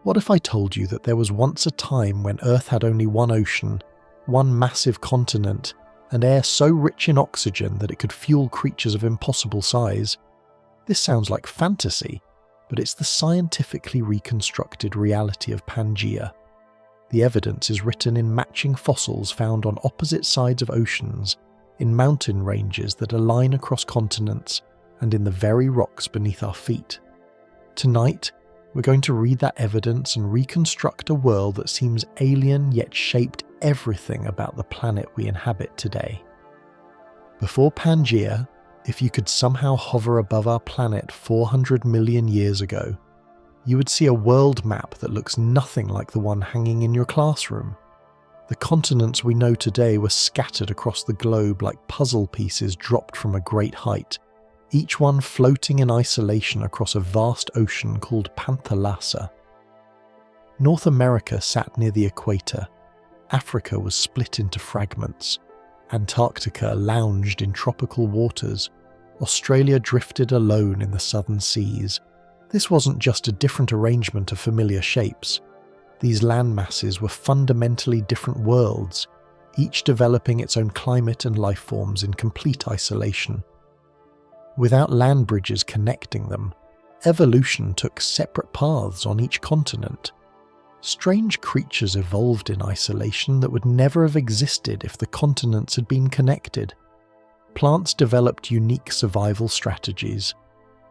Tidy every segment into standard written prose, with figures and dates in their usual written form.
What if I told you that there was once a time when Earth had only one ocean, one massive continent, and air so rich in oxygen that it could fuel creatures of impossible size? This sounds like fantasy, but it's the scientifically reconstructed reality of Pangea. The evidence is written in matching fossils found on opposite sides of oceans, in mountain ranges that align across continents, and in the very rocks beneath our feet. Tonight, we're going to read that evidence and reconstruct a world that seems alien yet shaped everything about the planet we inhabit today. Before Pangea, if you could somehow hover above our planet 400 million years ago, you would see a world map that looks nothing like the one hanging in your classroom. The continents we know today were scattered across the globe like puzzle pieces dropped from a great height, each one floating in isolation across a vast ocean called Panthalassa. North America sat near the equator, Africa was split into fragments, Antarctica lounged in tropical waters, Australia drifted alone in the southern seas. This wasn't just a different arrangement of familiar shapes. These landmasses were fundamentally different worlds, each developing its own climate and life forms in complete isolation. Without land bridges connecting them, evolution took separate paths on each continent. Strange creatures evolved in isolation that would never have existed if the continents had been connected. Plants developed unique survival strategies.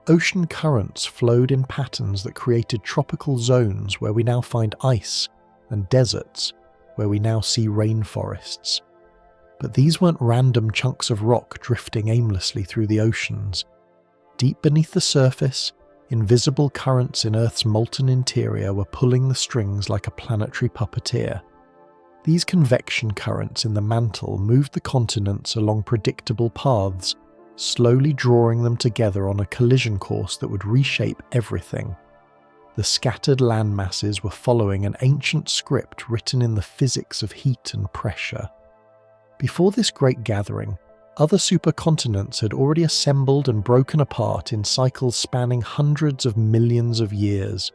Ocean currents flowed in patterns that created tropical zones where we now find ice, and deserts where we now see rainforests. But these weren't random chunks of rock drifting aimlessly through the oceans. Deep beneath the surface, invisible currents in Earth's molten interior were pulling the strings like a planetary puppeteer. These convection currents in the mantle moved the continents along predictable paths, slowly drawing them together on a collision course that would reshape everything. The scattered land masses were following an ancient script written in the physics of heat and pressure. Before this great gathering, other supercontinents had already assembled and broken apart in cycles spanning hundreds of millions of years.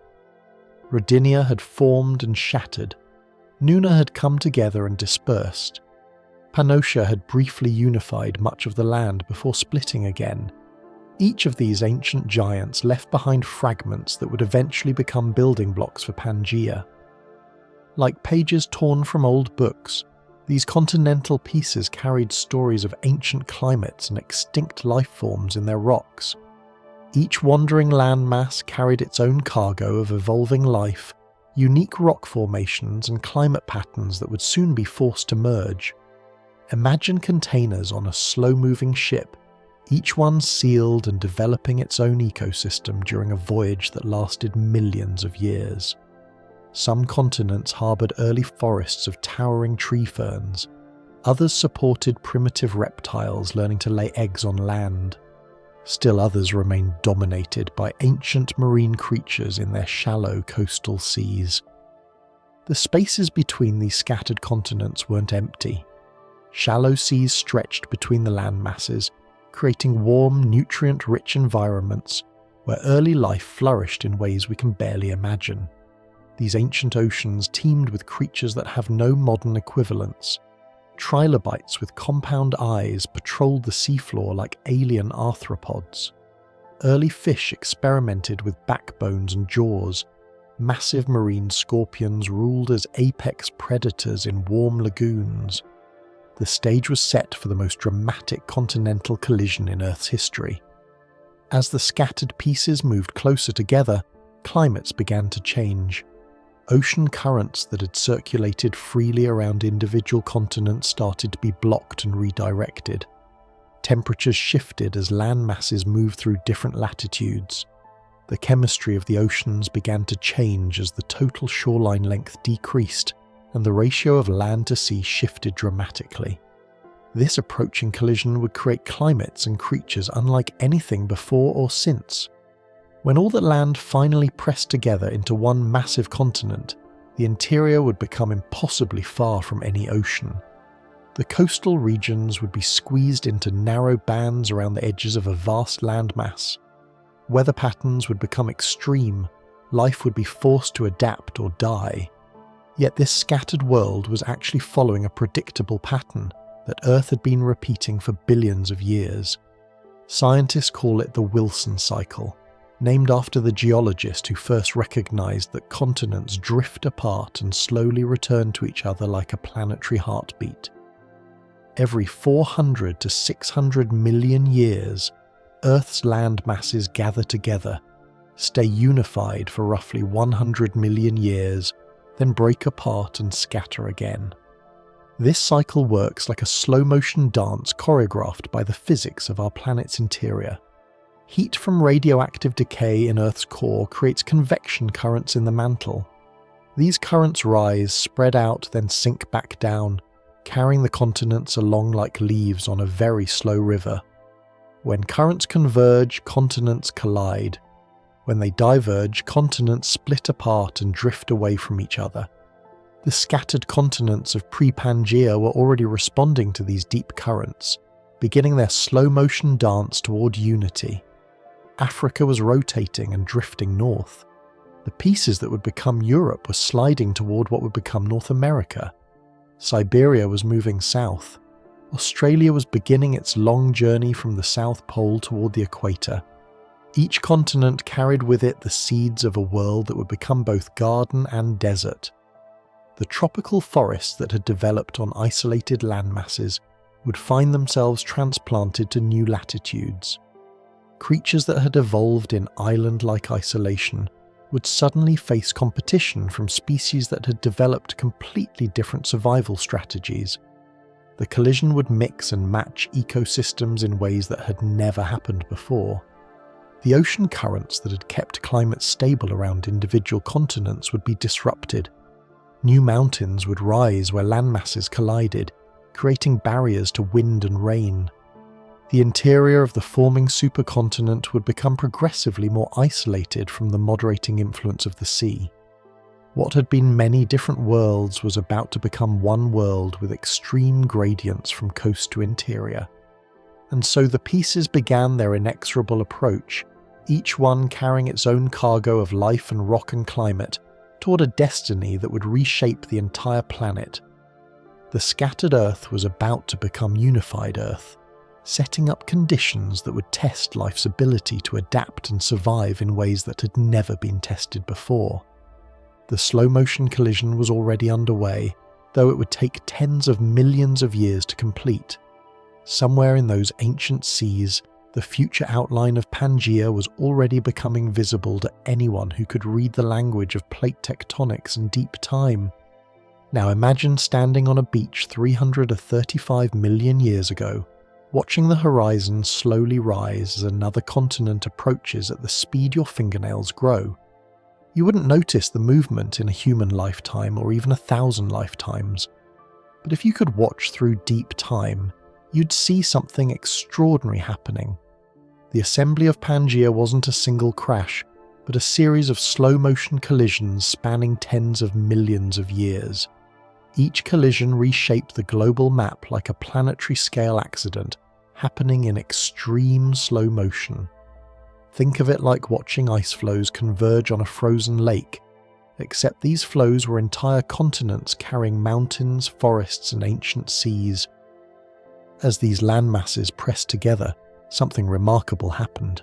Rodinia had formed and shattered. Nuna had come together and dispersed. Pannotia had briefly unified much of the land before splitting again. Each of these ancient giants left behind fragments that would eventually become building blocks for Pangea. Like pages torn from old books, these continental pieces carried stories of ancient climates and extinct life forms in their rocks. Each wandering landmass carried its own cargo of evolving life, unique rock formations and climate patterns that would soon be forced to merge. Imagine containers on a slow-moving ship, each one sealed and developing its own ecosystem during a voyage that lasted millions of years. Some continents harboured early forests of towering tree ferns. Others supported primitive reptiles learning to lay eggs on land. Still others remained dominated by ancient marine creatures in their shallow coastal seas. The spaces between these scattered continents weren't empty. Shallow seas stretched between the land masses, creating warm, nutrient-rich environments where early life flourished in ways we can barely imagine. These ancient oceans teemed with creatures that have no modern equivalents. Trilobites with compound eyes patrolled the seafloor like alien arthropods. Early fish experimented with backbones and jaws. Massive marine scorpions ruled as apex predators in warm lagoons. The stage was set for the most dramatic continental collision in Earth's history. As the scattered pieces moved closer together, climates began to change. Ocean currents that had circulated freely around individual continents started to be blocked and redirected. Temperatures shifted as land masses moved through different latitudes. The chemistry of the oceans began to change as the total shoreline length decreased, and the ratio of land to sea shifted dramatically. This approaching collision would create climates and creatures unlike anything before or since. When all that land finally pressed together into one massive continent, the interior would become impossibly far from any ocean. The coastal regions would be squeezed into narrow bands around the edges of a vast landmass. Weather patterns would become extreme. life would be forced to adapt or die. Yet this scattered world was actually following a predictable pattern that Earth had been repeating for billions of years. Scientists call it the Wilson cycle, named after the geologist who first recognized that continents drift apart and slowly return to each other like a planetary heartbeat. Every 400 to 600 million years, Earth's land masses gather together, stay unified for roughly 100 million years, then break apart and scatter again. This cycle works like a slow-motion dance choreographed by the physics of our planet's interior. Heat from radioactive decay in Earth's core creates convection currents in the mantle. These currents rise, spread out, then sink back down, carrying the continents along like leaves on a very slow river. When currents converge, continents collide. When they diverge, continents split apart and drift away from each other. The scattered continents of pre-Pangea were already responding to these deep currents, beginning their slow-motion dance toward unity. Africa was rotating and drifting north. The pieces that would become Europe were sliding toward what would become North America. Siberia was moving south. Australia was beginning its long journey from the South Pole toward the equator. Each continent carried with it the seeds of a world that would become both garden and desert. The tropical forests that had developed on isolated landmasses would find themselves transplanted to new latitudes. Creatures that had evolved in island-like isolation would suddenly face competition from species that had developed completely different survival strategies. The collision would mix and match ecosystems in ways that had never happened before. The ocean currents that had kept climates stable around individual continents would be disrupted. New mountains would rise where landmasses collided, creating barriers to wind and rain. The interior of the forming supercontinent would become progressively more isolated from the moderating influence of the sea. What had been many different worlds was about to become one world with extreme gradients from coast to interior. And so the pieces began their inexorable approach, each one carrying its own cargo of life and rock and climate, toward a destiny that would reshape the entire planet. The scattered Earth was about to become unified Earth, setting up conditions that would test life's ability to adapt and survive in ways that had never been tested before. The slow-motion collision was already underway, though it would take tens of millions of years to complete. Somewhere in those ancient seas, the future outline of Pangea was already becoming visible to anyone who could read the language of plate tectonics and deep time. Now imagine standing on a beach 335 million years ago, watching the horizon slowly rise as another continent approaches at the speed your fingernails grow. You wouldn't notice the movement in a human lifetime or even 1,000 lifetimes. But if you could watch through deep time, you'd see something extraordinary happening. The assembly of Pangea wasn't a single crash, but a series of slow-motion collisions spanning tens of millions of years. Each collision reshaped the global map like a planetary-scale accident, happening in extreme slow motion. Think of it like watching ice flows converge on a frozen lake, except these flows were entire continents carrying mountains, forests, and ancient seas. As these landmasses pressed together, something remarkable happened.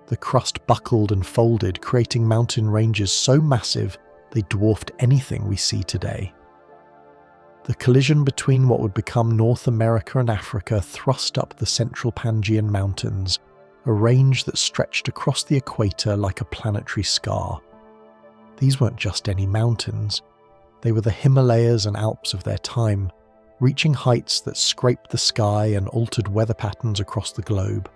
The crust buckled and folded, creating mountain ranges so massive they dwarfed anything we see today. The collision between what would become North America and Africa thrust up the central Pangean mountains, a range that stretched across the equator like a planetary scar. These weren't just any mountains. They were the Himalayas and Alps of their time, reaching heights that scraped the sky and altered weather patterns across the globe.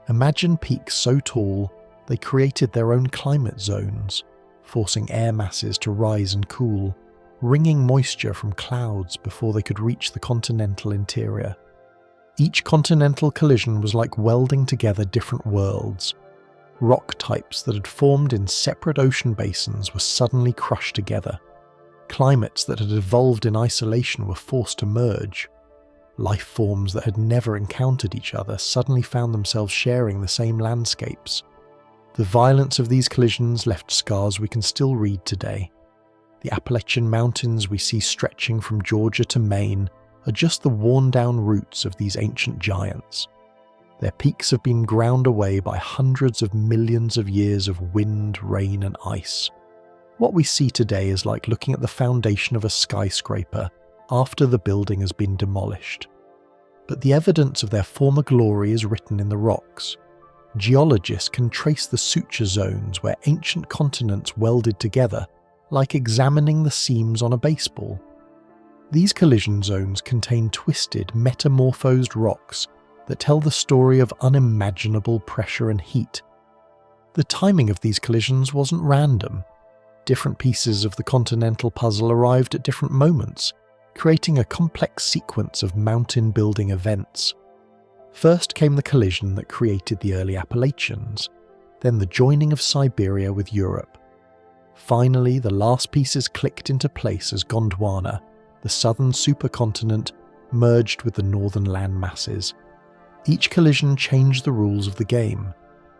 Imagine peaks so tall they created their own climate zones, forcing air masses to rise and cool, wringing moisture from clouds before they could reach the continental interior. Each continental collision was like welding together different worlds. Rock types that had formed in separate ocean basins were suddenly crushed together. Climates that had evolved in isolation were forced to merge. Life forms that had never encountered each other suddenly found themselves sharing the same landscapes. The violence of these collisions left scars we can still read today. The Appalachian Mountains we see stretching from Georgia to Maine are just the worn-down roots of these ancient giants. Their peaks have been ground away by hundreds of millions of years of wind, rain, and ice. What we see today is like looking at the foundation of a skyscraper after the building has been demolished. But the evidence of their former glory is written in the rocks. Geologists can trace the suture zones where ancient continents welded together, like examining the seams on a baseball. These collision zones contain twisted, metamorphosed rocks that tell the story of unimaginable pressure and heat. The timing of these collisions wasn't random. Different pieces of the continental puzzle arrived at different moments, creating a complex sequence of mountain-building events. First came the collision that created the early Appalachians, then the joining of Siberia with Europe. Finally, the last pieces clicked into place as Gondwana, the southern supercontinent, merged with the northern land masses. Each collision changed the rules of the game.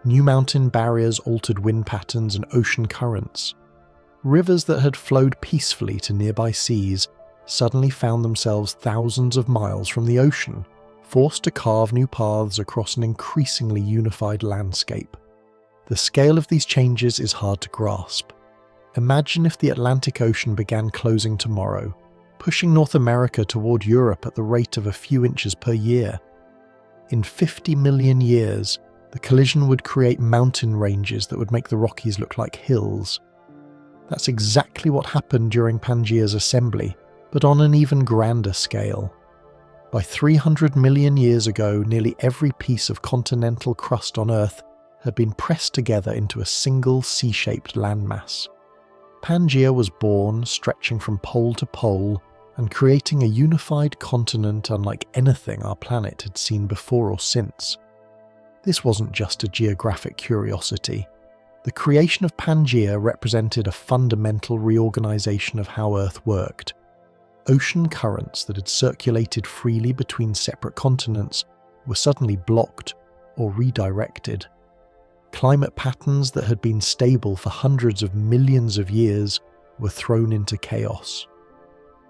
New mountain barriers altered wind patterns and ocean currents. Rivers that had flowed peacefully to nearby seas suddenly found themselves thousands of miles from the ocean, forced to carve new paths across an increasingly unified landscape. The scale of these changes is hard to grasp. Imagine if the Atlantic Ocean began closing tomorrow, pushing North America toward Europe at the rate of a few inches per year. In 50 million years, the collision would create mountain ranges that would make the Rockies look like hills. That's exactly what happened during Pangea's assembly, but on an even grander scale. By 300 million years ago, nearly every piece of continental crust on Earth had been pressed together into a single C-shaped landmass. Pangea was born, stretching from pole to pole, and creating a unified continent unlike anything our planet had seen before or since. This wasn't just a geographic curiosity. The creation of Pangea represented a fundamental reorganization of how Earth worked. Ocean currents that had circulated freely between separate continents were suddenly blocked or redirected. Climate patterns that had been stable for hundreds of millions of years were thrown into chaos.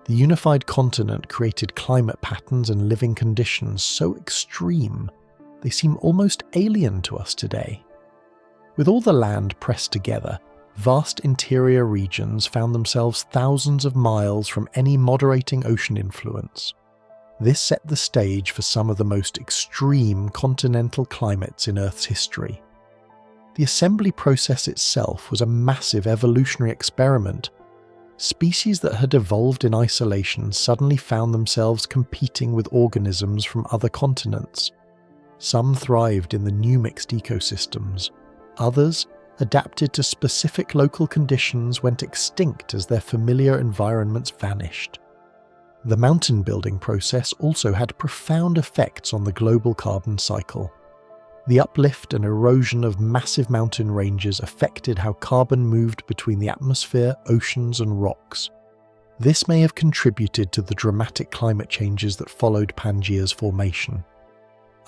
The unified continent created climate patterns and living conditions so extreme they seem almost alien to us today. With all the land pressed together, vast interior regions found themselves thousands of miles from any moderating ocean influence. This set the stage for some of the most extreme continental climates in Earth's history. The assembly process itself was a massive evolutionary experiment. Species that had evolved in isolation suddenly found themselves competing with organisms from other continents. Some thrived in the new mixed ecosystems. Others, adapted to specific local conditions, went extinct as their familiar environments vanished. The mountain building process also had profound effects on the global carbon cycle. The uplift and erosion of massive mountain ranges affected how carbon moved between the atmosphere, oceans, and rocks. This may have contributed to the dramatic climate changes that followed Pangea's formation.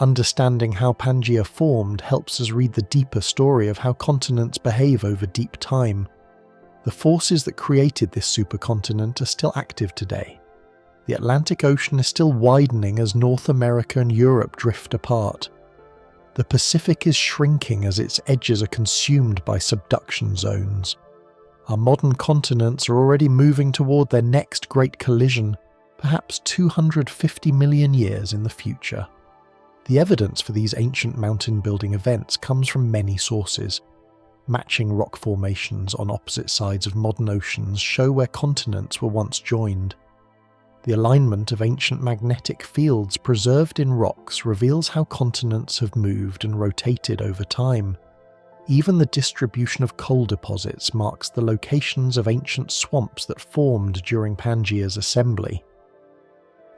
Understanding how Pangea formed helps us read the deeper story of how continents behave over deep time. The forces that created this supercontinent are still active today. The Atlantic Ocean is still widening as North America and Europe drift apart. The Pacific is shrinking as its edges are consumed by subduction zones. Our modern continents are already moving toward their next great collision, perhaps 250 million years in the future. The evidence for these ancient mountain-building events comes from many sources. Matching rock formations on opposite sides of modern oceans show where continents were once joined. The alignment of ancient magnetic fields preserved in rocks reveals how continents have moved and rotated over time. Even the distribution of coal deposits marks the locations of ancient swamps that formed during Pangea's assembly.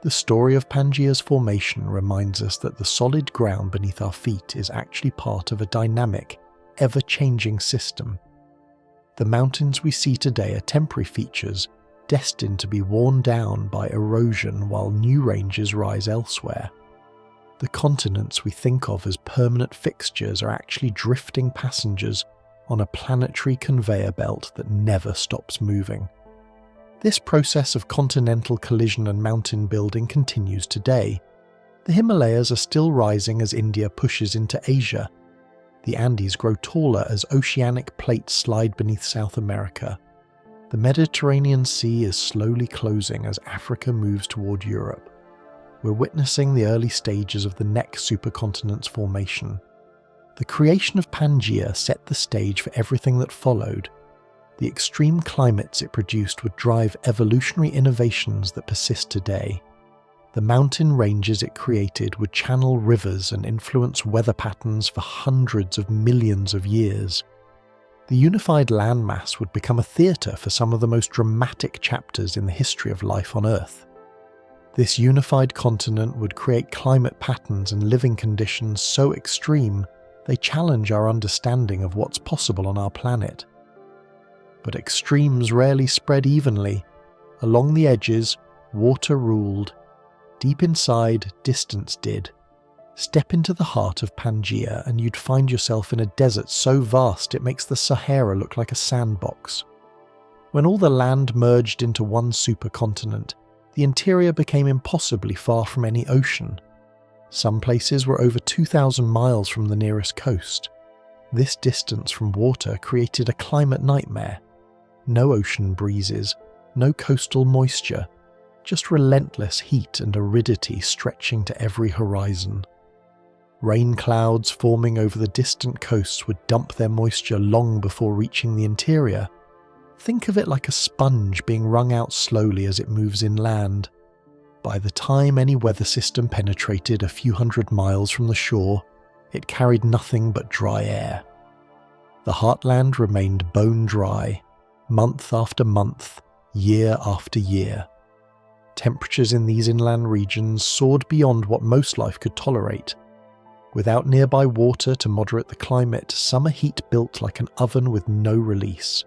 The story of Pangea's formation reminds us that the solid ground beneath our feet is actually part of a dynamic, ever-changing system. The mountains we see today are temporary features, destined to be worn down by erosion while new ranges rise elsewhere. The continents we think of as permanent fixtures are actually drifting passengers on a planetary conveyor belt that never stops moving. This process of continental collision and mountain building continues today. The Himalayas are still rising as India pushes into Asia. The Andes grow taller as oceanic plates slide beneath South America. The Mediterranean Sea is slowly closing as Africa moves toward Europe. We're witnessing the early stages of the next supercontinent's formation. The creation of Pangea set the stage for everything that followed. The extreme climates it produced would drive evolutionary innovations that persist today. The mountain ranges it created would channel rivers and influence weather patterns for hundreds of millions of years. The unified landmass would become a theatre for some of the most dramatic chapters in the history of life on Earth. This unified continent would create climate patterns and living conditions so extreme they challenge our understanding of what's possible on our planet. But extremes rarely spread evenly. Along the edges, water ruled. Deep inside, distance did. Step into the heart of Pangea and you'd find yourself in a desert so vast it makes the Sahara look like a sandbox. When all the land merged into one supercontinent, the interior became impossibly far from any ocean. Some places were over 2,000 miles from the nearest coast. This distance from water created a climate nightmare. No ocean breezes, no coastal moisture, just relentless heat and aridity stretching to every horizon. Rain clouds forming over the distant coasts would dump their moisture long before reaching the interior. Think of it like a sponge being wrung out slowly as it moves inland. By the time any weather system penetrated a few hundred miles from the shore, it carried nothing but dry air. The heartland remained bone dry, month after month, year after year. Temperatures in these inland regions soared beyond what most life could tolerate. Without nearby water to moderate the climate, summer heat built like an oven with no release.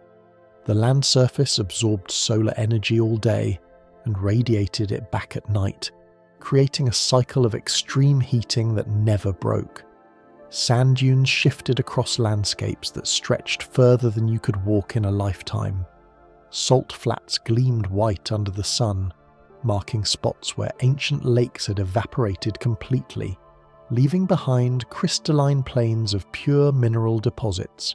The land surface absorbed solar energy all day and radiated it back at night, creating a cycle of extreme heating that never broke. Sand dunes shifted across landscapes that stretched further than you could walk in a lifetime. Salt flats gleamed white under the sun, marking spots where ancient lakes had evaporated completely, leaving behind crystalline plains of pure mineral deposits.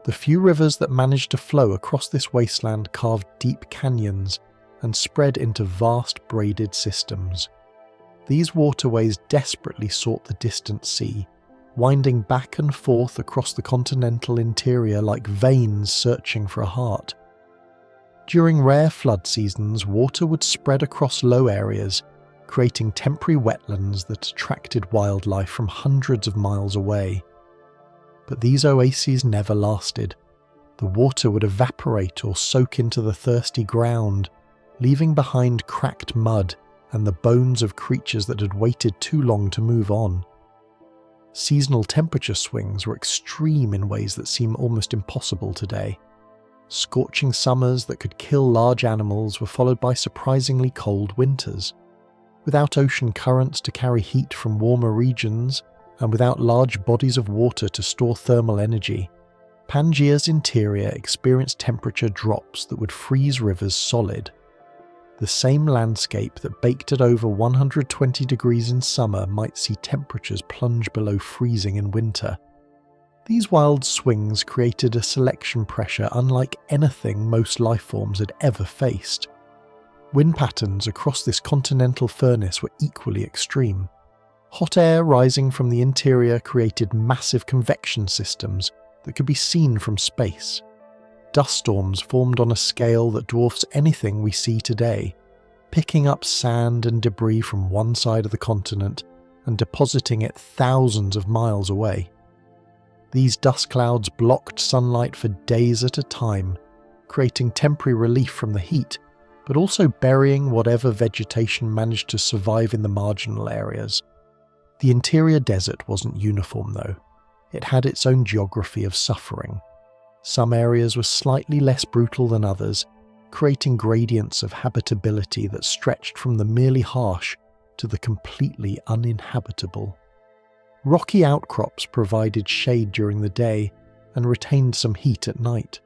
The few rivers that managed to flow across this wasteland carved deep canyons and spread into vast braided systems. These waterways desperately sought the distant sea, winding back and forth across the continental interior like veins searching for a heart. During rare flood seasons, water would spread across low areas, creating temporary wetlands that attracted wildlife from hundreds of miles away. But these oases never lasted. The water would evaporate or soak into the thirsty ground, leaving behind cracked mud and the bones of creatures that had waited too long to move on. Seasonal temperature swings were extreme in ways that seem almost impossible today. Scorching summers that could kill large animals were followed by surprisingly cold winters. Without ocean currents to carry heat from warmer regions, and without large bodies of water to store thermal energy, Pangea's interior experienced temperature drops that would freeze rivers solid. The same landscape that baked at over 120 degrees in summer might see temperatures plunge below freezing in winter. These wild swings created a selection pressure unlike anything most lifeforms had ever faced. Wind patterns across this continental furnace were equally extreme. Hot air rising from the interior created massive convection systems that could be seen from space. Dust storms formed on a scale that dwarfs anything we see today, picking up sand and debris from one side of the continent and depositing it thousands of miles away. These dust clouds blocked sunlight for days at a time, creating temporary relief from the heat, but also burying whatever vegetation managed to survive in the marginal areas. The interior desert wasn't uniform though. It had its own geography of suffering. Some areas were slightly less brutal than others, creating gradients of habitability that stretched from the merely harsh to the completely uninhabitable. Rocky outcrops provided shade during the day and retained some heat at night.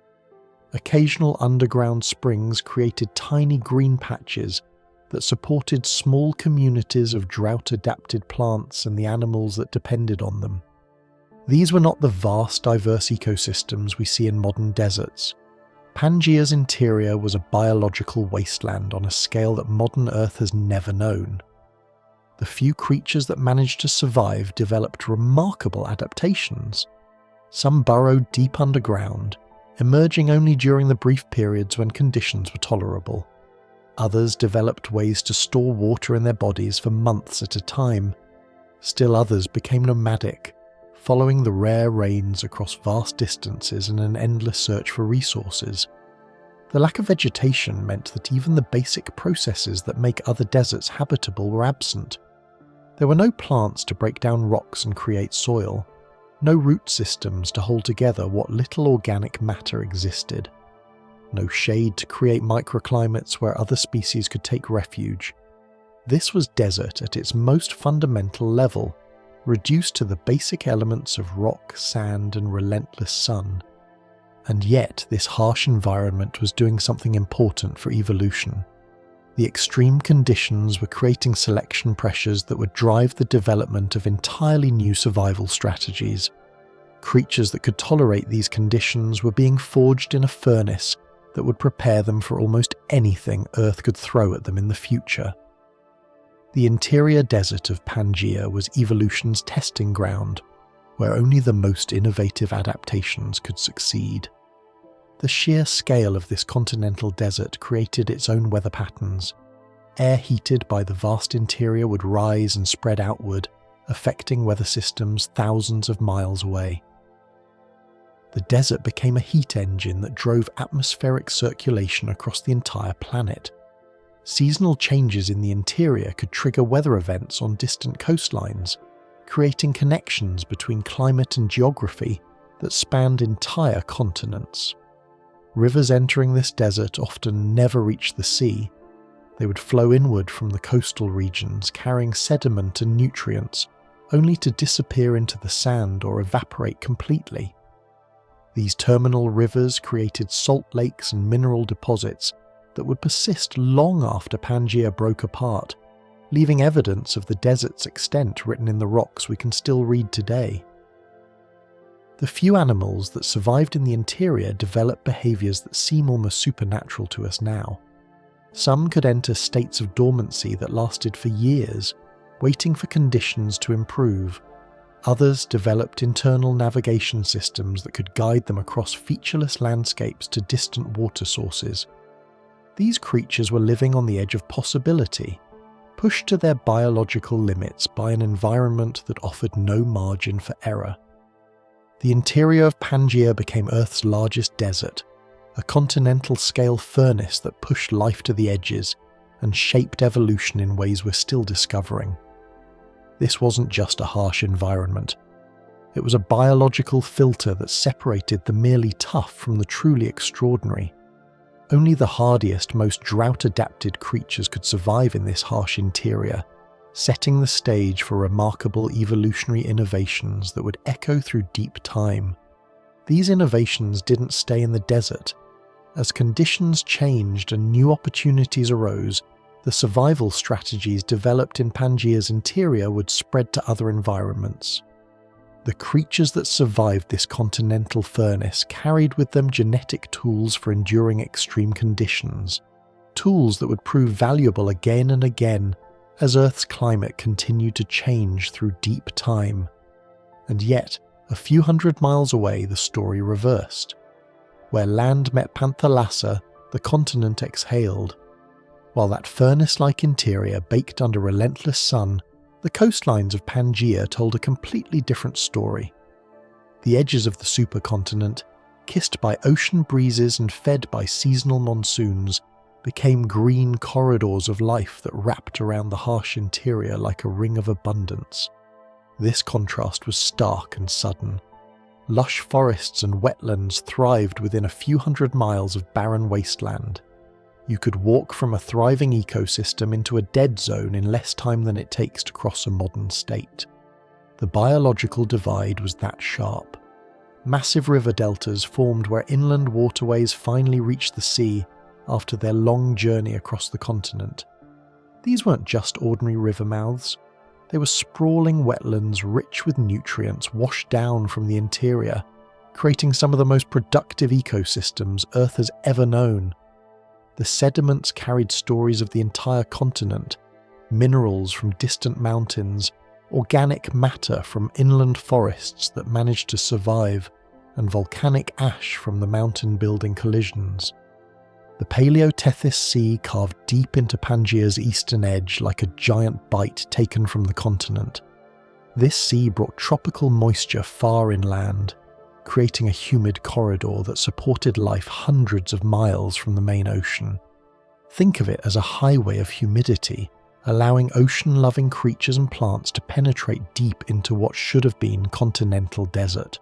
Occasional underground springs created tiny green patches that supported small communities of drought-adapted plants and the animals that depended on them. These were not the vast, diverse ecosystems we see in modern deserts. Pangea's interior was a biological wasteland on a scale that modern Earth has never known. The few creatures that managed to survive developed remarkable adaptations. Some burrowed deep underground, emerging only during the brief periods when conditions were tolerable. Others developed ways to store water in their bodies for months at a time. Still others became nomadic, following the rare rains across vast distances in an endless search for resources. The lack of vegetation meant that even the basic processes that make other deserts habitable were absent. There were no plants to break down rocks and create soil, no root systems to hold together what little organic matter existed, no shade to create microclimates where other species could take refuge. This was desert at its most fundamental level, reduced to the basic elements of rock, sand, and relentless sun. And yet, this harsh environment was doing something important for evolution. The extreme conditions were creating selection pressures that would drive the development of entirely new survival strategies. Creatures that could tolerate these conditions were being forged in a furnace that would prepare them for almost anything Earth could throw at them in the future. The interior desert of Pangea was evolution's testing ground, where only the most innovative adaptations could succeed. The sheer scale of this continental desert created its own weather patterns. Air heated by the vast interior would rise and spread outward, affecting weather systems thousands of miles away. The desert became a heat engine that drove atmospheric circulation across the entire planet. Seasonal changes in the interior could trigger weather events on distant coastlines, creating connections between climate and geography that spanned entire continents. Rivers entering this desert often never reached the sea. They would flow inward from the coastal regions, carrying sediment and nutrients, only to disappear into the sand or evaporate completely. These terminal rivers created salt lakes and mineral deposits that would persist long after Pangea broke apart, leaving evidence of the desert's extent written in the rocks we can still read today. The few animals that survived in the interior developed behaviours that seem almost supernatural to us now. Some could enter states of dormancy that lasted for years, waiting for conditions to improve. Others developed internal navigation systems that could guide them across featureless landscapes to distant water sources. These creatures were living on the edge of possibility, pushed to their biological limits by an environment that offered no margin for error. The interior of Pangea became Earth's largest desert, a continental-scale furnace that pushed life to the edges and shaped evolution in ways we're still discovering. This wasn't just a harsh environment. It was a biological filter that separated the merely tough from the truly extraordinary. Only the hardiest, most drought-adapted creatures could survive in this harsh interior, setting the stage for remarkable evolutionary innovations that would echo through deep time. These innovations didn't stay in the desert. As conditions changed and new opportunities arose, the survival strategies developed in Pangea's interior would spread to other environments. The creatures that survived this continental furnace carried with them genetic tools for enduring extreme conditions, tools that would prove valuable again and again as Earth's climate continued to change through deep time. And yet, a few hundred miles away, the story reversed. Where land met Panthalassa, the continent exhaled. While that furnace-like interior baked under relentless sun, the coastlines of Pangea told a completely different story. The edges of the supercontinent, kissed by ocean breezes and fed by seasonal monsoons, became green corridors of life that wrapped around the harsh interior like a ring of abundance. This contrast was stark and sudden. Lush forests and wetlands thrived within a few hundred miles of barren wasteland. You could walk from a thriving ecosystem into a dead zone in less time than it takes to cross a modern state. The biological divide was that sharp. Massive river deltas formed where inland waterways finally reached the sea after their long journey across the continent. These weren't just ordinary river mouths. They were sprawling wetlands rich with nutrients washed down from the interior, creating some of the most productive ecosystems Earth has ever known. The sediments carried stories of the entire continent, minerals from distant mountains, organic matter from inland forests that managed to survive, and volcanic ash from the mountain-building collisions. The Paleotethys Sea carved deep into Pangea's eastern edge like a giant bite taken from the continent. This sea brought tropical moisture far inland, creating a humid corridor that supported life hundreds of miles from the main ocean. Think of it as a highway of humidity, allowing ocean-loving creatures and plants to penetrate deep into what should have been continental desert.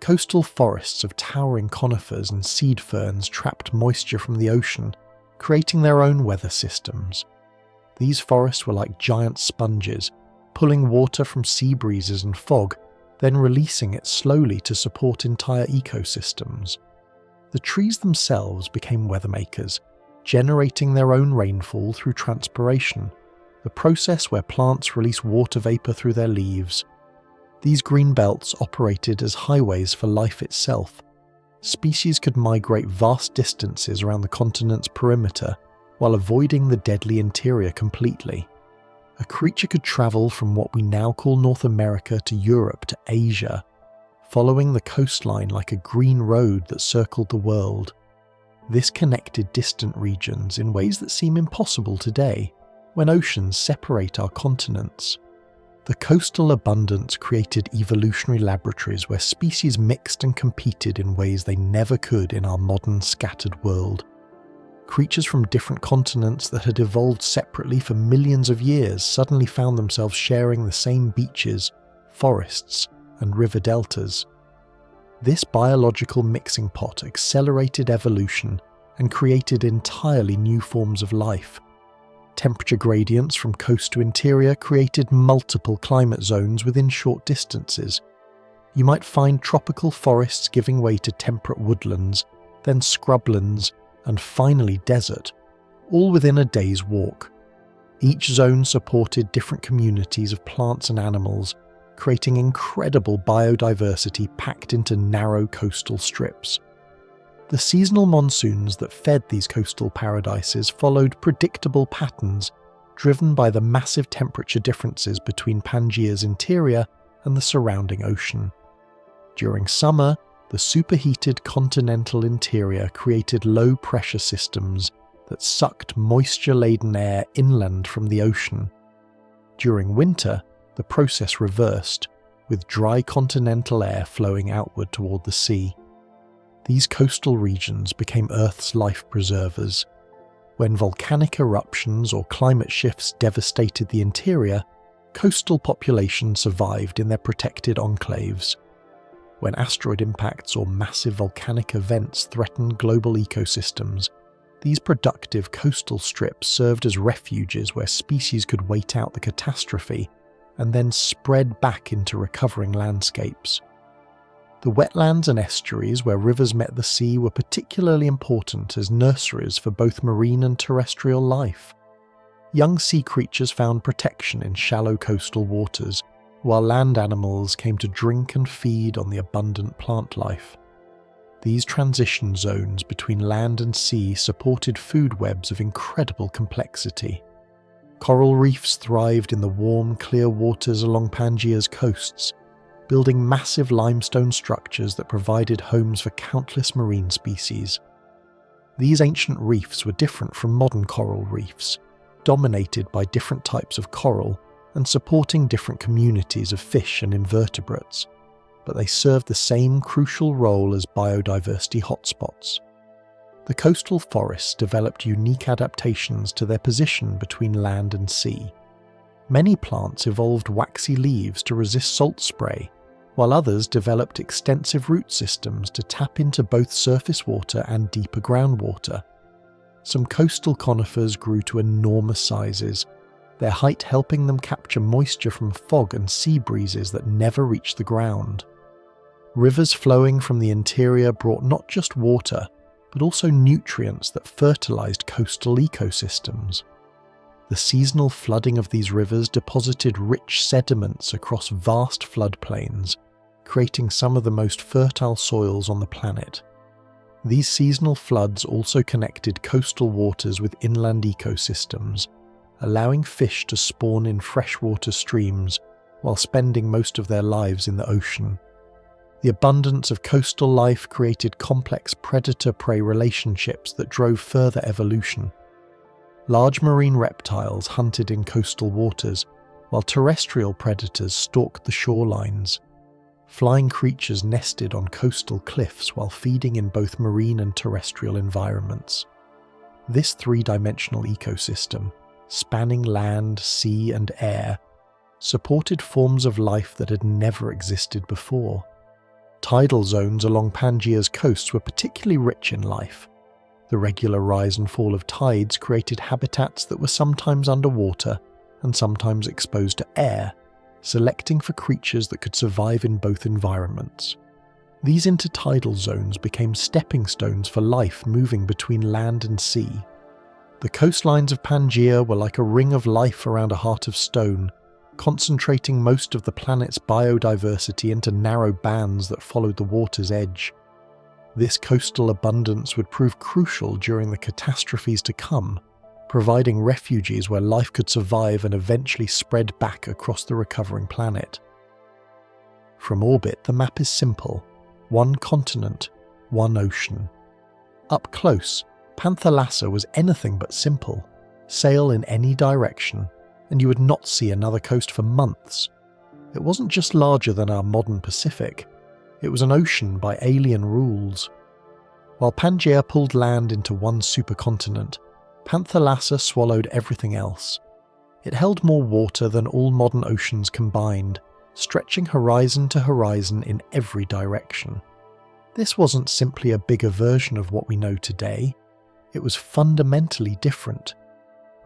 Coastal forests of towering conifers and seed ferns trapped moisture from the ocean, creating their own weather systems. These forests were like giant sponges, pulling water from sea breezes and fog, then releasing it slowly to support entire ecosystems. The trees themselves became weather makers, generating their own rainfall through transpiration, the process where plants release water vapor through their leaves. These green belts operated as highways for life itself. Species could migrate vast distances around the continent's perimeter while avoiding the deadly interior completely. A creature could travel from what we now call North America to Europe to Asia, following the coastline like a green road that circled the world. This connected distant regions in ways that seem impossible today, when oceans separate our continents. The coastal abundance created evolutionary laboratories where species mixed and competed in ways they never could in our modern scattered world. Creatures from different continents that had evolved separately for millions of years suddenly found themselves sharing the same beaches, forests, and river deltas. This biological mixing pot accelerated evolution and created entirely new forms of life. Temperature gradients from coast to interior created multiple climate zones within short distances. You might find tropical forests giving way to temperate woodlands, then scrublands, and finally desert, all within a day's walk. Each zone supported different communities of plants and animals, creating incredible biodiversity packed into narrow coastal strips. The seasonal monsoons that fed these coastal paradises followed predictable patterns, driven by the massive temperature differences between Pangea's interior and the surrounding ocean. During summer, the superheated continental interior created low-pressure systems that sucked moisture-laden air inland from the ocean. During winter, the process reversed, with dry continental air flowing outward toward the sea. These coastal regions became Earth's life preservers. When volcanic eruptions or climate shifts devastated the interior, coastal populations survived in their protected enclaves. When asteroid impacts or massive volcanic events threatened global ecosystems, these productive coastal strips served as refuges where species could wait out the catastrophe and then spread back into recovering landscapes. The wetlands and estuaries where rivers met the sea were particularly important as nurseries for both marine and terrestrial life. Young sea creatures found protection in shallow coastal waters, while land animals came to drink and feed on the abundant plant life. These transition zones between land and sea supported food webs of incredible complexity. Coral reefs thrived in the warm, clear waters along Pangea's coasts, building massive limestone structures that provided homes for countless marine species. These ancient reefs were different from modern coral reefs, dominated by different types of coral and supporting different communities of fish and invertebrates, but they served the same crucial role as biodiversity hotspots. The coastal forests developed unique adaptations to their position between land and sea. Many plants evolved waxy leaves to resist salt spray, while others developed extensive root systems to tap into both surface water and deeper groundwater. some coastal conifers grew to enormous sizes, their height helping them capture moisture from fog and sea breezes that never reached the ground. Rivers flowing from the interior brought not just water, but also nutrients that fertilized coastal ecosystems. The seasonal flooding of these rivers deposited rich sediments across vast floodplains, creating some of the most fertile soils on the planet. These seasonal floods also connected coastal waters with inland ecosystems, allowing fish to spawn in freshwater streams while spending most of their lives in the ocean. The abundance of coastal life created complex predator-prey relationships that drove further evolution. Large marine reptiles hunted in coastal waters, while terrestrial predators stalked the shorelines. Flying creatures nested on coastal cliffs while feeding in both marine and terrestrial environments. This three-dimensional ecosystem, spanning land, sea, and air, supported forms of life that had never existed before. Tidal zones along Pangea's coasts were particularly rich in life. The regular rise and fall of tides created habitats that were sometimes underwater and sometimes exposed to air, selecting for creatures that could survive in both environments. These intertidal zones became stepping stones for life moving between land and sea. The coastlines of Pangea were like a ring of life around a heart of stone, concentrating most of the planet's biodiversity into narrow bands that followed the water's edge. This coastal abundance would prove crucial during the catastrophes to come, providing refuges where life could survive and eventually spread back across the recovering planet. From orbit, the map is simple: one continent, one ocean. Up close, Panthalassa was anything but simple. Sail in any direction, and you would not see another coast for months. It wasn't just larger than our modern Pacific, it was an ocean by alien rules. While Pangea pulled land into one supercontinent, Panthalassa swallowed everything else. It held more water than all modern oceans combined, stretching horizon to horizon in every direction. This wasn't simply a bigger version of what we know today, it was fundamentally different.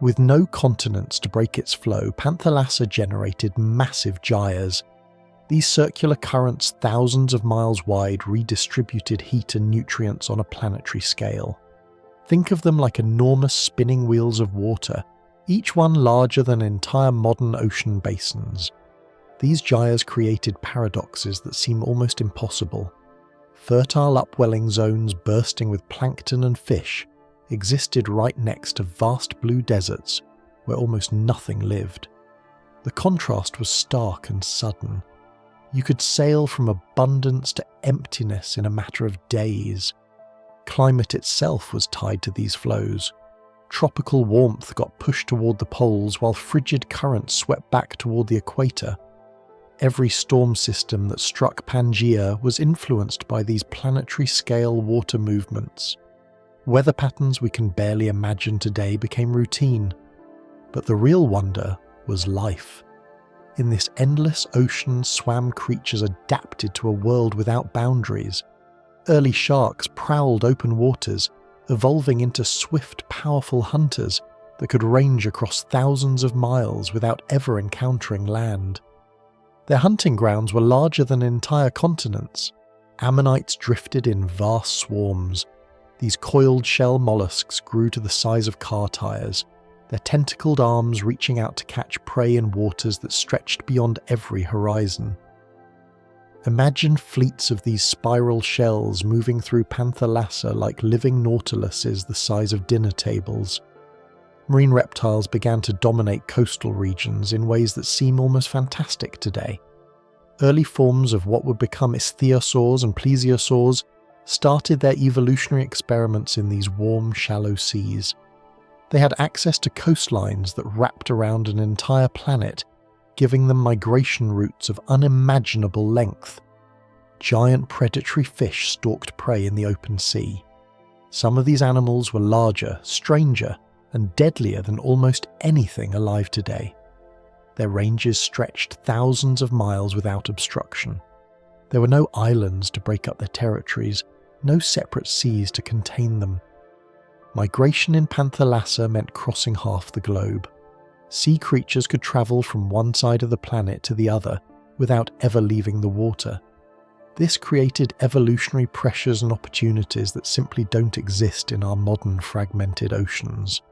With no continents to break its flow, Panthalassa generated massive gyres. These circular currents, thousands of miles wide, redistributed heat and nutrients on a planetary scale. Think of them like enormous spinning wheels of water, each one larger than entire modern ocean basins. These gyres created paradoxes that seem almost impossible. Fertile upwelling zones bursting with plankton and fish existed right next to vast blue deserts where almost nothing lived. The contrast was stark and sudden. You could sail from abundance to emptiness in a matter of days. Climate itself was tied to these flows. Tropical warmth got pushed toward the poles while frigid currents swept back toward the equator. Every storm system that struck Pangea was influenced by these planetary-scale water movements. Weather patterns we can barely imagine today became routine. But the real wonder was life. In this endless ocean swam creatures adapted to a world without boundaries. Early sharks prowled open waters, evolving into swift, powerful hunters that could range across thousands of miles without ever encountering land. Their hunting grounds were larger than entire continents. Ammonites drifted in vast swarms. These coiled shell mollusks grew to the size of car tires, their tentacled arms reaching out to catch prey in waters that stretched beyond every horizon. Imagine fleets of these spiral shells moving through Panthalassa like living nautiluses the size of dinner tables. Marine reptiles began to dominate coastal regions in ways that seem almost fantastic today. Early forms of what would become ichthyosaurs and plesiosaurs started their evolutionary experiments in these warm, shallow seas. They had access to coastlines that wrapped around an entire planet, giving them migration routes of unimaginable length. Giant predatory fish stalked prey in the open sea. Some of these animals were larger, stranger, and deadlier than almost anything alive today. Their ranges stretched thousands of miles without obstruction. There were no islands to break up their territories, no separate seas to contain them. Migration in Panthalassa meant crossing half the globe. Sea creatures could travel from one side of the planet to the other without ever leaving the water. This created evolutionary pressures and opportunities that simply don't exist in our modern fragmented oceans.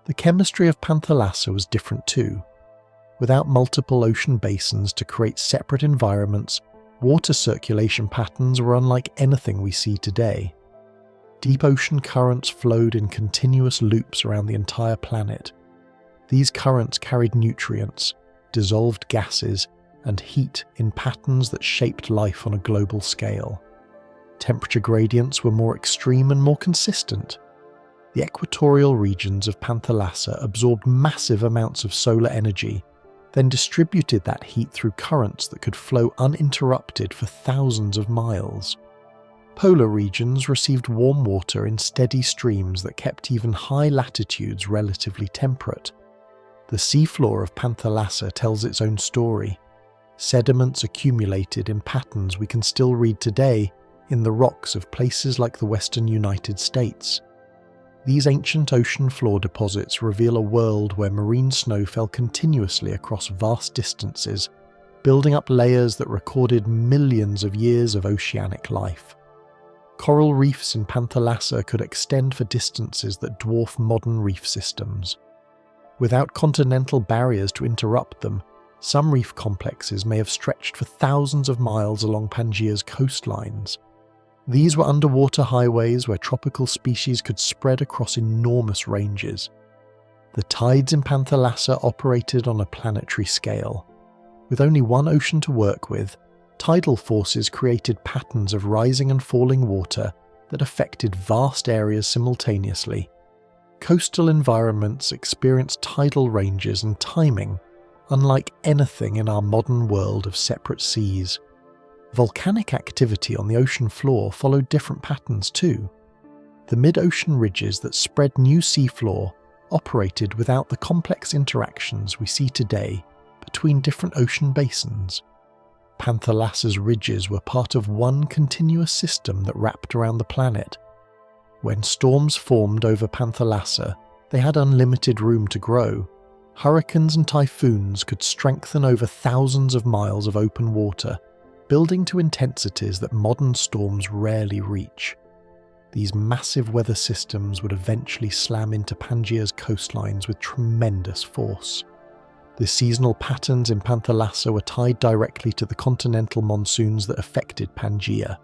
The chemistry of Panthalassa was different too. Without multiple ocean basins to create separate environments, water circulation patterns were unlike anything we see today. Deep ocean currents flowed in continuous loops around the entire planet. These currents carried nutrients, dissolved gases, and heat in patterns that shaped life on a global scale. Temperature gradients were more extreme and more consistent. The equatorial regions of Panthalassa absorbed massive amounts of solar energy, then distributed that heat through currents that could flow uninterrupted for thousands of miles. Polar regions received warm water in steady streams that kept even high latitudes relatively temperate. The seafloor of Panthalassa tells its own story. Sediments accumulated in patterns we can still read today in the rocks of places like the western United States. These ancient ocean floor deposits reveal a world where marine snow fell continuously across vast distances, building up layers that recorded millions of years of oceanic life. Coral reefs in Panthalassa could extend for distances that dwarf modern reef systems. Without continental barriers to interrupt them, some reef complexes may have stretched for thousands of miles along Pangea's coastlines. These were underwater highways where tropical species could spread across enormous ranges. The tides in Panthalassa operated on a planetary scale. With only one ocean to work with, tidal forces created patterns of rising and falling water that affected vast areas simultaneously. Coastal environments experienced tidal ranges and timing unlike anything in our modern world of separate seas. Volcanic activity on the ocean floor followed different patterns too. The mid-ocean ridges that spread new seafloor operated without the complex interactions we see today between different ocean basins. Panthalassa's ridges were part of one continuous system that wrapped around the planet. When storms formed over Panthalassa, they had unlimited room to grow. Hurricanes and typhoons could strengthen over thousands of miles of open water, building to intensities that modern storms rarely reach. These massive weather systems would eventually slam into Pangea's coastlines with tremendous force. The seasonal patterns in Panthalassa were tied directly to the continental monsoons that affected Pangea.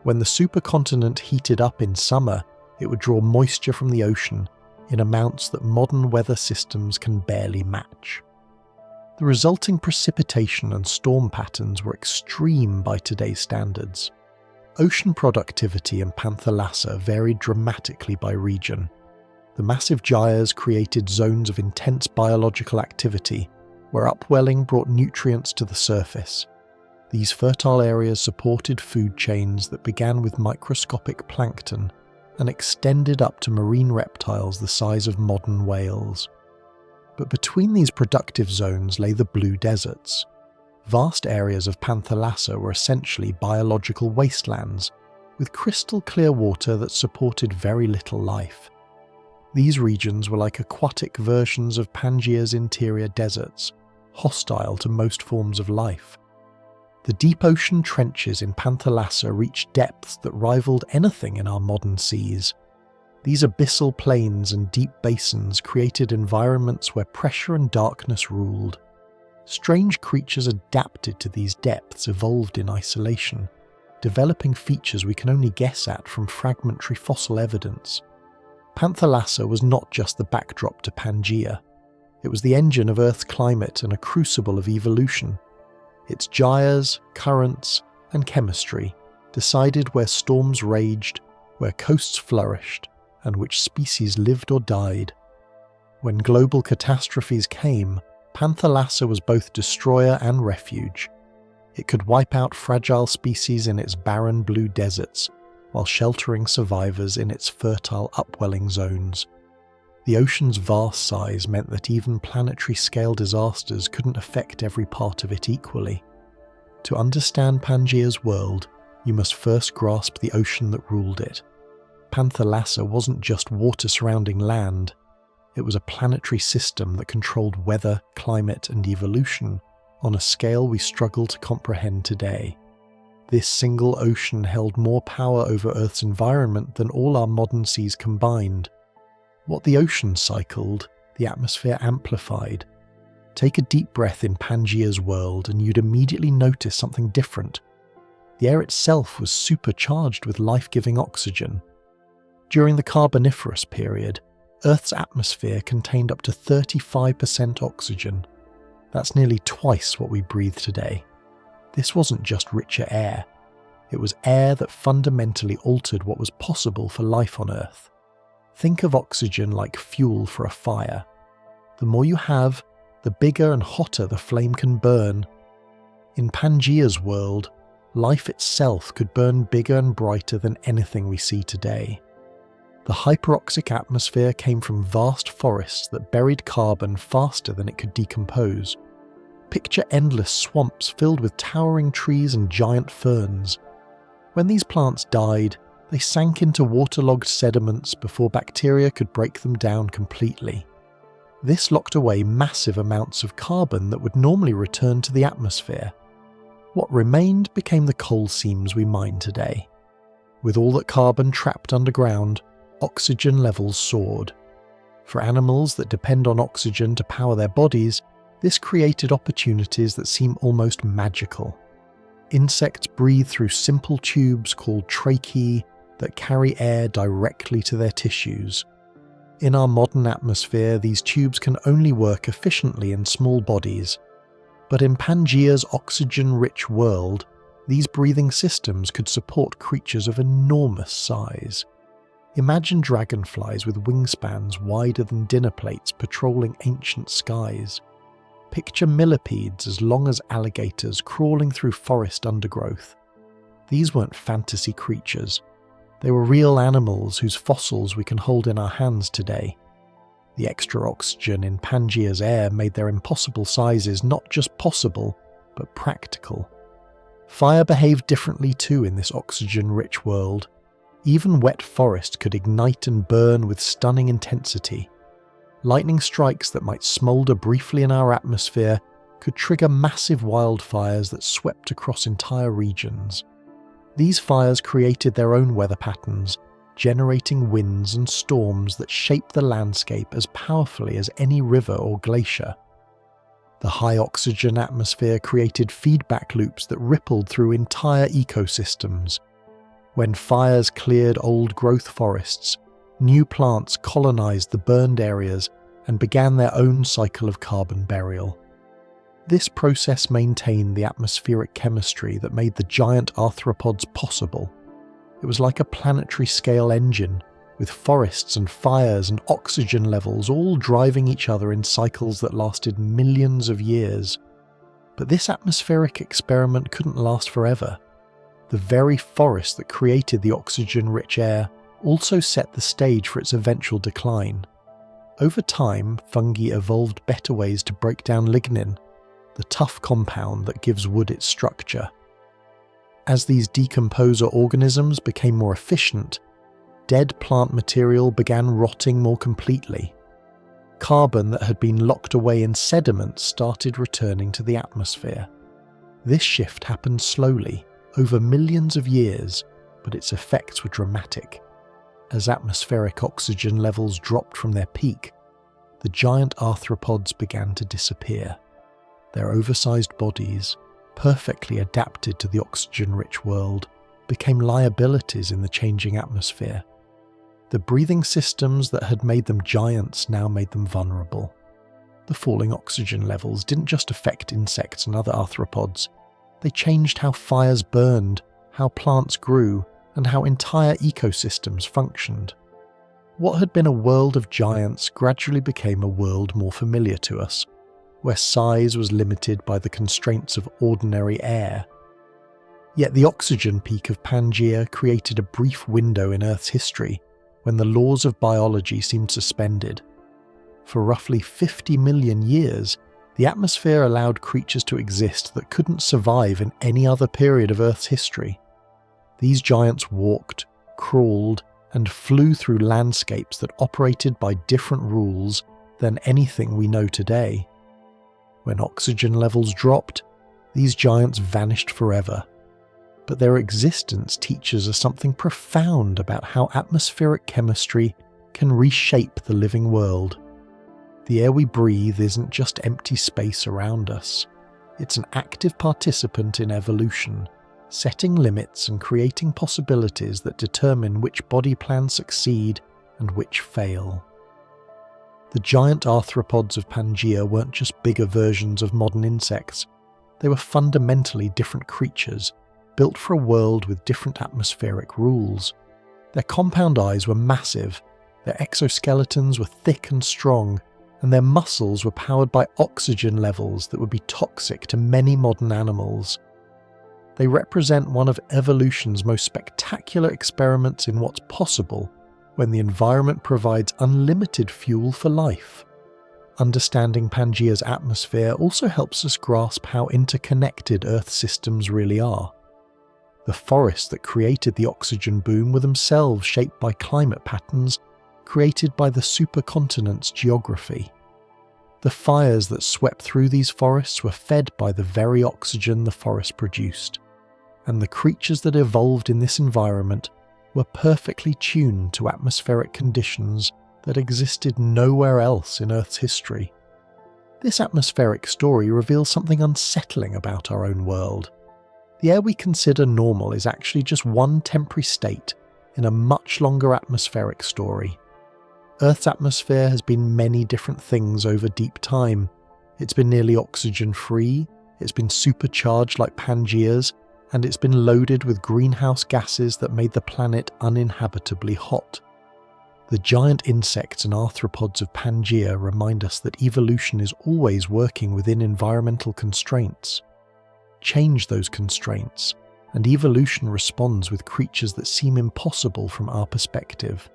When the supercontinent heated up in summer, it would draw moisture from the ocean in amounts that modern weather systems can barely match. The resulting precipitation and storm patterns were extreme by today's standards. Ocean productivity in Panthalassa varied dramatically by region. The massive gyres created zones of intense biological activity, where upwelling brought nutrients to the surface. These fertile areas supported food chains that began with microscopic plankton and extended up to marine reptiles the size of modern whales. But between these productive zones lay the blue deserts. Vast areas of Panthalassa were essentially biological wastelands, with crystal clear water that supported very little life. These regions were like aquatic versions of Pangea's interior deserts, hostile to most forms of life. The deep ocean trenches in Panthalassa reached depths that rivaled anything in our modern seas. These abyssal plains and deep basins created environments where pressure and darkness ruled. Strange creatures adapted to these depths evolved in isolation, developing features we can only guess at from fragmentary fossil evidence. Panthalassa was not just the backdrop to Pangea. It was the engine of Earth's climate and a crucible of evolution. Its gyres, currents, and chemistry decided where storms raged, where coasts flourished, and which species lived or died. When global catastrophes came, Panthalassa was both destroyer and refuge. It could wipe out fragile species in its barren blue deserts, while sheltering survivors in its fertile upwelling zones. The ocean's vast size meant that even planetary-scale disasters couldn't affect every part of it equally. To understand Pangea's world, you must first grasp the ocean that ruled it. Panthalassa wasn't just water surrounding land, it was a planetary system that controlled weather, climate, and evolution on a scale we struggle to comprehend today. This single ocean held more power over Earth's environment than all our modern seas combined. What the ocean cycled, the atmosphere amplified. Take a deep breath in Pangea's world and you'd immediately notice something different. The air itself was supercharged with life-giving oxygen. During the Carboniferous period, Earth's atmosphere contained up to 35% oxygen. That's nearly twice what we breathe today. This wasn't just richer air. It was air that fundamentally altered what was possible for life on Earth. Think of oxygen like fuel for a fire. The more you have, the bigger and hotter the flame can burn. In Pangea's world, life itself could burn bigger and brighter than anything we see today. The hyperoxic atmosphere came from vast forests that buried carbon faster than it could decompose. Picture endless swamps filled with towering trees and giant ferns. When these plants died, they sank into waterlogged sediments before bacteria could break them down completely. This locked away massive amounts of carbon that would normally return to the atmosphere. What remained became the coal seams we mine today. With all that carbon trapped underground, oxygen levels soared. For animals that depend on oxygen to power their bodies, this created opportunities that seem almost magical. Insects breathe through simple tubes called tracheae that carry air directly to their tissues. In our modern atmosphere, these tubes can only work efficiently in small bodies. But in Pangea's oxygen-rich world, these breathing systems could support creatures of enormous size. Imagine dragonflies with wingspans wider than dinner plates patrolling ancient skies. Picture millipedes as long as alligators crawling through forest undergrowth. These weren't fantasy creatures. They were real animals whose fossils we can hold in our hands today. The extra oxygen in Pangea's air made their impossible sizes not just possible, but practical. Fire behaved differently too in this oxygen-rich world. Even wet forest could ignite and burn with stunning intensity. Lightning strikes that might smoulder briefly in our atmosphere could trigger massive wildfires that swept across entire regions. These fires created their own weather patterns, generating winds and storms that shaped the landscape as powerfully as any river or glacier. The high oxygen atmosphere created feedback loops that rippled through entire ecosystems. When fires cleared old-growth forests, new plants colonized the burned areas and began their own cycle of carbon burial. This process maintained the atmospheric chemistry that made the giant arthropods possible. It was like a planetary-scale engine, with forests and fires and oxygen levels all driving each other in cycles that lasted millions of years. But this atmospheric experiment couldn't last forever. The very forest that created the oxygen-rich air also set the stage for its eventual decline. Over time, fungi evolved better ways to break down lignin, the tough compound that gives wood its structure. As these decomposer organisms became more efficient, dead plant material began rotting more completely. Carbon that had been locked away in sediments started returning to the atmosphere. This shift happened slowly, over millions of years, but its effects were dramatic. As atmospheric oxygen levels dropped from their peak, the giant arthropods began to disappear. Their oversized bodies, perfectly adapted to the oxygen-rich world, became liabilities in the changing atmosphere. The breathing systems that had made them giants now made them vulnerable. The falling oxygen levels didn't just affect insects and other arthropods. They changed how fires burned, how plants grew, and how entire ecosystems functioned. What had been a world of giants gradually became a world more familiar to us, where size was limited by the constraints of ordinary air. Yet the oxygen peak of Pangea created a brief window in Earth's history when the laws of biology seemed suspended. For roughly 50 million years, the atmosphere allowed creatures to exist that couldn't survive in any other period of Earth's history. These giants walked, crawled, and flew through landscapes that operated by different rules than anything we know today. When oxygen levels dropped, these giants vanished forever. But their existence teaches us something profound about how atmospheric chemistry can reshape the living world. The air we breathe isn't just empty space around us. It's an active participant in evolution, setting limits and creating possibilities that determine which body plans succeed and which fail. The giant arthropods of Pangea weren't just bigger versions of modern insects. They were fundamentally different creatures, built for a world with different atmospheric rules. Their compound eyes were massive, their exoskeletons were thick and strong, and their muscles were powered by oxygen levels that would be toxic to many modern animals. They represent one of evolution's most spectacular experiments in what's possible when the environment provides unlimited fuel for life. Understanding Pangea's atmosphere also helps us grasp how interconnected Earth systems really are. The forests that created the oxygen boom were themselves shaped by climate patterns created by the supercontinent's geography. The fires that swept through these forests were fed by the very oxygen the forest produced, and the creatures that evolved in this environment were perfectly tuned to atmospheric conditions that existed nowhere else in Earth's history. This atmospheric story reveals something unsettling about our own world. The air we consider normal is actually just one temporary state in a much longer atmospheric story. Earth's atmosphere has been many different things over deep time. It's been nearly oxygen-free, it's been supercharged like Pangea's, and it's been loaded with greenhouse gases that made the planet uninhabitably hot. The giant insects and arthropods of Pangea remind us that evolution is always working within environmental constraints. Change those constraints, and evolution responds with creatures that seem impossible from our perspective.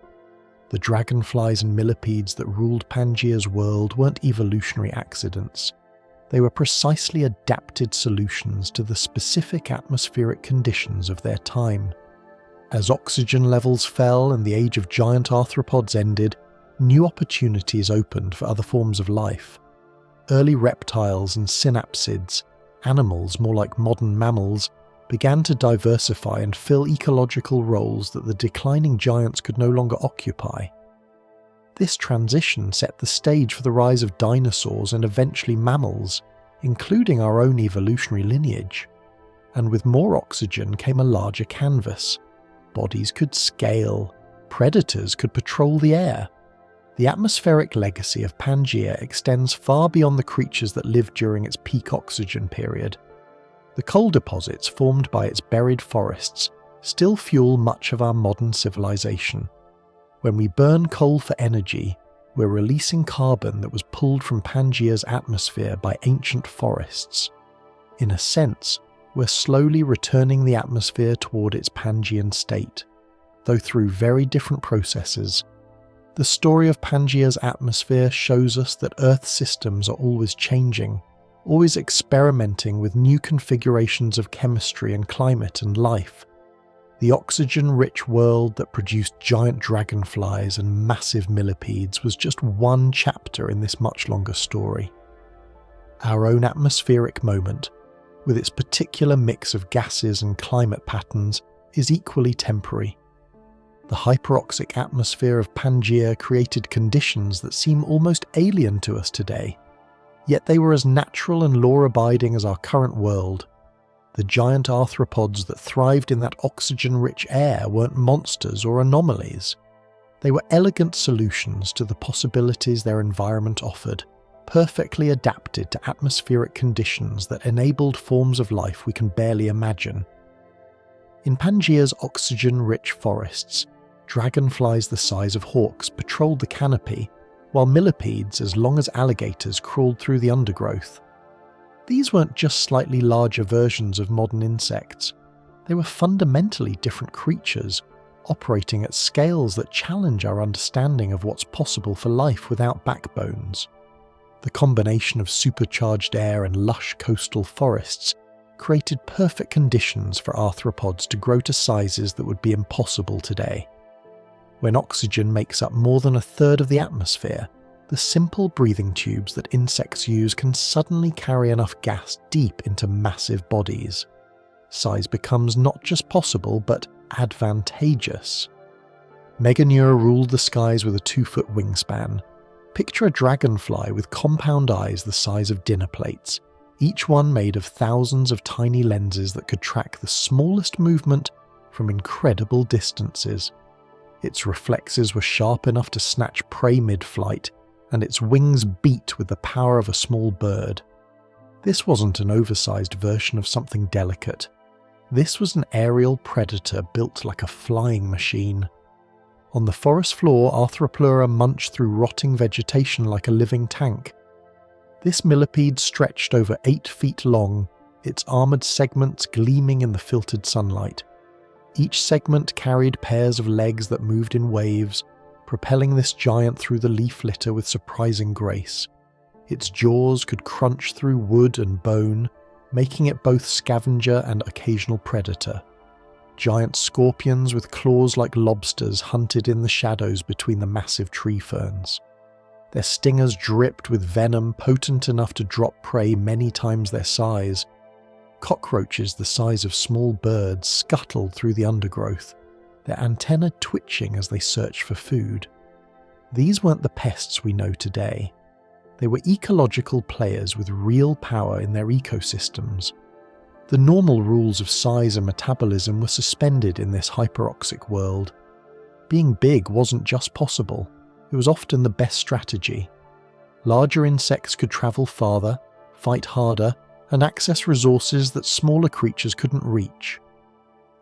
The dragonflies and millipedes that ruled Pangea's world weren't evolutionary accidents. They were precisely adapted solutions to the specific atmospheric conditions of their time. As oxygen levels fell and the age of giant arthropods ended, new opportunities opened for other forms of life. Early reptiles and synapsids, animals more like modern mammals, began to diversify and fill ecological roles that the declining giants could no longer occupy. This transition set the stage for the rise of dinosaurs and eventually mammals, including our own evolutionary lineage. And with more oxygen came a larger canvas. Bodies could scale, predators could patrol the air. The atmospheric legacy of Pangea extends far beyond the creatures that lived during its peak oxygen period. The coal deposits formed by its buried forests still fuel much of our modern civilization. When we burn coal for energy, we're releasing carbon that was pulled from Pangea's atmosphere by ancient forests. In a sense, we're slowly returning the atmosphere toward its Pangean state, though through very different processes. The story of Pangea's atmosphere shows us that Earth systems are always changing, always experimenting with new configurations of chemistry and climate and life. The oxygen-rich world that produced giant dragonflies and massive millipedes was just one chapter in this much longer story. Our own atmospheric moment, with its particular mix of gases and climate patterns, is equally temporary. The hyperoxic atmosphere of Pangea created conditions that seem almost alien to us today, yet they were as natural and law-abiding as our current world. The giant arthropods that thrived in that oxygen-rich air weren't monsters or anomalies. They were elegant solutions to the possibilities their environment offered, perfectly adapted to atmospheric conditions that enabled forms of life we can barely imagine. In Pangea's oxygen-rich forests, dragonflies the size of hawks patrolled the canopy, while millipedes as long as alligators crawled through the undergrowth. These weren't just slightly larger versions of modern insects. They were fundamentally different creatures, operating at scales that challenge our understanding of what's possible for life without backbones. The combination of supercharged air and lush coastal forests created perfect conditions for arthropods to grow to sizes that would be impossible today. When oxygen makes up more than a third of the atmosphere, the simple breathing tubes that insects use can suddenly carry enough gas deep into massive bodies. Size becomes not just possible, but advantageous. Meganura ruled the skies with a 2-foot wingspan. Picture a dragonfly with compound eyes the size of dinner plates, each one made of thousands of tiny lenses that could track the smallest movement from incredible distances. Its reflexes were sharp enough to snatch prey mid-flight, and its wings beat with the power of a small bird. This wasn't an oversized version of something delicate. This was an aerial predator built like a flying machine. On the forest floor, Arthropleura munched through rotting vegetation like a living tank. This millipede stretched over 8 feet long, its armoured segments gleaming in the filtered sunlight. Each segment carried pairs of legs that moved in waves, propelling this giant through the leaf litter with surprising grace. Its jaws could crunch through wood and bone, making it both scavenger and occasional predator. Giant scorpions with claws like lobsters hunted in the shadows between the massive tree ferns. Their stingers dripped with venom potent enough to drop prey many times their size. Cockroaches the size of small birds scuttled through the undergrowth, their antennae twitching as they searched for food. These weren't the pests we know today. They were ecological players with real power in their ecosystems. The normal rules of size and metabolism were suspended in this hyperoxic world. Being big wasn't just possible, it was often the best strategy. Larger insects could travel farther, fight harder, and access resources that smaller creatures couldn't reach.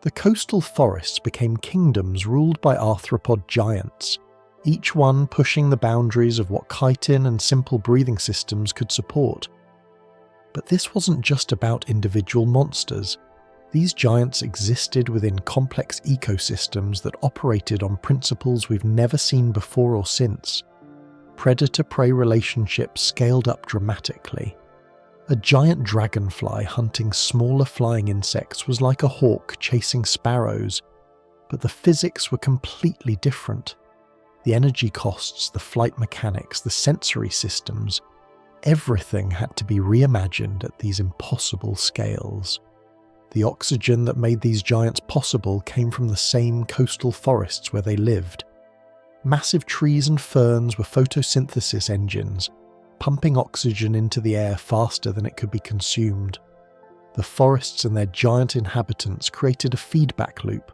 The coastal forests became kingdoms ruled by arthropod giants, each one pushing the boundaries of what chitin and simple breathing systems could support. But this wasn't just about individual monsters. These giants existed within complex ecosystems that operated on principles we've never seen before or since. Predator-prey relationships scaled up dramatically. A giant dragonfly hunting smaller flying insects was like a hawk chasing sparrows, but the physics were completely different. The energy costs, the flight mechanics, the sensory systems, everything had to be reimagined at these impossible scales. The oxygen that made these giants possible came from the same coastal forests where they lived. Massive trees and ferns were photosynthesis engines, pumping oxygen into the air faster than it could be consumed. The forests and their giant inhabitants created a feedback loop.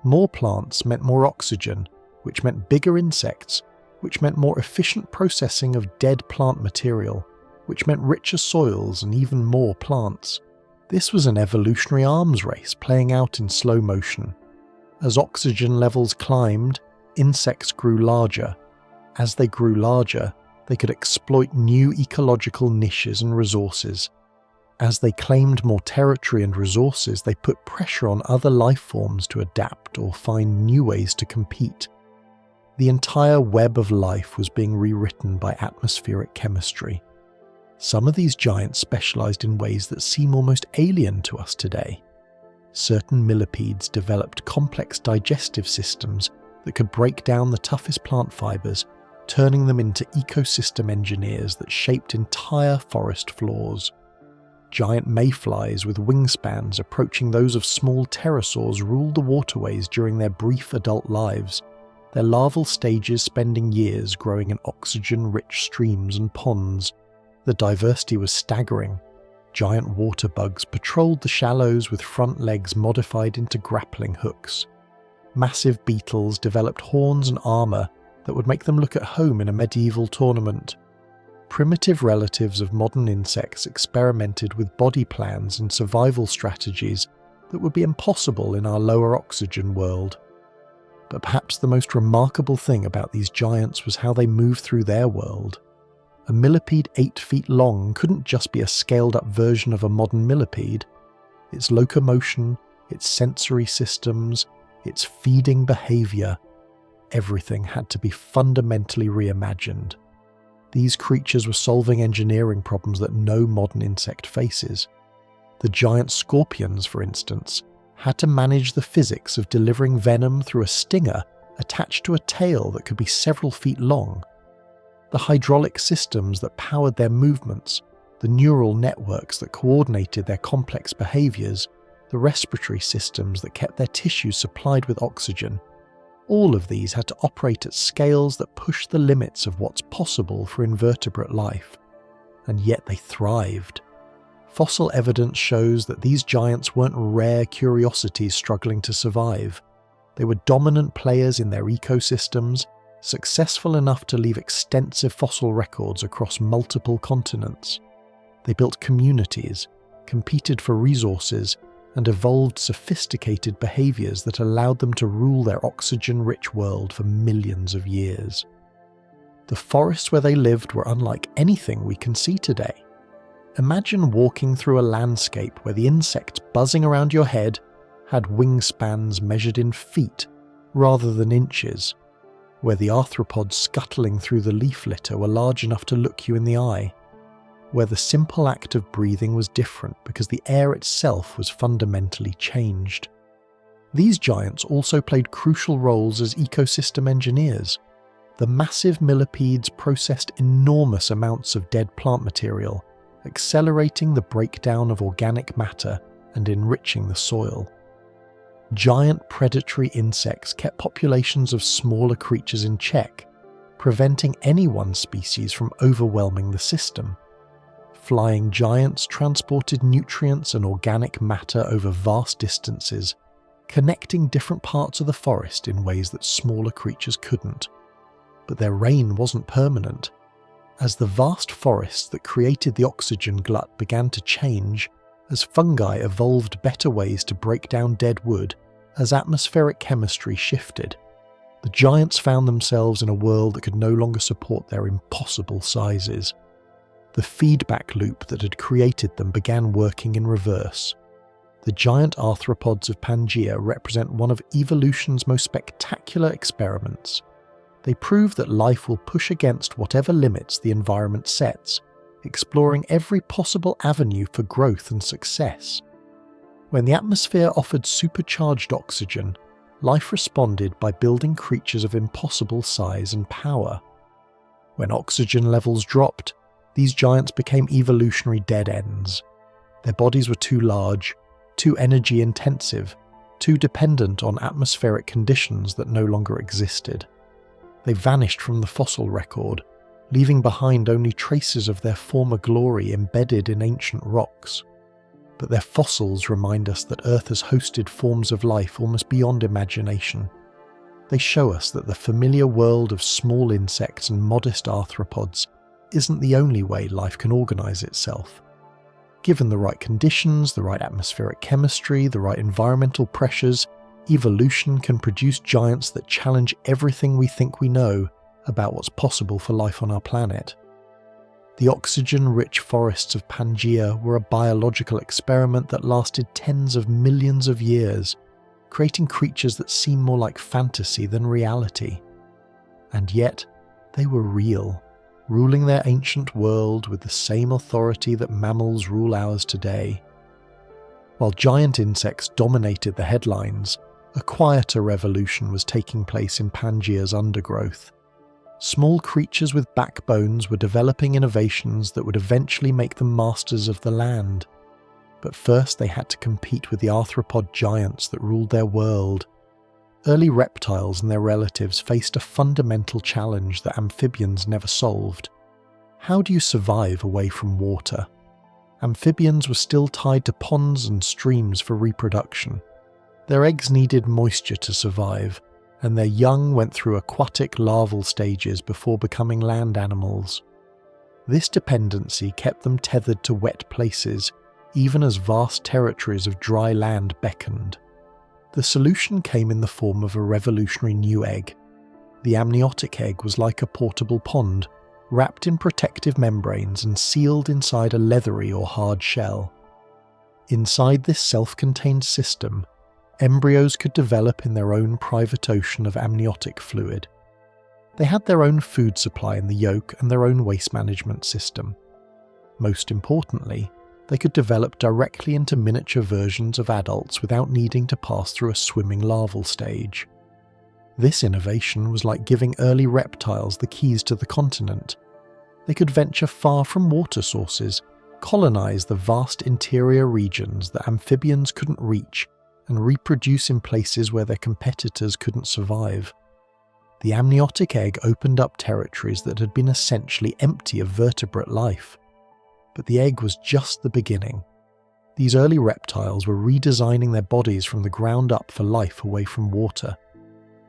More plants meant more oxygen, which meant bigger insects, which meant more efficient processing of dead plant material, which meant richer soils and even more plants. This was an evolutionary arms race playing out in slow motion. As oxygen levels climbed, insects grew larger. As they grew larger, they could exploit new ecological niches and resources. As they claimed more territory and resources, they put pressure on other life forms to adapt or find new ways to compete. The entire web of life was being rewritten by atmospheric chemistry. Some of these giants specialized in ways that seem almost alien to us today. Certain millipedes developed complex digestive systems that could break down the toughest plant fibers, turning them into ecosystem engineers that shaped entire forest floors. Giant mayflies with wingspans approaching those of small pterosaurs ruled the waterways during their brief adult lives, their larval stages spending years growing in oxygen-rich streams and ponds. The diversity was staggering. Giant water bugs patrolled the shallows with front legs modified into grappling hooks. Massive beetles developed horns and armour that would make them look at home in a medieval tournament. Primitive relatives of modern insects experimented with body plans and survival strategies that would be impossible in our lower oxygen world. But perhaps the most remarkable thing about these giants was how they moved through their world. A millipede 8 feet long couldn't just be a scaled-up version of a modern millipede. Its locomotion, its sensory systems, its feeding behaviour, everything had to be fundamentally reimagined. These creatures were solving engineering problems that no modern insect faces. The giant scorpions, for instance, had to manage the physics of delivering venom through a stinger attached to a tail that could be several feet long. The hydraulic systems that powered their movements, the neural networks that coordinated their complex behaviours, the respiratory systems that kept their tissues supplied with oxygen, all of these had to operate at scales that pushed the limits of what's possible for invertebrate life. And yet they thrived. Fossil evidence shows that these giants weren't rare curiosities struggling to survive. They were dominant players in their ecosystems, successful enough to leave extensive fossil records across multiple continents. They built communities, competed for resources, and evolved sophisticated behaviours that allowed them to rule their oxygen-rich world for millions of years. The forests where they lived were unlike anything we can see today. Imagine walking through a landscape where the insects buzzing around your head had wingspans measured in feet rather than inches, where the arthropods scuttling through the leaf litter were large enough to look you in the eye, where the simple act of breathing was different because the air itself was fundamentally changed. These giants also played crucial roles as ecosystem engineers. The massive millipedes processed enormous amounts of dead plant material, accelerating the breakdown of organic matter and enriching the soil. Giant predatory insects kept populations of smaller creatures in check, preventing any one species from overwhelming the system. Flying giants transported nutrients and organic matter over vast distances, connecting different parts of the forest in ways that smaller creatures couldn't. But their reign wasn't permanent. As the vast forests that created the oxygen glut began to change, as fungi evolved better ways to break down dead wood, as atmospheric chemistry shifted, the giants found themselves in a world that could no longer support their impossible sizes. The feedback loop that had created them began working in reverse. The giant arthropods of Pangea represent one of evolution's most spectacular experiments. They prove that life will push against whatever limits the environment sets, exploring every possible avenue for growth and success. When the atmosphere offered supercharged oxygen, life responded by building creatures of impossible size and power. When oxygen levels dropped, these giants became evolutionary dead ends. Their bodies were too large, too energy intensive, too dependent on atmospheric conditions that no longer existed. They vanished from the fossil record, leaving behind only traces of their former glory embedded in ancient rocks. But their fossils remind us that Earth has hosted forms of life almost beyond imagination. They show us that the familiar world of small insects and modest arthropods isn't the only way life can organise itself. Given the right conditions, the right atmospheric chemistry, the right environmental pressures, evolution can produce giants that challenge everything we think we know about what's possible for life on our planet. The oxygen-rich forests of Pangea were a biological experiment that lasted tens of millions of years, creating creatures that seem more like fantasy than reality. And yet, they were real, ruling their ancient world with the same authority that mammals rule ours today. While giant insects dominated the headlines, a quieter revolution was taking place in Pangea's undergrowth. Small creatures with backbones were developing innovations that would eventually make them masters of the land. But first they had to compete with the arthropod giants that ruled their world. Early reptiles and their relatives faced a fundamental challenge that amphibians never solved. How do you survive away from water? Amphibians were still tied to ponds and streams for reproduction. Their eggs needed moisture to survive, and their young went through aquatic larval stages before becoming land animals. This dependency kept them tethered to wet places, even as vast territories of dry land beckoned. The solution came in the form of a revolutionary new egg. The amniotic egg was like a portable pond, wrapped in protective membranes and sealed inside a leathery or hard shell. Inside this self-contained system, embryos could develop in their own private ocean of amniotic fluid. They had their own food supply in the yolk and their own waste management system. Most importantly, they could develop directly into miniature versions of adults without needing to pass through a swimming larval stage. This innovation was like giving early reptiles the keys to the continent. They could venture far from water sources, colonize the vast interior regions that amphibians couldn't reach, and reproduce in places where their competitors couldn't survive. The amniotic egg opened up territories that had been essentially empty of vertebrate life. But the egg was just the beginning. These early reptiles were redesigning their bodies from the ground up for life away from water.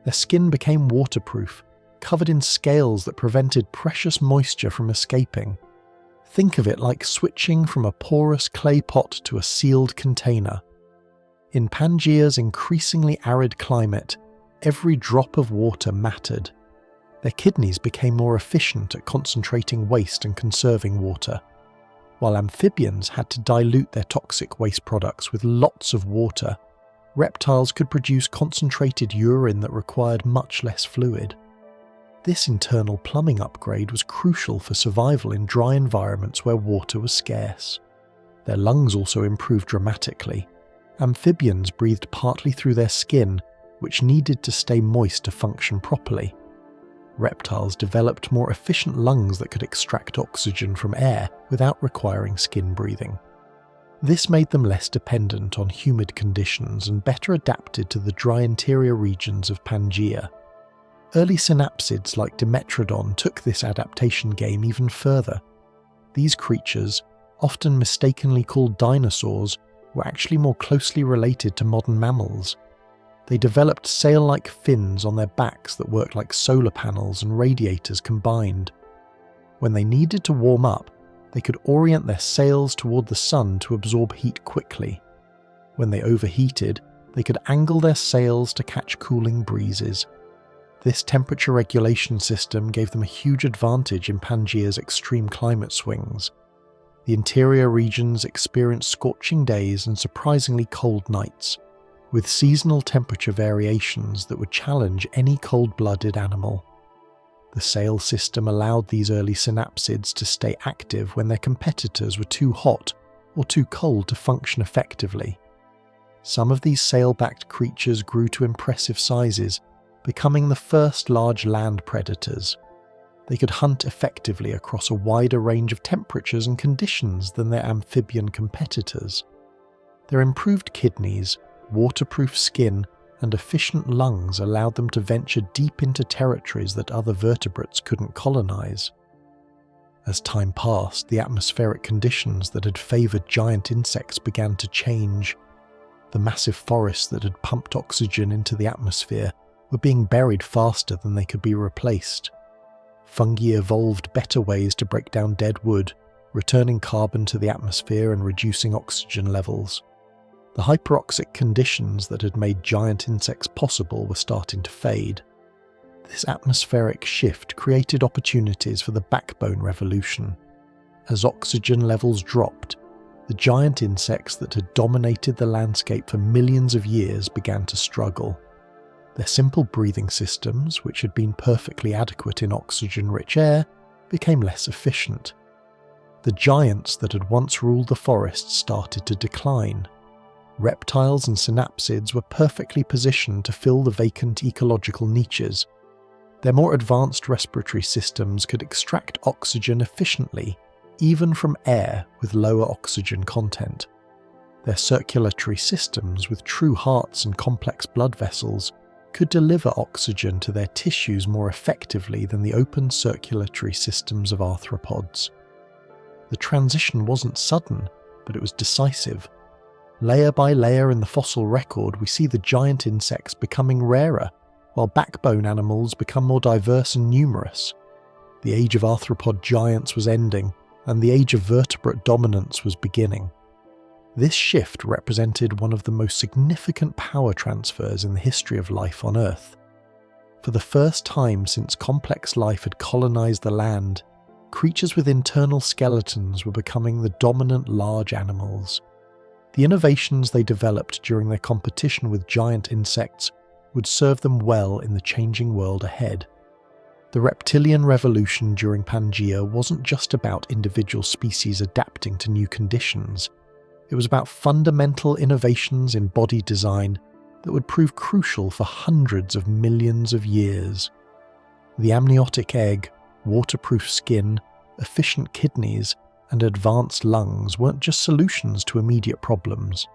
Their skin became waterproof, covered in scales that prevented precious moisture from escaping. Think of it like switching from a porous clay pot to a sealed container. In Pangea's increasingly arid climate, every drop of water mattered. Their kidneys became more efficient at concentrating waste and conserving water. While amphibians had to dilute their toxic waste products with lots of water, reptiles could produce concentrated urine that required much less fluid. This internal plumbing upgrade was crucial for survival in dry environments where water was scarce. Their lungs also improved dramatically. Amphibians breathed partly through their skin, which needed to stay moist to function properly. Reptiles developed more efficient lungs that could extract oxygen from air without requiring skin breathing. This made them less dependent on humid conditions and better adapted to the dry interior regions of Pangea. Early synapsids like Dimetrodon took this adaptation game even further. These creatures, often mistakenly called dinosaurs, were actually more closely related to modern mammals. They developed sail-like fins on their backs that worked like solar panels and radiators combined. When they needed to warm up, they could orient their sails toward the sun to absorb heat quickly. When they overheated, they could angle their sails to catch cooling breezes. This temperature regulation system gave them a huge advantage in Pangea's extreme climate swings. The interior regions experienced scorching days and surprisingly cold nights, with seasonal temperature variations that would challenge any cold-blooded animal. The sail system allowed these early synapsids to stay active when their competitors were too hot or too cold to function effectively. Some of these sail-backed creatures grew to impressive sizes, becoming the first large land predators. They could hunt effectively across a wider range of temperatures and conditions than their amphibian competitors. Their improved kidneys, waterproof skin, and efficient lungs allowed them to venture deep into territories that other vertebrates couldn't colonize. As time passed, the atmospheric conditions that had favored giant insects began to change. The massive forests that had pumped oxygen into the atmosphere were being buried faster than they could be replaced. Fungi evolved better ways to break down dead wood, returning carbon to the atmosphere and reducing oxygen levels. The hyperoxic conditions that had made giant insects possible were starting to fade. This atmospheric shift created opportunities for the backbone revolution. As oxygen levels dropped, the giant insects that had dominated the landscape for millions of years began to struggle. Their simple breathing systems, which had been perfectly adequate in oxygen-rich air, became less efficient. The giants that had once ruled the forests started to decline. Reptiles and synapsids were perfectly positioned to fill the vacant ecological niches. Their more advanced respiratory systems could extract oxygen efficiently, even from air with lower oxygen content. Their circulatory systems, with true hearts and complex blood vessels, could deliver oxygen to their tissues more effectively than the open circulatory systems of arthropods. The transition wasn't sudden, but it was decisive. Layer by layer in the fossil record, we see the giant insects becoming rarer, while backbone animals become more diverse and numerous. The age of arthropod giants was ending, and the age of vertebrate dominance was beginning. This shift represented one of the most significant power transfers in the history of life on Earth. For the first time since complex life had colonized the land, creatures with internal skeletons were becoming the dominant large animals. The innovations they developed during their competition with giant insects would serve them well in the changing world ahead. The reptilian revolution during Pangea wasn't just about individual species adapting to new conditions. It was about fundamental innovations in body design, that would prove crucial for hundreds of millions of years. The amniotic egg, waterproof skin, efficient kidneys, and advanced lungs weren't just solutions to immediate problems.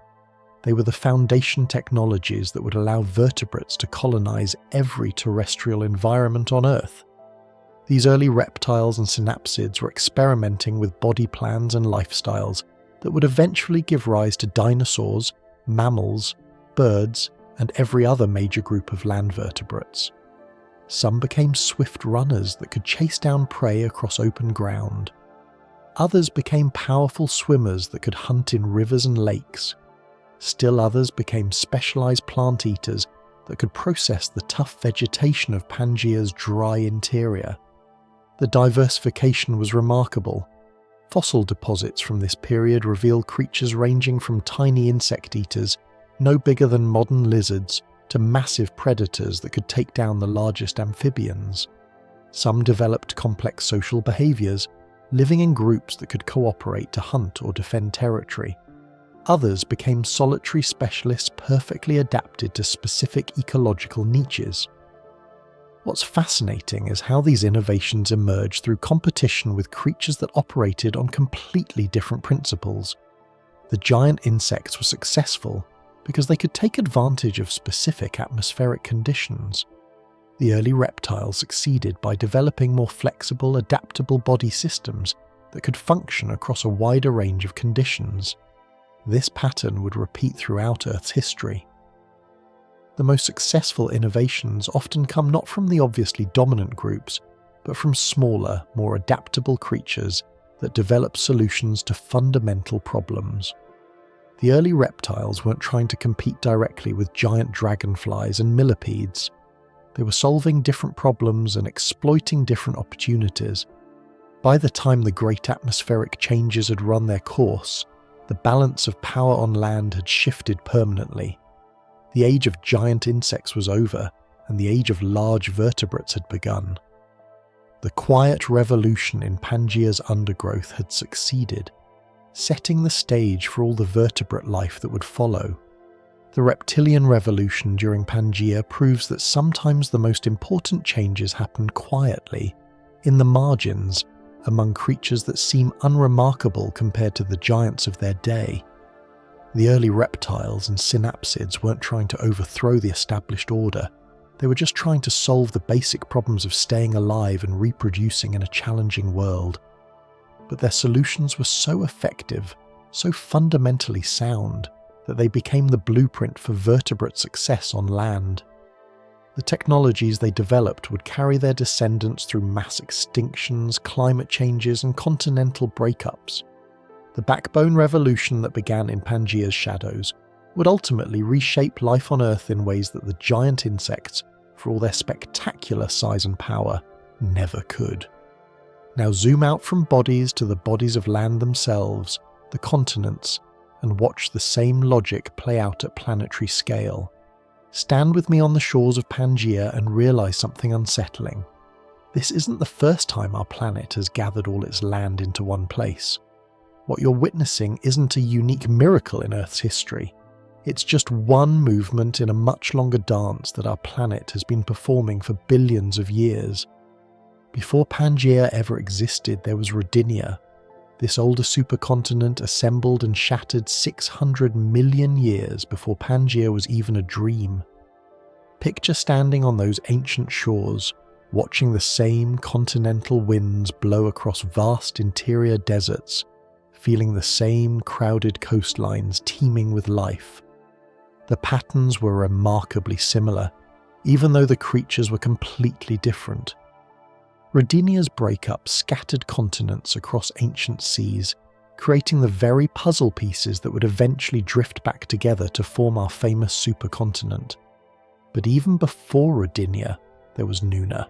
They were the foundation technologies that would allow vertebrates to colonize every terrestrial environment on Earth. These early reptiles and synapsids were experimenting with body plans and lifestyles that would eventually give rise to dinosaurs, mammals, birds, and every other major group of land vertebrates. Some became swift runners that could chase down prey across open ground. Others became powerful swimmers that could hunt in rivers and lakes. Still others became specialized plant eaters that could process the tough vegetation of Pangea's dry interior. The diversification was remarkable. Fossil deposits from this period reveal creatures ranging from tiny insect eaters, no bigger than modern lizards, to massive predators that could take down the largest amphibians. Some developed complex social behaviors, living in groups that could cooperate to hunt or defend territory. Others became solitary specialists perfectly adapted to specific ecological niches. What's fascinating is how these innovations emerged through competition with creatures that operated on completely different principles. The giant insects were successful because they could take advantage of specific atmospheric conditions. The early reptiles succeeded by developing more flexible, adaptable body systems that could function across a wider range of conditions. This pattern would repeat throughout Earth's history. The most successful innovations often come not from the obviously dominant groups, but from smaller, more adaptable creatures that develop solutions to fundamental problems. The early reptiles weren't trying to compete directly with giant dragonflies and millipedes. They were solving different problems and exploiting different opportunities. By the time the great atmospheric changes had run their course, the balance of power on land had shifted permanently. The age of giant insects was over, and the age of large vertebrates had begun. The quiet revolution in Pangea's undergrowth had succeeded, setting the stage for all the vertebrate life that would follow. The reptilian revolution during Pangea proves that sometimes the most important changes happen quietly, in the margins, among creatures that seem unremarkable compared to the giants of their day. The early reptiles and synapsids weren't trying to overthrow the established order. They were just trying to solve the basic problems of staying alive and reproducing in a challenging world. But their solutions were so effective, so fundamentally sound, that they became the blueprint for vertebrate success on land. The technologies they developed would carry their descendants through mass extinctions, climate changes, and continental breakups. The backbone revolution that began in Pangea's shadows would ultimately reshape life on Earth in ways that the giant insects, for all their spectacular size and power, never could. Now zoom out from bodies to the bodies of land themselves, the continents, and watch the same logic play out at planetary scale. Stand with me on the shores of Pangea and realize something unsettling. This isn't the first time our planet has gathered all its land into one place. What you're witnessing isn't a unique miracle in Earth's history. It's just one movement in a much longer dance that our planet has been performing for billions of years. Before Pangea ever existed, there was Rodinia. This older supercontinent assembled and shattered 600 million years before Pangea was even a dream. Picture standing on those ancient shores, watching the same continental winds blow across vast interior deserts, feeling the same crowded coastlines teeming with life. The patterns were remarkably similar, even though the creatures were completely different. Rodinia's breakup scattered continents across ancient seas, creating the very puzzle pieces that would eventually drift back together to form our famous supercontinent. But even before Rodinia, there was Nuna.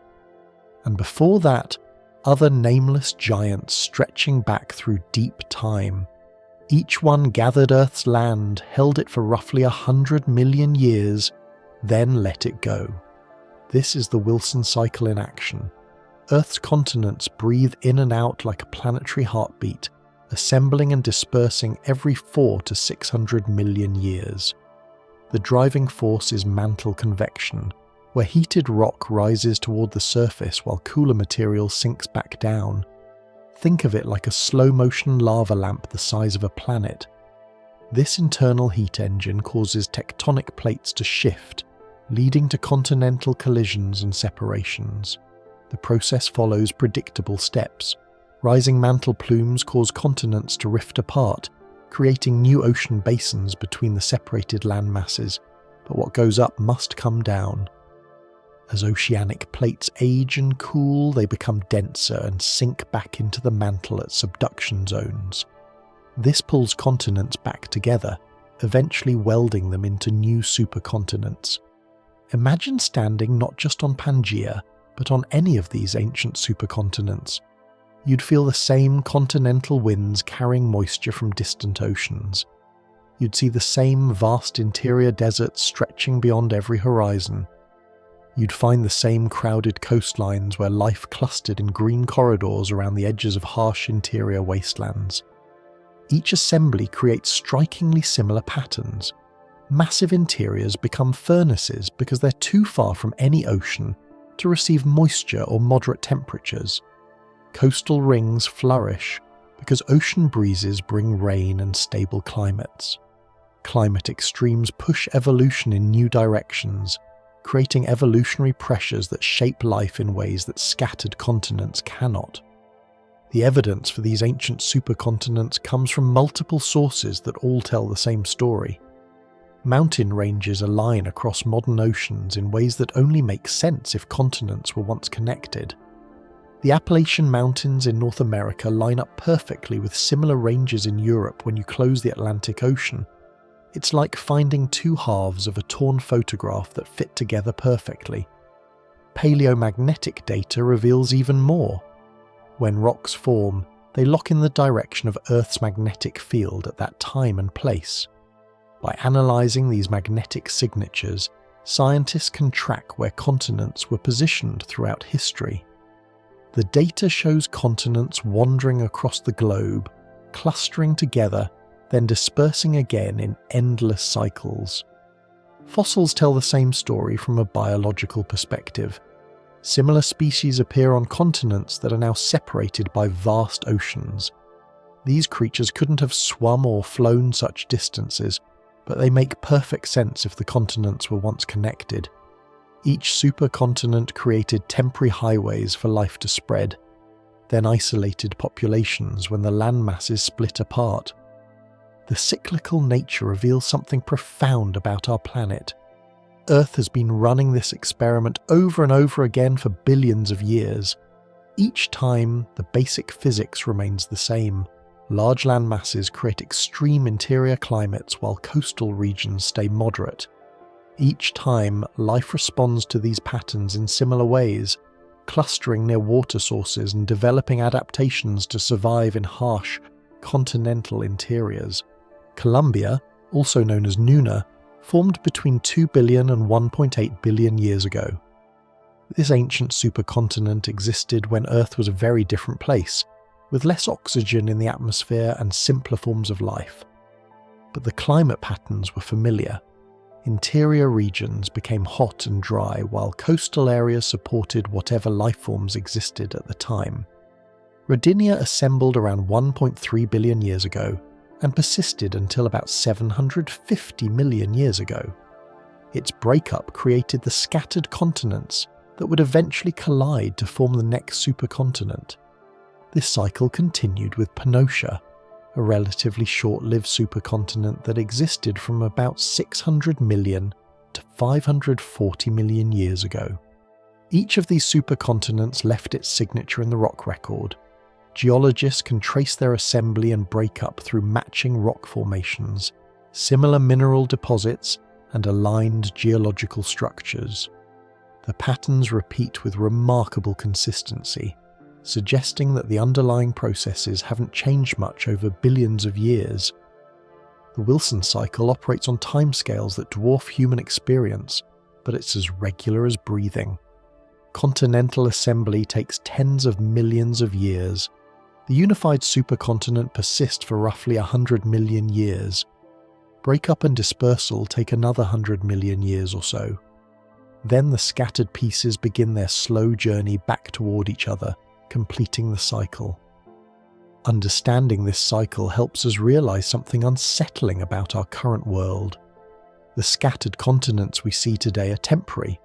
And before that, other nameless giants stretching back through deep time. Each one gathered Earth's land, held it for roughly 100 million years, then let it go. This is the Wilson cycle in action. Earth's continents breathe in and out like a planetary heartbeat, assembling and dispersing every 400 to 600 million years. The driving force is mantle convection, where heated rock rises toward the surface while cooler material sinks back down. Think of it like a slow-motion lava lamp the size of a planet. This internal heat engine causes tectonic plates to shift, leading to continental collisions and separations. The process follows predictable steps. Rising mantle plumes cause continents to rift apart, creating new ocean basins between the separated land masses, but what goes up must come down. As oceanic plates age and cool, they become denser and sink back into the mantle at subduction zones. This pulls continents back together, eventually welding them into new supercontinents. Imagine standing not just on Pangea, but on any of these ancient supercontinents. You'd feel the same continental winds carrying moisture from distant oceans. You'd see the same vast interior deserts stretching beyond every horizon. You'd find the same crowded coastlines where life clustered in green corridors around the edges of harsh interior wastelands. Each assembly creates strikingly similar patterns. Massive interiors become furnaces because they're too far from any ocean to receive moisture or moderate temperatures. Coastal rings flourish because ocean breezes bring rain and stable climates. Climate extremes push evolution in new directions, creating evolutionary pressures that shape life in ways that scattered continents cannot. The evidence for these ancient supercontinents comes from multiple sources that all tell the same story. Mountain ranges align across modern oceans in ways that only make sense if continents were once connected. The Appalachian Mountains in North America line up perfectly with similar ranges in Europe when you close the Atlantic Ocean. It's like finding two halves of a torn photograph that fit together perfectly. Paleomagnetic data reveals even more. When rocks form, they lock in the direction of Earth's magnetic field at that time and place. By analysing these magnetic signatures, scientists can track where continents were positioned throughout history. The data shows continents wandering across the globe, clustering together, then dispersing again in endless cycles. Fossils tell the same story from a biological perspective. Similar species appear on continents that are now separated by vast oceans. These creatures couldn't have swum or flown such distances, but they make perfect sense if the continents were once connected. Each supercontinent created temporary highways for life to spread, then isolated populations when the landmasses split apart. The cyclical nature reveals something profound about our planet. Earth has been running this experiment over and over again for billions of years. Each time, the basic physics remains the same. Large landmasses create extreme interior climates while coastal regions stay moderate. Each time, life responds to these patterns in similar ways, clustering near water sources and developing adaptations to survive in harsh, continental interiors. Columbia, also known as Nuna, formed between 2 billion and 1.8 billion years ago. This ancient supercontinent existed when Earth was a very different place, with less oxygen in the atmosphere and simpler forms of life. But the climate patterns were familiar. Interior regions became hot and dry, while coastal areas supported whatever life forms existed at the time. Rodinia assembled around 1.3 billion years ago, and persisted until about 750 million years ago. Its breakup created the scattered continents that would eventually collide to form the next supercontinent. This cycle continued with Pangea, a relatively short-lived supercontinent that existed from about 600 million to 540 million years ago. Each of these supercontinents left its signature in the rock record. Geologists can trace their assembly and breakup through matching rock formations, similar mineral deposits, and aligned geological structures. The patterns repeat with remarkable consistency, suggesting that the underlying processes haven't changed much over billions of years. The Wilson cycle operates on timescales that dwarf human experience, but it's as regular as breathing. Continental assembly takes tens of millions of years. The unified supercontinent persists for roughly 100 million years. Breakup and dispersal take another 100 million years or so. Then the scattered pieces begin their slow journey back toward each other, completing the cycle. Understanding this cycle helps us realize something unsettling about our current world. The scattered continents we see today are temporary.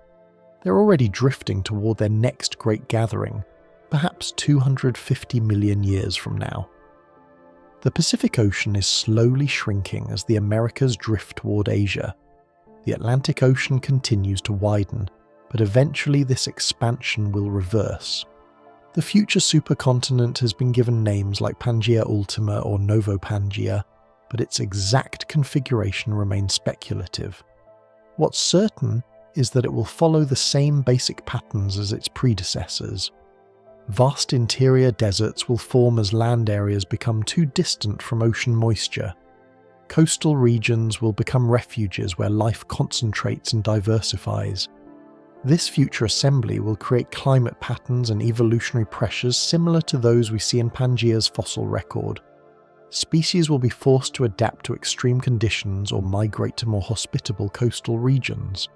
They're already drifting toward their next great gathering, perhaps 250 million years from now. The Pacific Ocean is slowly shrinking as the Americas drift toward Asia. The Atlantic Ocean continues to widen, but eventually this expansion will reverse. The future supercontinent has been given names like Pangea Ultima or Novo Pangea, but its exact configuration remains speculative. What's certain is that it will follow the same basic patterns as its predecessors. Vast interior deserts will form as land areas become too distant from ocean moisture. Coastal regions will become refuges where life concentrates and diversifies. This future assembly will create climate patterns and evolutionary pressures similar to those we see in Pangea's fossil record. Species will be forced to adapt to extreme conditions or migrate to more hospitable coastal regions.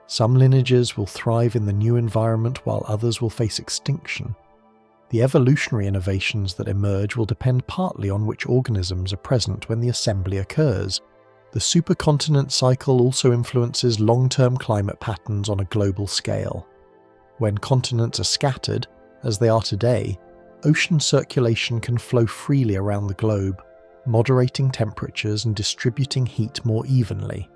Some lineages will thrive in the new environment while others will face extinction. The evolutionary innovations that emerge will depend partly on which organisms are present when the assembly occurs. The supercontinent cycle also influences long-term climate patterns on a global scale. When continents are scattered, as they are today, ocean circulation can flow freely around the globe, moderating temperatures and distributing heat more evenly.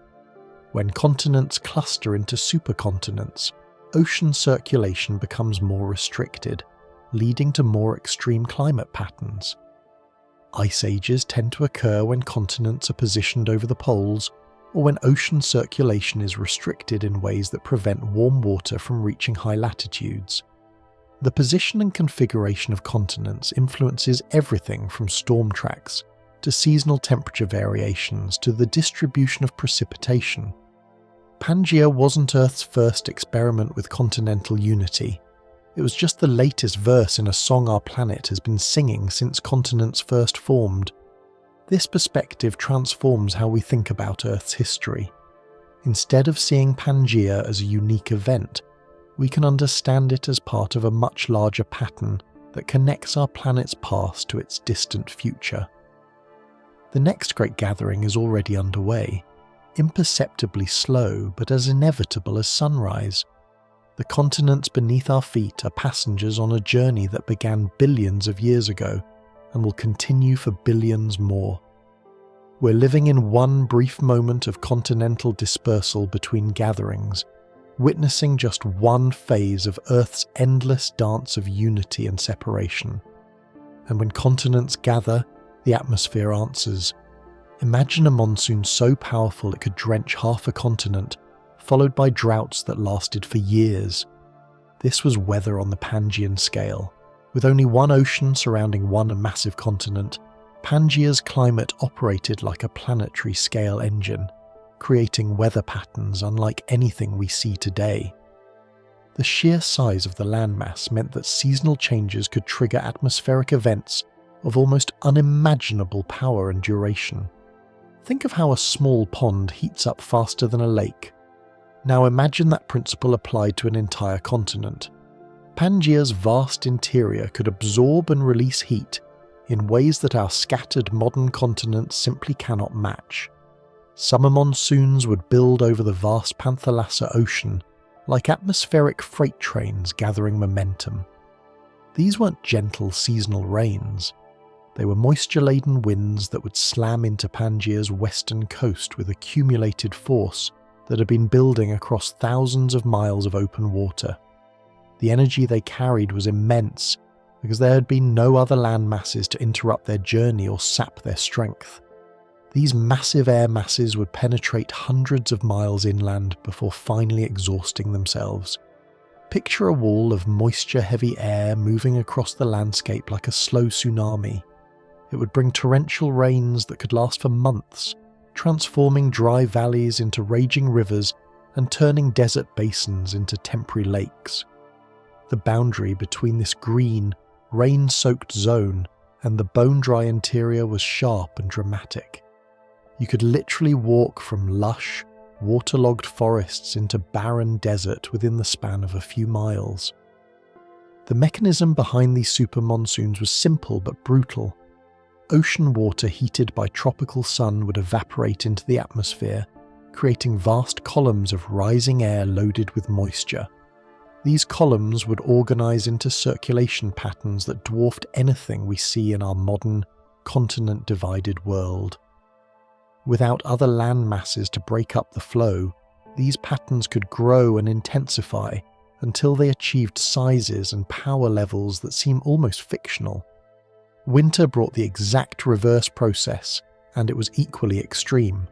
When continents cluster into supercontinents, ocean circulation becomes more restricted, leading to more extreme climate patterns. Ice ages tend to occur when continents are positioned over the poles, or when ocean circulation is restricted in ways that prevent warm water from reaching high latitudes. The position and configuration of continents influences everything from storm tracks to seasonal temperature variations to the distribution of precipitation. Pangea wasn't Earth's first experiment with continental unity. It was just the latest verse in a song our planet has been singing since continents first formed. This perspective transforms how we think about Earth's history. Instead of seeing Pangea as a unique event, we can understand it as part of a much larger pattern that connects our planet's past to its distant future. The next great gathering is already underway, imperceptibly slow but as inevitable as sunrise. The continents beneath our feet are passengers on a journey that began billions of years ago and will continue for billions more. We're living in one brief moment of continental dispersal between gatherings, witnessing just one phase of Earth's endless dance of unity and separation. And when continents gather, the atmosphere answers. Imagine a monsoon so powerful it could drench half a continent, followed by droughts that lasted for years. This was weather on the Pangean scale. With only one ocean surrounding one massive continent, Pangea's climate operated like a planetary scale engine, creating weather patterns unlike anything we see today. The sheer size of the landmass meant that seasonal changes could trigger atmospheric events of almost unimaginable power and duration. Think of how a small pond heats up faster than a lake. Now imagine that principle applied to an entire continent. Pangea's vast interior could absorb and release heat in ways that our scattered modern continents simply cannot match. Summer monsoons would build over the vast Panthalassa ocean like atmospheric freight trains gathering momentum. These weren't gentle seasonal rains. They were moisture-laden winds that would slam into Pangea's western coast with accumulated force that had been building across thousands of miles of open water. The energy they carried was immense because there had been no other land masses to interrupt their journey or sap their strength. These massive air masses would penetrate hundreds of miles inland before finally exhausting themselves. Picture a wall of moisture-heavy air moving across the landscape like a slow tsunami. It would bring torrential rains that could last for months, transforming dry valleys into raging rivers and turning desert basins into temporary lakes. The boundary between this green, rain-soaked zone and the bone-dry interior was sharp and dramatic. You could literally walk from lush, waterlogged forests into barren desert within the span of a few miles. The mechanism behind these super monsoons was simple but brutal. Ocean water heated by tropical sun would evaporate into the atmosphere, creating vast columns of rising air loaded with moisture. These columns would organize into circulation patterns that dwarfed anything we see in our modern, continent-divided world. Without other land masses to break up the flow, these patterns could grow and intensify until they achieved sizes and power levels that seem almost fictional. Winter brought the exact reverse process, and it was equally extreme.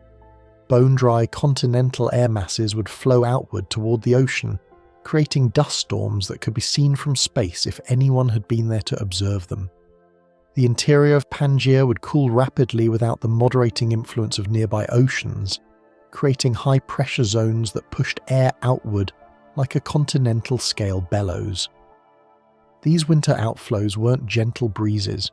Bone-dry continental air masses would flow outward toward the ocean, creating dust storms that could be seen from space if anyone had been there to observe them. The interior of Pangea would cool rapidly without the moderating influence of nearby oceans, creating high-pressure zones that pushed air outward like a continental-scale bellows. These winter outflows weren't gentle breezes.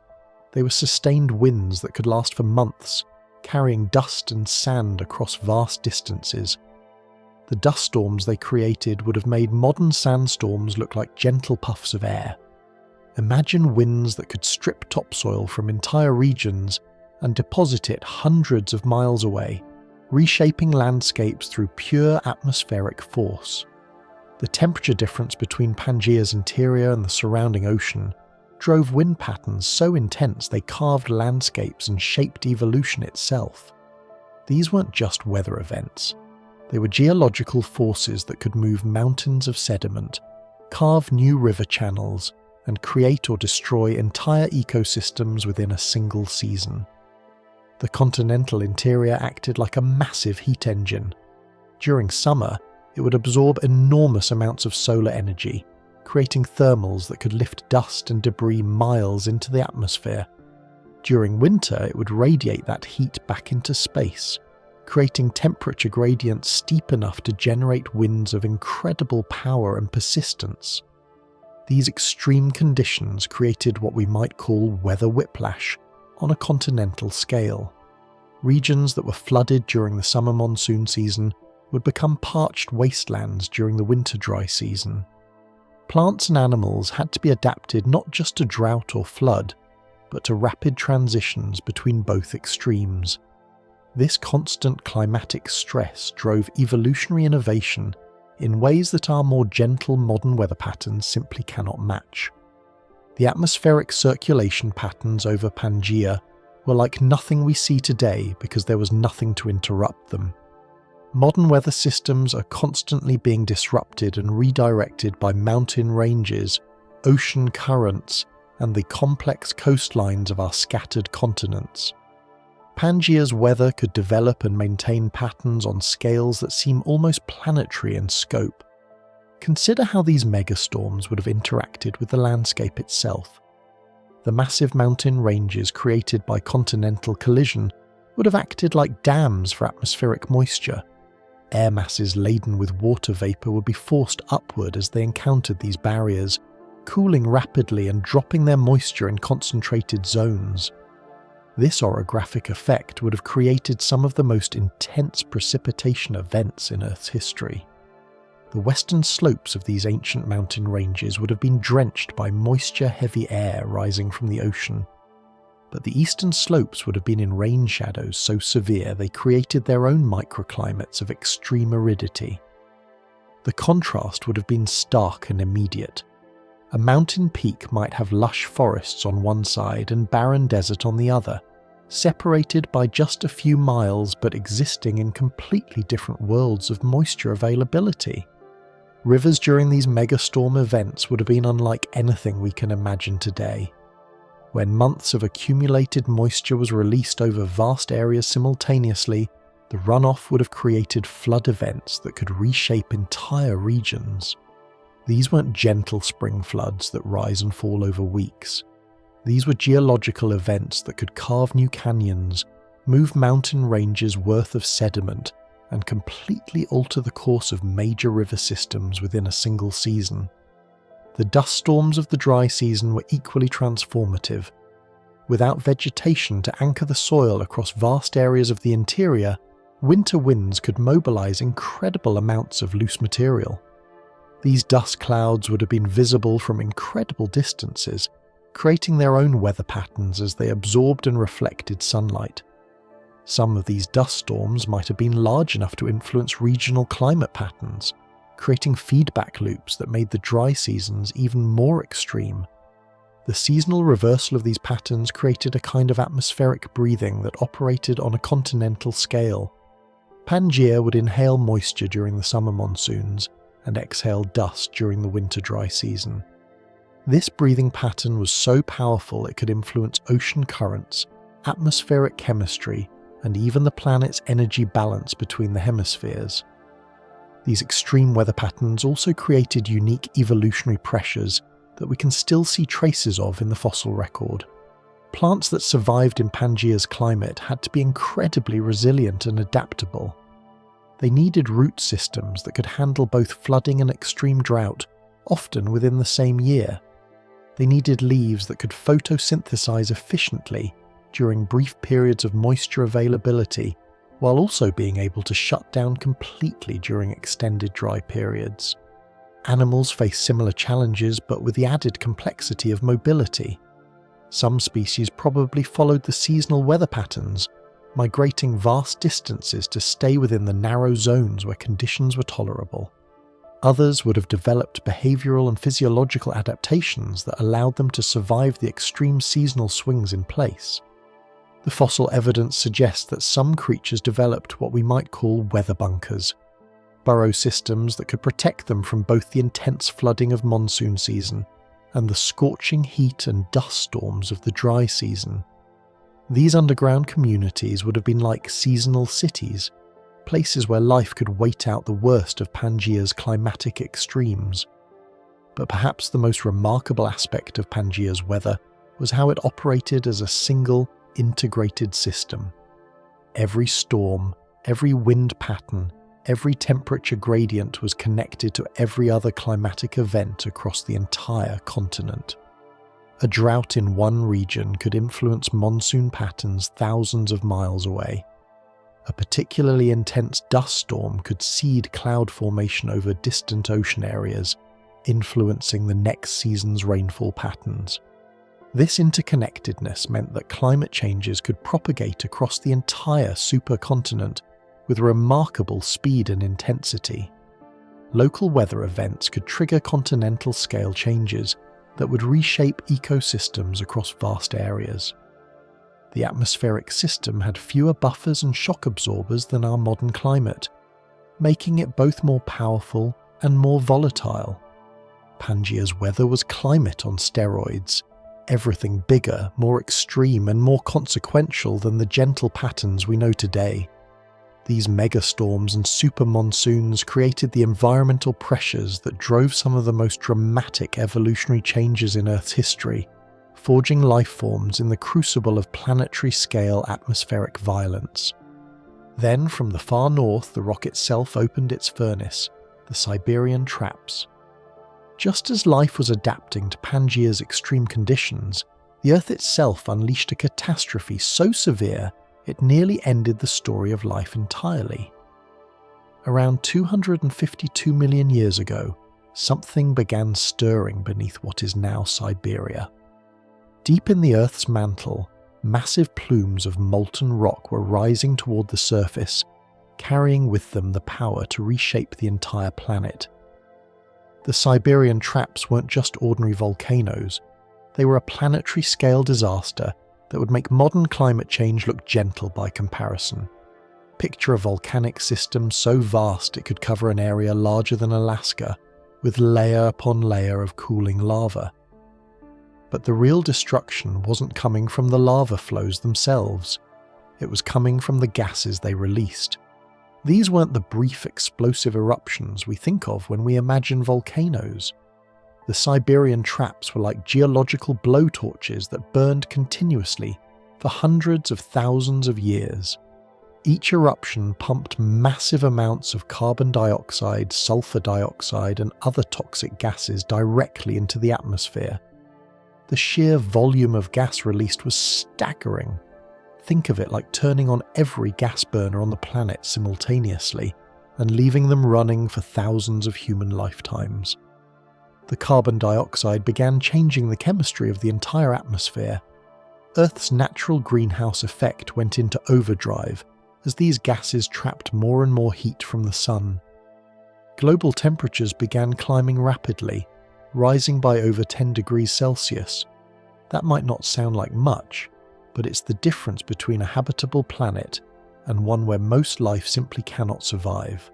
They were sustained winds that could last for months, carrying dust and sand across vast distances. The dust storms they created would have made modern sandstorms look like gentle puffs of air. Imagine winds that could strip topsoil from entire regions and deposit it hundreds of miles away, reshaping landscapes through pure atmospheric force. The temperature difference between Pangea's interior and the surrounding ocean drove wind patterns so intense they carved landscapes and shaped evolution itself. These weren't just weather events. They were geological forces that could move mountains of sediment, carve new river channels, and create or destroy entire ecosystems within a single season. The continental interior acted like a massive heat engine. During summer, it would absorb enormous amounts of solar energy, creating thermals that could lift dust and debris miles into the atmosphere. During winter, it would radiate that heat back into space, creating temperature gradients steep enough to generate winds of incredible power and persistence. These extreme conditions created what we might call weather whiplash on a continental scale. Regions that were flooded during the summer monsoon season would become parched wastelands during the winter dry season. Plants and animals had to be adapted not just to drought or flood, but to rapid transitions between both extremes. This constant climatic stress drove evolutionary innovation in ways that our more gentle modern weather patterns simply cannot match. The atmospheric circulation patterns over Pangea were like nothing we see today because there was nothing to interrupt them. Modern weather systems are constantly being disrupted and redirected by mountain ranges, ocean currents, and the complex coastlines of our scattered continents. Pangea's weather could develop and maintain patterns on scales that seem almost planetary in scope. Consider how these megastorms would have interacted with the landscape itself. The massive mountain ranges created by continental collision would have acted like dams for atmospheric moisture. Air masses laden with water vapor would be forced upward as they encountered these barriers, cooling rapidly and dropping their moisture in concentrated zones. This orographic effect would have created some of the most intense precipitation events in Earth's history. The western slopes of these ancient mountain ranges would have been drenched by moisture-heavy air rising from the ocean. But the eastern slopes would have been in rain shadows so severe they created their own microclimates of extreme aridity. The contrast would have been stark and immediate. A mountain peak might have lush forests on one side and barren desert on the other, separated by just a few miles but existing in completely different worlds of moisture availability. Rivers during these megastorm events would have been unlike anything we can imagine today. When months of accumulated moisture was released over vast areas simultaneously, the runoff would have created flood events that could reshape entire regions. These weren't gentle spring floods that rise and fall over weeks. These were geological events that could carve new canyons, move mountain ranges worth of sediment, and completely alter the course of major river systems within a single season. The dust storms of the dry season were equally transformative. Without vegetation to anchor the soil across vast areas of the interior, winter winds could mobilize incredible amounts of loose material. These dust clouds would have been visible from incredible distances, creating their own weather patterns as they absorbed and reflected sunlight. Some of these dust storms might have been large enough to influence regional climate patterns, creating feedback loops that made the dry seasons even more extreme. The seasonal reversal of these patterns created a kind of atmospheric breathing that operated on a continental scale. Pangea would inhale moisture during the summer monsoons and exhale dust during the winter dry season. This breathing pattern was so powerful it could influence ocean currents, atmospheric chemistry, and even the planet's energy balance between the hemispheres. These extreme weather patterns also created unique evolutionary pressures that we can still see traces of in the fossil record. Plants that survived in Pangea's climate had to be incredibly resilient and adaptable. They needed root systems that could handle both flooding and extreme drought, often within the same year. They needed leaves that could photosynthesize efficiently during brief periods of moisture availability, while also being able to shut down completely during extended dry periods. Animals face similar challenges, but with the added complexity of mobility. Some species probably followed the seasonal weather patterns, migrating vast distances to stay within the narrow zones where conditions were tolerable. Others would have developed behavioral and physiological adaptations that allowed them to survive the extreme seasonal swings in place. The fossil evidence suggests that some creatures developed what we might call weather bunkers, burrow systems that could protect them from both the intense flooding of monsoon season and the scorching heat and dust storms of the dry season. These underground communities would have been like seasonal cities, places where life could wait out the worst of Pangea's climatic extremes. But perhaps the most remarkable aspect of Pangea's weather was how it operated as a single, integrated system. Every storm, every wind pattern, every temperature gradient was connected to every other climatic event across the entire continent. A drought in one region could influence monsoon patterns thousands of miles away. A particularly intense dust storm could seed cloud formation over distant ocean areas, influencing the next season's rainfall patterns. This interconnectedness meant that climate changes could propagate across the entire supercontinent with remarkable speed and intensity. Local weather events could trigger continental-scale changes that would reshape ecosystems across vast areas. The atmospheric system had fewer buffers and shock absorbers than our modern climate, making it both more powerful and more volatile. Pangea's weather was climate on steroids, everything bigger, more extreme, and more consequential than the gentle patterns we know today. These megastorms and super monsoons created the environmental pressures that drove some of the most dramatic evolutionary changes in Earth's history, forging life forms in the crucible of planetary-scale atmospheric violence. Then, from the far north, the rock itself opened its furnace, the Siberian traps. Just as life was adapting to Pangea's extreme conditions, the Earth itself unleashed a catastrophe so severe it nearly ended the story of life entirely. Around 252 million years ago, something began stirring beneath what is now Siberia. Deep in the Earth's mantle, massive plumes of molten rock were rising toward the surface, carrying with them the power to reshape the entire planet. The Siberian traps weren't just ordinary volcanoes, they were a planetary-scale disaster that would make modern climate change look gentle by comparison. Picture a volcanic system so vast it could cover an area larger than Alaska, with layer upon layer of cooling lava. But the real destruction wasn't coming from the lava flows themselves. It was coming from the gases they released. These weren't the brief explosive eruptions we think of when we imagine volcanoes. The Siberian traps were like geological blowtorches that burned continuously for hundreds of thousands of years. Each eruption pumped massive amounts of carbon dioxide, sulfur dioxide, and other toxic gases directly into the atmosphere. The The sheer volume of gas released was staggering. Think of it like turning on every gas burner on the planet simultaneously and leaving them running for thousands of human lifetimes. The carbon dioxide began changing the chemistry of the entire atmosphere. Earth's natural greenhouse effect went into overdrive as these gases trapped more and more heat from the sun. Global temperatures began climbing rapidly, rising by over 10 degrees Celsius. That might not sound like much, but it's the difference between a habitable planet and one where most life simply cannot survive.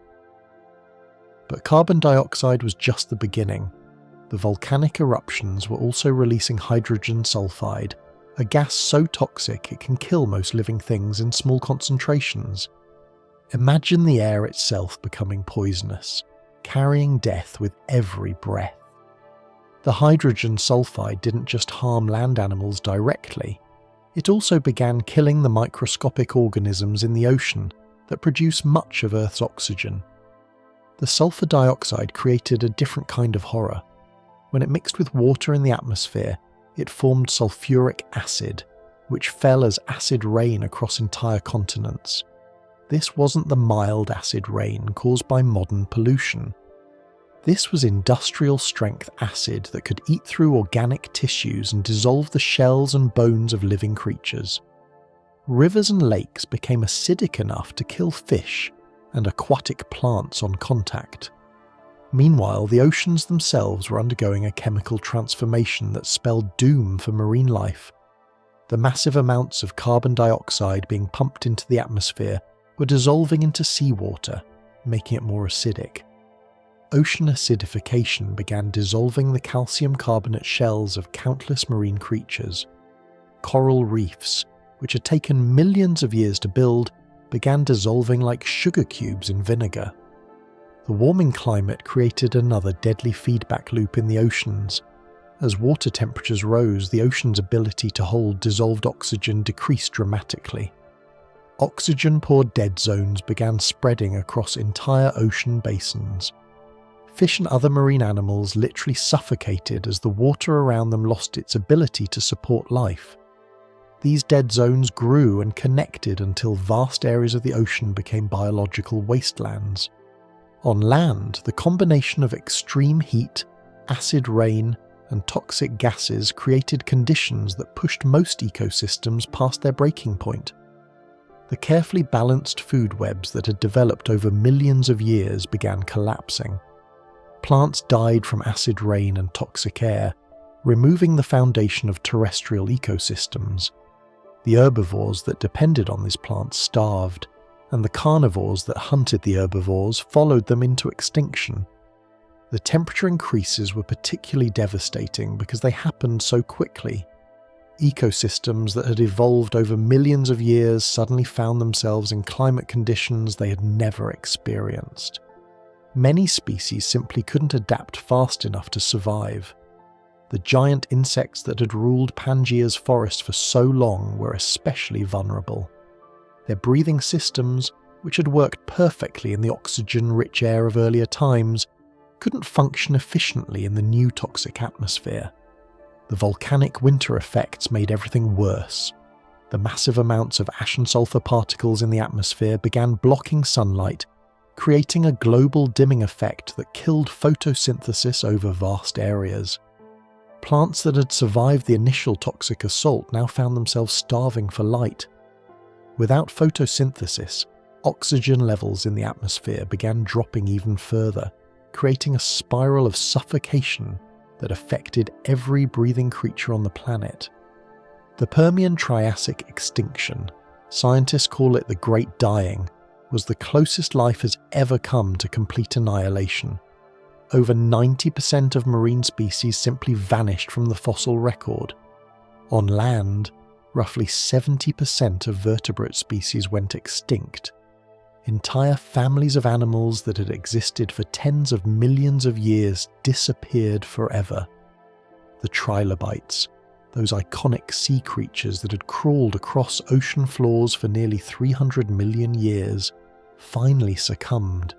But carbon dioxide was just the beginning. The volcanic eruptions were also releasing hydrogen sulfide, a gas so toxic it can kill most living things in small concentrations. Imagine the air itself becoming poisonous, carrying death with every breath. The hydrogen sulfide didn't just harm land animals directly, it also began killing the microscopic organisms in the ocean that produce much of Earth's oxygen. The sulfur dioxide created a different kind of horror. When it mixed with water in the atmosphere, it formed sulfuric acid, which fell as acid rain across entire continents. This wasn't the mild acid rain caused by modern pollution. This was industrial-strength acid that could eat through organic tissues and dissolve the shells and bones of living creatures. Rivers and lakes became acidic enough to kill fish and aquatic plants on contact. Meanwhile, the oceans themselves were undergoing a chemical transformation that spelled doom for marine life. The massive amounts of carbon dioxide being pumped into the atmosphere were dissolving into seawater, making it more acidic. Ocean acidification began dissolving the calcium carbonate shells of countless marine creatures. Coral reefs, which had taken millions of years to build, began dissolving like sugar cubes in vinegar. The warming climate created another deadly feedback loop in the oceans. As water temperatures rose, the ocean's ability to hold dissolved oxygen decreased dramatically. Oxygen-poor dead zones began spreading across entire ocean basins. Fish and other marine animals literally suffocated as the water around them lost its ability to support life. These dead zones grew and connected until vast areas of the ocean became biological wastelands. On land, the combination of extreme heat, acid rain, and toxic gases created conditions that pushed most ecosystems past their breaking point. The carefully balanced food webs that had developed over millions of years began collapsing. Plants died from acid rain and toxic air, removing the foundation of terrestrial ecosystems. The herbivores that depended on these plants starved, and the carnivores that hunted the herbivores followed them into extinction. The temperature increases were particularly devastating because they happened so quickly. Ecosystems that had evolved over millions of years suddenly found themselves in climate conditions they had never experienced. Many species simply couldn't adapt fast enough to survive. The giant insects that had ruled Pangea's forest for so long were especially vulnerable. Their breathing systems, which had worked perfectly in the oxygen-rich air of earlier times, couldn't function efficiently in the new toxic atmosphere. The volcanic winter effects made everything worse. The massive amounts of ash and sulfur particles in the atmosphere began blocking sunlight, creating a global dimming effect that killed photosynthesis over vast areas. Plants that had survived the initial toxic assault now found themselves starving for light. Without photosynthesis, oxygen levels in the atmosphere began dropping even further, creating a spiral of suffocation that affected every breathing creature on the planet. The Permian Triassic extinction, scientists call it the Great Dying, was the closest life has ever come to complete annihilation. Over 90% of marine species simply vanished from the fossil record. On land, roughly 70% of vertebrate species went extinct. Entire families of animals that had existed for tens of millions of years disappeared forever. The trilobites, those iconic sea creatures that had crawled across ocean floors for nearly 300 million years, finally succumbed.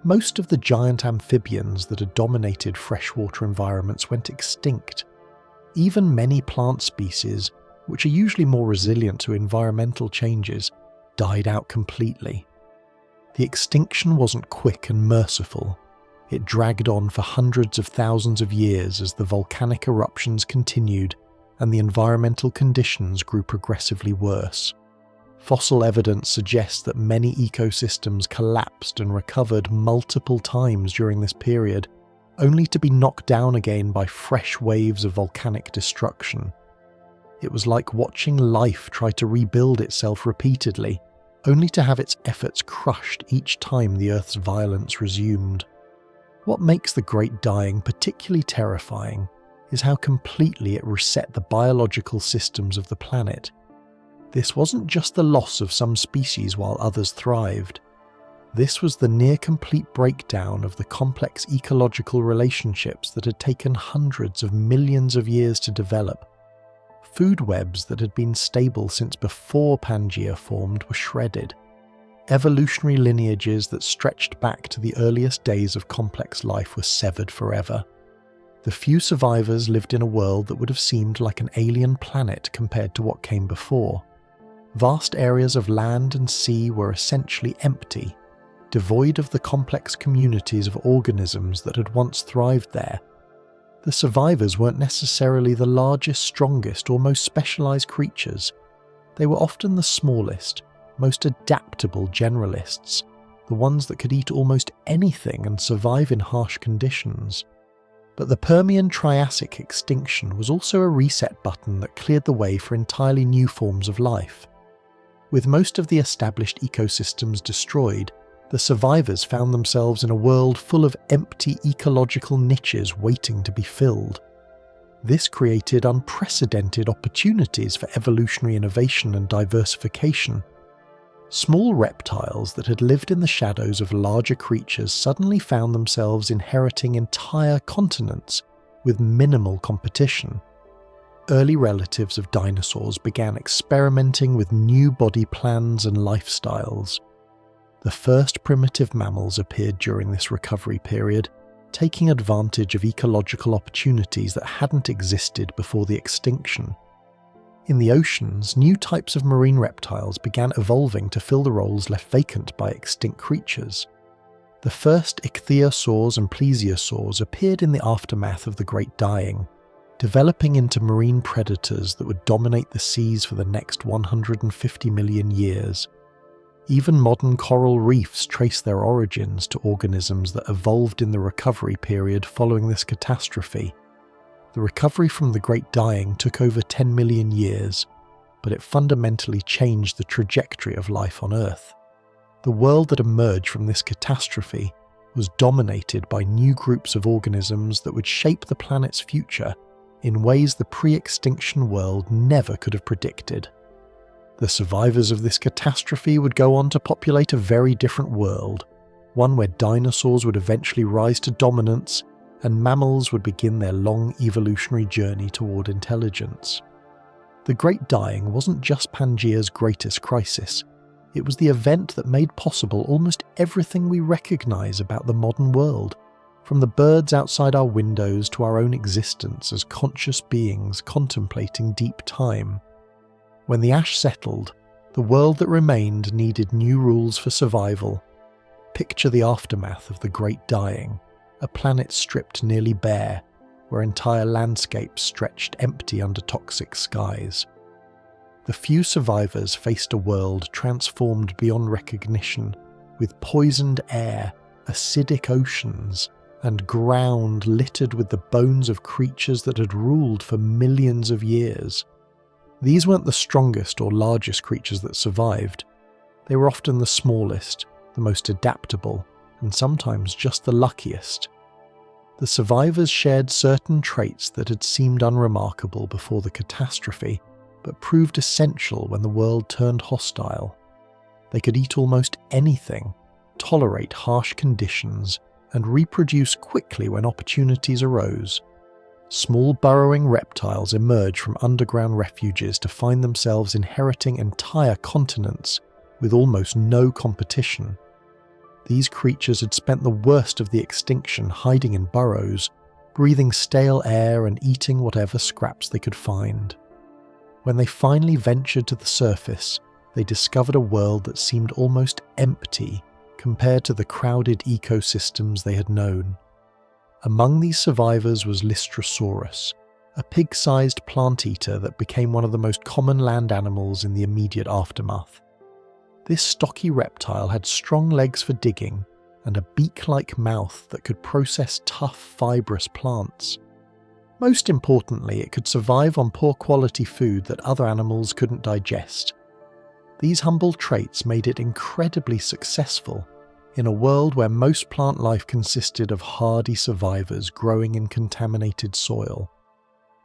Most of the giant amphibians that had dominated freshwater environments went extinct. Even many plant species, which are usually more resilient to environmental changes, died out completely. The extinction wasn't quick and merciful. It dragged on for hundreds of thousands of years as the volcanic eruptions continued and the environmental conditions grew progressively worse. Fossil evidence suggests that many ecosystems collapsed and recovered multiple times during this period, only to be knocked down again by fresh waves of volcanic destruction. It was like watching life try to rebuild itself repeatedly, only to have its efforts crushed each time the Earth's violence resumed. What makes the Great Dying particularly terrifying is how completely it reset the biological systems of the planet. This wasn't just the loss of some species while others thrived. This was the near-complete breakdown of the complex ecological relationships that had taken hundreds of millions of years to develop. Food webs that had been stable since before Pangea formed were shredded. Evolutionary lineages that stretched back to the earliest days of complex life were severed forever. The few survivors lived in a world that would have seemed like an alien planet compared to what came before. Vast areas of land and sea were essentially empty, devoid of the complex communities of organisms that had once thrived there. The survivors weren't necessarily the largest, strongest, or most specialized creatures. They were often the smallest, most adaptable generalists, the ones that could eat almost anything and survive in harsh conditions. But the Permian-Triassic extinction was also a reset button that cleared the way for entirely new forms of life. With most of the established ecosystems destroyed, the survivors found themselves in a world full of empty ecological niches waiting to be filled. This created unprecedented opportunities for evolutionary innovation and diversification. Small reptiles that had lived in the shadows of larger creatures suddenly found themselves inheriting entire continents with minimal competition. Early relatives of dinosaurs began experimenting with new body plans and lifestyles. The first primitive mammals appeared during this recovery period, taking advantage of ecological opportunities that hadn't existed before the extinction. In the oceans, new types of marine reptiles began evolving to fill the roles left vacant by extinct creatures. The first ichthyosaurs and plesiosaurs appeared in the aftermath of the Great Dying, developing into marine predators that would dominate the seas for the next 150 million years. Even modern coral reefs trace their origins to organisms that evolved in the recovery period following this catastrophe. The recovery from the Great Dying took over 10 million years, but it fundamentally changed the trajectory of life on Earth. The world that emerged from this catastrophe was dominated by new groups of organisms that would shape the planet's future in ways the pre-extinction world never could have predicted. The survivors of this catastrophe would go on to populate a very different world, one where dinosaurs would eventually rise to dominance and mammals would begin their long evolutionary journey toward intelligence. The Great Dying wasn't just Pangea's greatest crisis. It was the event that made possible almost everything we recognize about the modern world, from the birds outside our windows to our own existence as conscious beings contemplating deep time. When the ash settled, the world that remained needed new rules for survival. Picture the aftermath of the Great Dying, a planet stripped nearly bare, where entire landscapes stretched empty under toxic skies. The few survivors faced a world transformed beyond recognition, with poisoned air, acidic oceans, and ground littered with the bones of creatures that had ruled for millions of years. These weren't the strongest or largest creatures that survived. They were often the smallest, the most adaptable, and sometimes just the luckiest. The survivors shared certain traits that had seemed unremarkable before the catastrophe, but proved essential when the world turned hostile. They could eat almost anything, tolerate harsh conditions, and reproduce quickly when opportunities arose. Small burrowing reptiles emerged from underground refuges to find themselves inheriting entire continents with almost no competition. These creatures had spent the worst of the extinction hiding in burrows, breathing stale air and eating whatever scraps they could find. When they finally ventured to the surface, they discovered a world that seemed almost empty compared to the crowded ecosystems they had known. Among these survivors was Lystrosaurus, a pig-sized plant-eater that became one of the most common land animals in the immediate aftermath. This stocky reptile had strong legs for digging and a beak-like mouth that could process tough, fibrous plants. Most importantly, it could survive on poor-quality food that other animals couldn't digest. These humble traits made it incredibly successful in a world where most plant life consisted of hardy survivors growing in contaminated soil.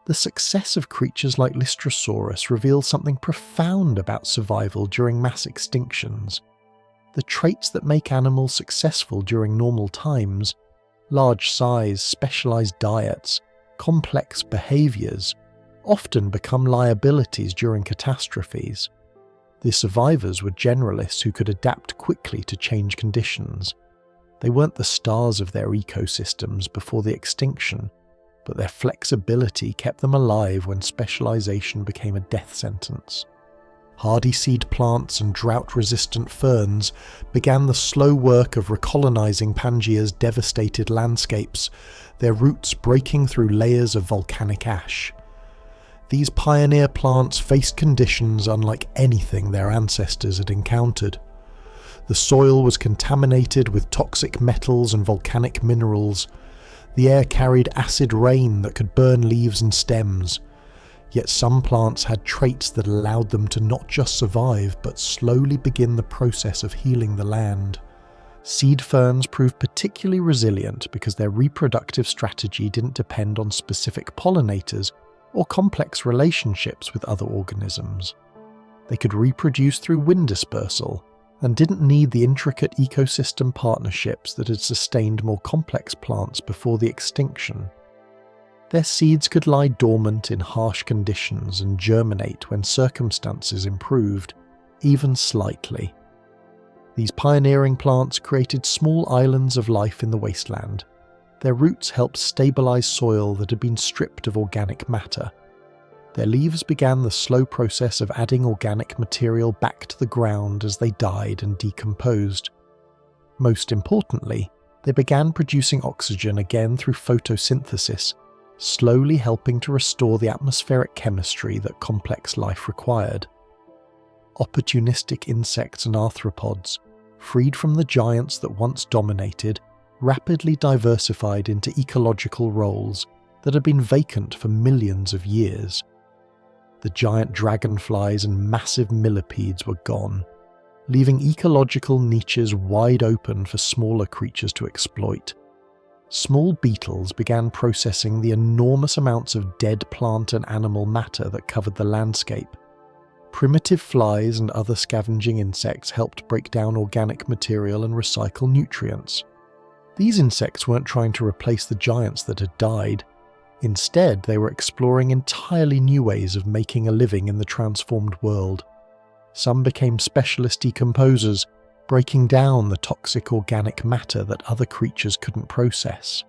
The success of creatures like Lystrosaurus reveals something profound about survival during mass extinctions. The traits that make animals successful during normal times, large size, specialized diets, complex behaviors, often become liabilities during catastrophes. The survivors were generalists who could adapt quickly to change conditions. They weren't the stars of their ecosystems before the extinction, but their flexibility kept them alive when specialization became a death sentence. Hardy seed plants and drought-resistant ferns began the slow work of recolonizing Pangea's devastated landscapes, their roots breaking through layers of volcanic ash. These pioneer plants faced conditions unlike anything their ancestors had encountered. The soil was contaminated with toxic metals and volcanic minerals. The air carried acid rain that could burn leaves and stems. Yet some plants had traits that allowed them to not just survive, but slowly begin the process of healing the land. Seed ferns proved particularly resilient because their reproductive strategy didn't depend on specific pollinators or complex relationships with other organisms. They could reproduce through wind dispersal and didn't need the intricate ecosystem partnerships that had sustained more complex plants before the extinction. Their seeds could lie dormant in harsh conditions and germinate when circumstances improved, even slightly. These pioneering plants created small islands of life in the wasteland. Their roots helped stabilize soil that had been stripped of organic matter. Their leaves began the slow process of adding organic material back to the ground as they died and decomposed. Most importantly, they began producing oxygen again through photosynthesis, slowly helping to restore the atmospheric chemistry that complex life required. Opportunistic insects and arthropods, freed from the giants that once dominated, rapidly diversified into ecological roles that had been vacant for millions of years. The giant dragonflies and massive millipedes were gone, leaving ecological niches wide open for smaller creatures to exploit. Small beetles began processing the enormous amounts of dead plant and animal matter that covered the landscape. Primitive flies and other scavenging insects helped break down organic material and recycle nutrients. These insects weren't trying to replace the giants that had died. Instead, they were exploring entirely new ways of making a living in the transformed world. Some became specialist decomposers, breaking down the toxic organic matter that other creatures couldn't process.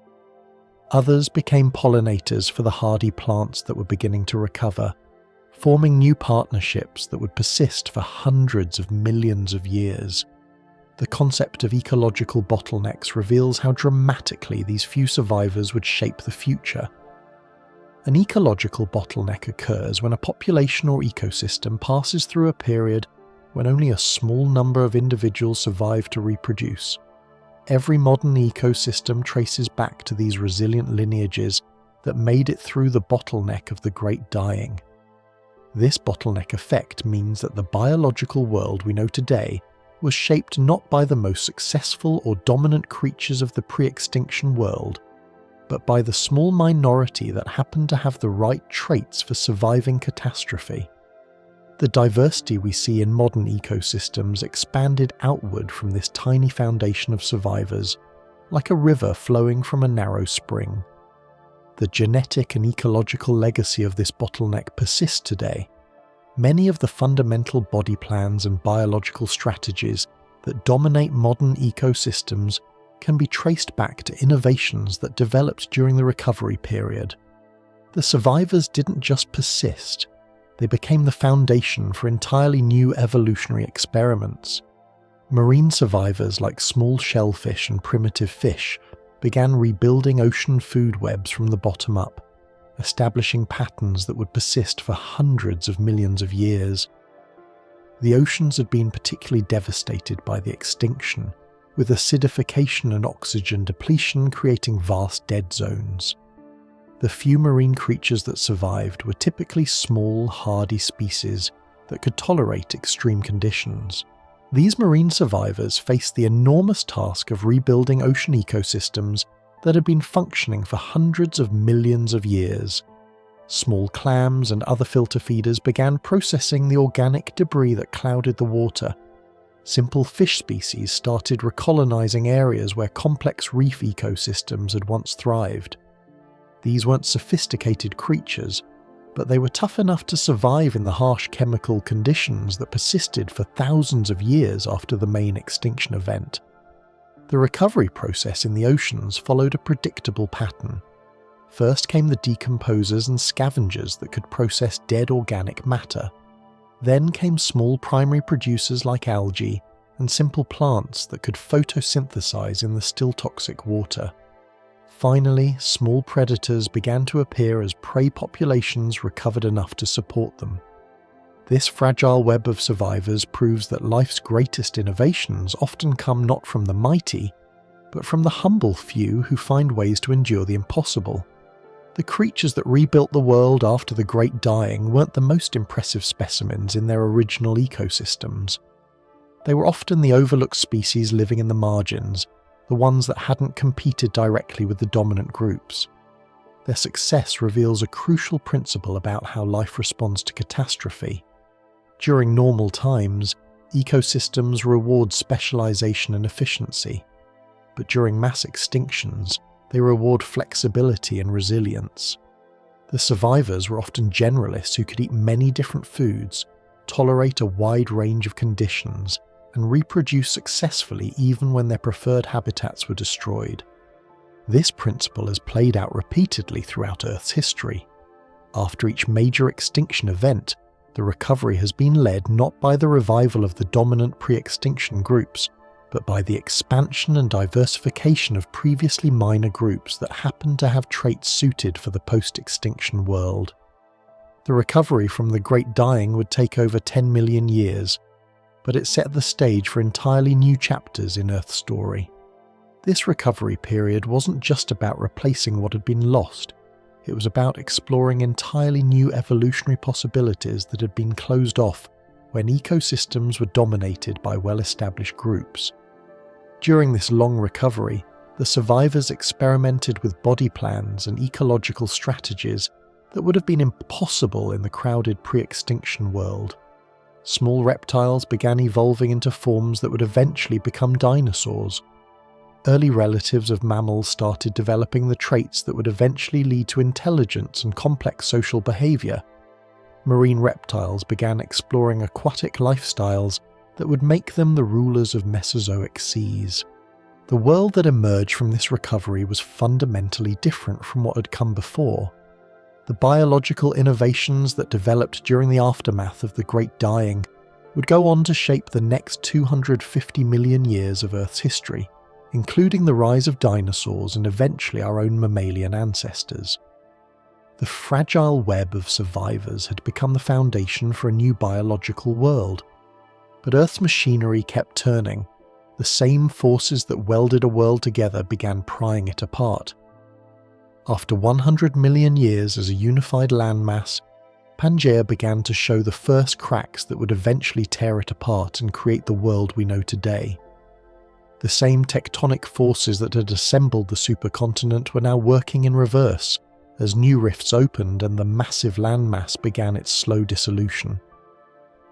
Others became pollinators for the hardy plants that were beginning to recover, forming new partnerships that would persist for hundreds of millions of years. The concept of ecological bottlenecks reveals how dramatically these few survivors would shape the future. An ecological bottleneck occurs when a population or ecosystem passes through a period when only a small number of individuals survive to reproduce. Every modern ecosystem traces back to these resilient lineages that made it through the bottleneck of the Great Dying. This bottleneck effect means that the biological world we know today was shaped not by the most successful or dominant creatures of the pre-extinction world, but by the small minority that happened to have the right traits for surviving catastrophe. The diversity we see in modern ecosystems expanded outward from this tiny foundation of survivors, like a river flowing from a narrow spring. The genetic and ecological legacy of this bottleneck persists today. Many of the fundamental body plans and biological strategies that dominate modern ecosystems can be traced back to innovations that developed during the recovery period. The survivors didn't just persist, they became the foundation for entirely new evolutionary experiments. Marine survivors like small shellfish and primitive fish began rebuilding ocean food webs from the bottom up, establishing patterns that would persist for hundreds of millions of years. The oceans had been particularly devastated by the extinction, with acidification and oxygen depletion creating vast dead zones. The few marine creatures that survived were typically small, hardy species that could tolerate extreme conditions. These marine survivors faced the enormous task of rebuilding ocean ecosystems that had been functioning for hundreds of millions of years. Small clams and other filter feeders began processing the organic debris that clouded the water. Simple fish species started recolonizing areas where complex reef ecosystems had once thrived. These weren't sophisticated creatures, but they were tough enough to survive in the harsh chemical conditions that persisted for thousands of years after the main extinction event. The recovery process in the oceans followed a predictable pattern. First came the decomposers and scavengers that could process dead organic matter. Then came small primary producers like algae and simple plants that could photosynthesize in the still toxic water. Finally, small predators began to appear as prey populations recovered enough to support them. This fragile web of survivors proves that life's greatest innovations often come not from the mighty, but from the humble few who find ways to endure the impossible. The creatures that rebuilt the world after the Great Dying weren't the most impressive specimens in their original ecosystems. They were often the overlooked species living in the margins, the ones that hadn't competed directly with the dominant groups. Their success reveals a crucial principle about how life responds to catastrophe. During normal times, ecosystems reward specialization and efficiency, but during mass extinctions, they reward flexibility and resilience. The survivors were often generalists who could eat many different foods, tolerate a wide range of conditions, and reproduce successfully even when their preferred habitats were destroyed. This principle has played out repeatedly throughout Earth's history. After each major extinction event, the recovery has been led not by the revival of the dominant pre-extinction groups, but by the expansion and diversification of previously minor groups that happened to have traits suited for the post-extinction world. The recovery from the Great Dying would take over 10 million years, but it set the stage for entirely new chapters in Earth's story. This recovery period wasn't just about replacing what had been lost, it was about exploring entirely new evolutionary possibilities that had been closed off when ecosystems were dominated by well-established groups. During this long recovery, the survivors experimented with body plans and ecological strategies that would have been impossible in the crowded pre-extinction world. Small reptiles began evolving into forms that would eventually become dinosaurs. Early relatives of mammals started developing the traits that would eventually lead to intelligence and complex social behavior. Marine reptiles began exploring aquatic lifestyles that would make them the rulers of Mesozoic seas. The world that emerged from this recovery was fundamentally different from what had come before. The biological innovations that developed during the aftermath of the Great Dying would go on to shape the next 250 million years of Earth's history, including the rise of dinosaurs and eventually our own mammalian ancestors. The fragile web of survivors had become the foundation for a new biological world. But Earth's machinery kept turning. The same forces that welded a world together began prying it apart. After 100 million years as a unified landmass, Pangea began to show the first cracks that would eventually tear it apart and create the world we know today. The same tectonic forces that had assembled the supercontinent were now working in reverse, as new rifts opened and the massive landmass began its slow dissolution.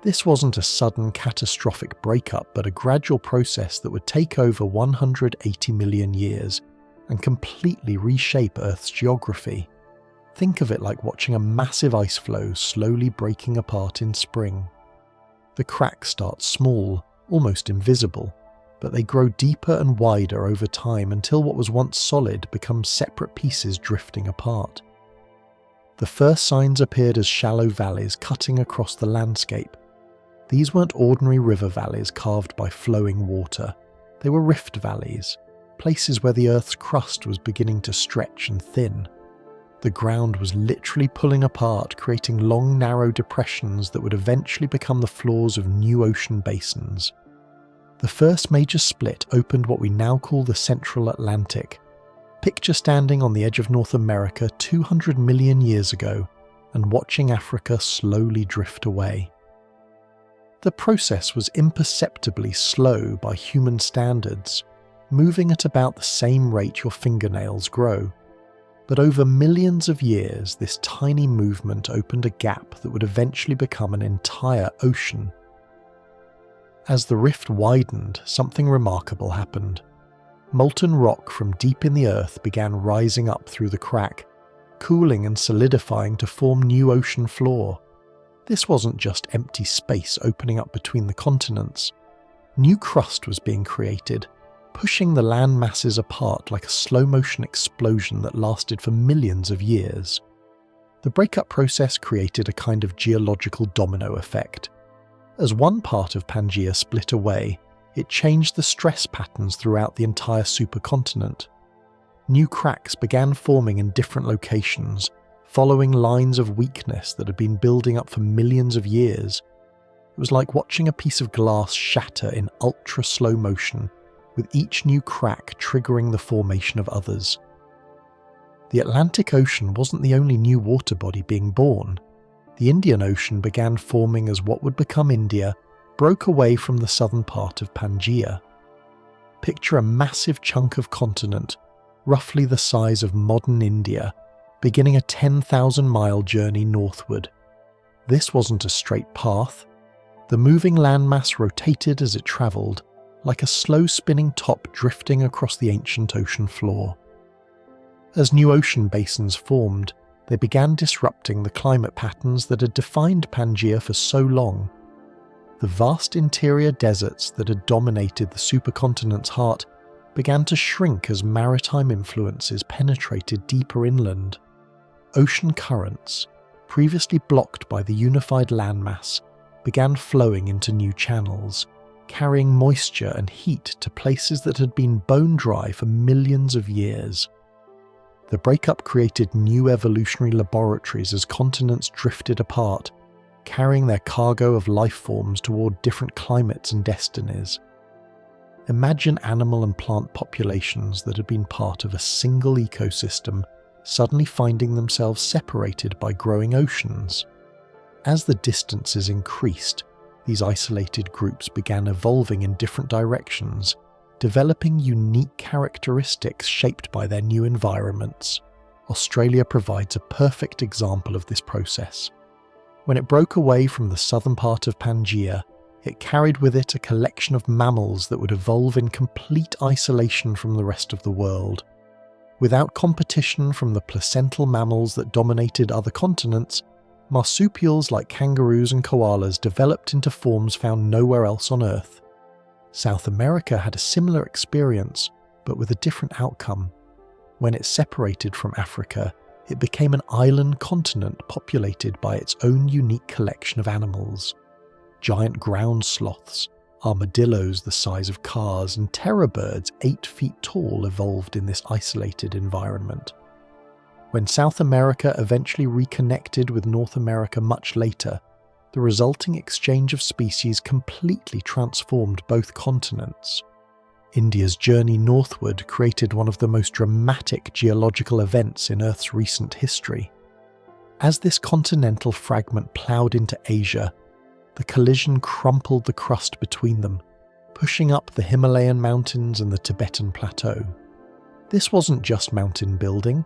This wasn't a sudden catastrophic breakup, but a gradual process that would take over 180 million years and completely reshape Earth's geography. Think of it like watching a massive ice floe slowly breaking apart in spring. The cracks start small, almost invisible, but they grow deeper and wider over time until what was once solid becomes separate pieces drifting apart. The first signs appeared as shallow valleys cutting across the landscape. These weren't ordinary river valleys carved by flowing water. They were rift valleys, places where the Earth's crust was beginning to stretch and thin. The ground was literally pulling apart, creating long, narrow depressions that would eventually become the floors of new ocean basins. The first major split opened what we now call the Central Atlantic. Picture standing on the edge of North America 200 million years ago and watching Africa slowly drift away. The process was imperceptibly slow by human standards, moving at about the same rate your fingernails grow. But over millions of years, this tiny movement opened a gap that would eventually become an entire ocean. As the rift widened, something remarkable happened. Molten rock from deep in the earth began rising up through the crack, cooling and solidifying to form new ocean floor. This wasn't just empty space opening up between the continents. New crust was being created, pushing the land masses apart like a slow-motion explosion that lasted for millions of years. The breakup process created a kind of geological domino effect. As one part of Pangea split away, it changed the stress patterns throughout the entire supercontinent. New cracks began forming in different locations, following lines of weakness that had been building up for millions of years. It was like watching a piece of glass shatter in ultra-slow motion, with each new crack triggering the formation of others. The Atlantic Ocean wasn't the only new water body being born. The Indian Ocean began forming as what would become India broke away from the southern part of Pangea. Picture a massive chunk of continent, roughly the size of modern India, beginning a 10,000-mile journey northward. This wasn't a straight path. The moving landmass rotated as it travelled, like a slow-spinning top drifting across the ancient ocean floor. As new ocean basins formed, they began disrupting the climate patterns that had defined Pangea for so long. The vast interior deserts that had dominated the supercontinent's heart began to shrink as maritime influences penetrated deeper inland. Ocean currents, previously blocked by the unified landmass, began flowing into new channels, carrying moisture and heat to places that had been bone dry for millions of years. The breakup created new evolutionary laboratories as continents drifted apart, carrying their cargo of life forms toward different climates and destinies. Imagine animal and plant populations that had been part of a single ecosystem suddenly finding themselves separated by growing oceans. As the distances increased, these isolated groups began evolving in different directions, developing unique characteristics shaped by their new environments. Australia provides a perfect example of this process. When it broke away from the southern part of Pangea, it carried with it a collection of mammals that would evolve in complete isolation from the rest of the world. Without competition from the placental mammals that dominated other continents, marsupials like kangaroos and koalas developed into forms found nowhere else on Earth. South America had a similar experience, but with a different outcome. When it separated from Africa, it became an island continent populated by its own unique collection of animals. Giant ground sloths, armadillos the size of cars, and terror birds 8 feet tall evolved in this isolated environment. When South America eventually reconnected with North America much later, the resulting exchange of species completely transformed both continents. India's journey northward created one of the most dramatic geological events in Earth's recent history. As this continental fragment ploughed into Asia, the collision crumpled the crust between them, pushing up the Himalayan mountains and the Tibetan plateau. This wasn't just mountain building,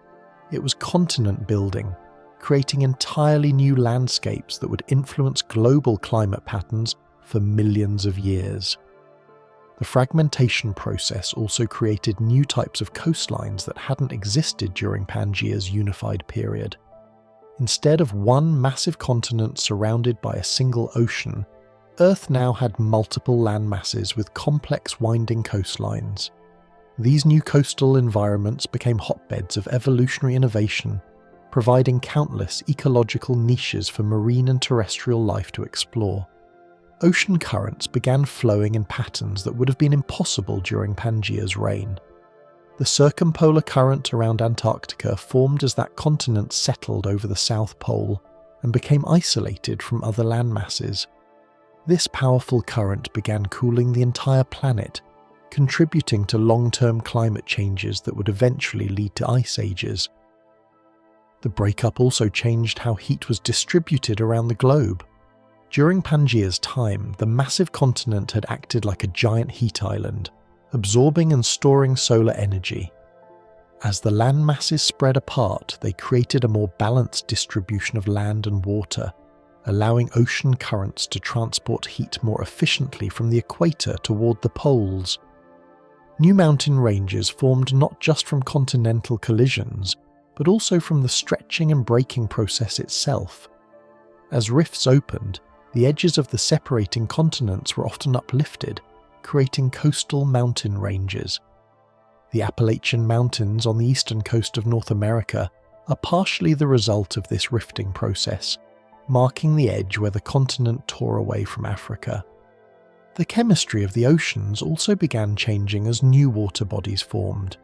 it was continent building, creating entirely new landscapes that would influence global climate patterns for millions of years. The fragmentation process also created new types of coastlines that hadn't existed during Pangea's unified period. Instead of one massive continent surrounded by a single ocean, Earth now had multiple landmasses with complex winding coastlines. These new coastal environments became hotbeds of evolutionary innovation, providing countless ecological niches for marine and terrestrial life to explore. Ocean currents began flowing in patterns that would have been impossible during Pangea's reign. The circumpolar current around Antarctica formed as that continent settled over the South Pole and became isolated from other landmasses. This powerful current began cooling the entire planet, contributing to long-term climate changes that would eventually lead to ice ages. The breakup also changed how heat was distributed around the globe. During Pangea's time, the massive continent had acted like a giant heat island, absorbing and storing solar energy. As the land masses spread apart, they created a more balanced distribution of land and water, allowing ocean currents to transport heat more efficiently from the equator toward the poles. New mountain ranges formed not just from continental collisions, but also from the stretching and breaking process itself. As rifts opened, the edges of the separating continents were often uplifted, creating coastal mountain ranges. The Appalachian Mountains on the eastern coast of North America are partially the result of this rifting process, marking the edge where the continent tore away from Africa. The chemistry of the oceans also began changing as new water bodies formed.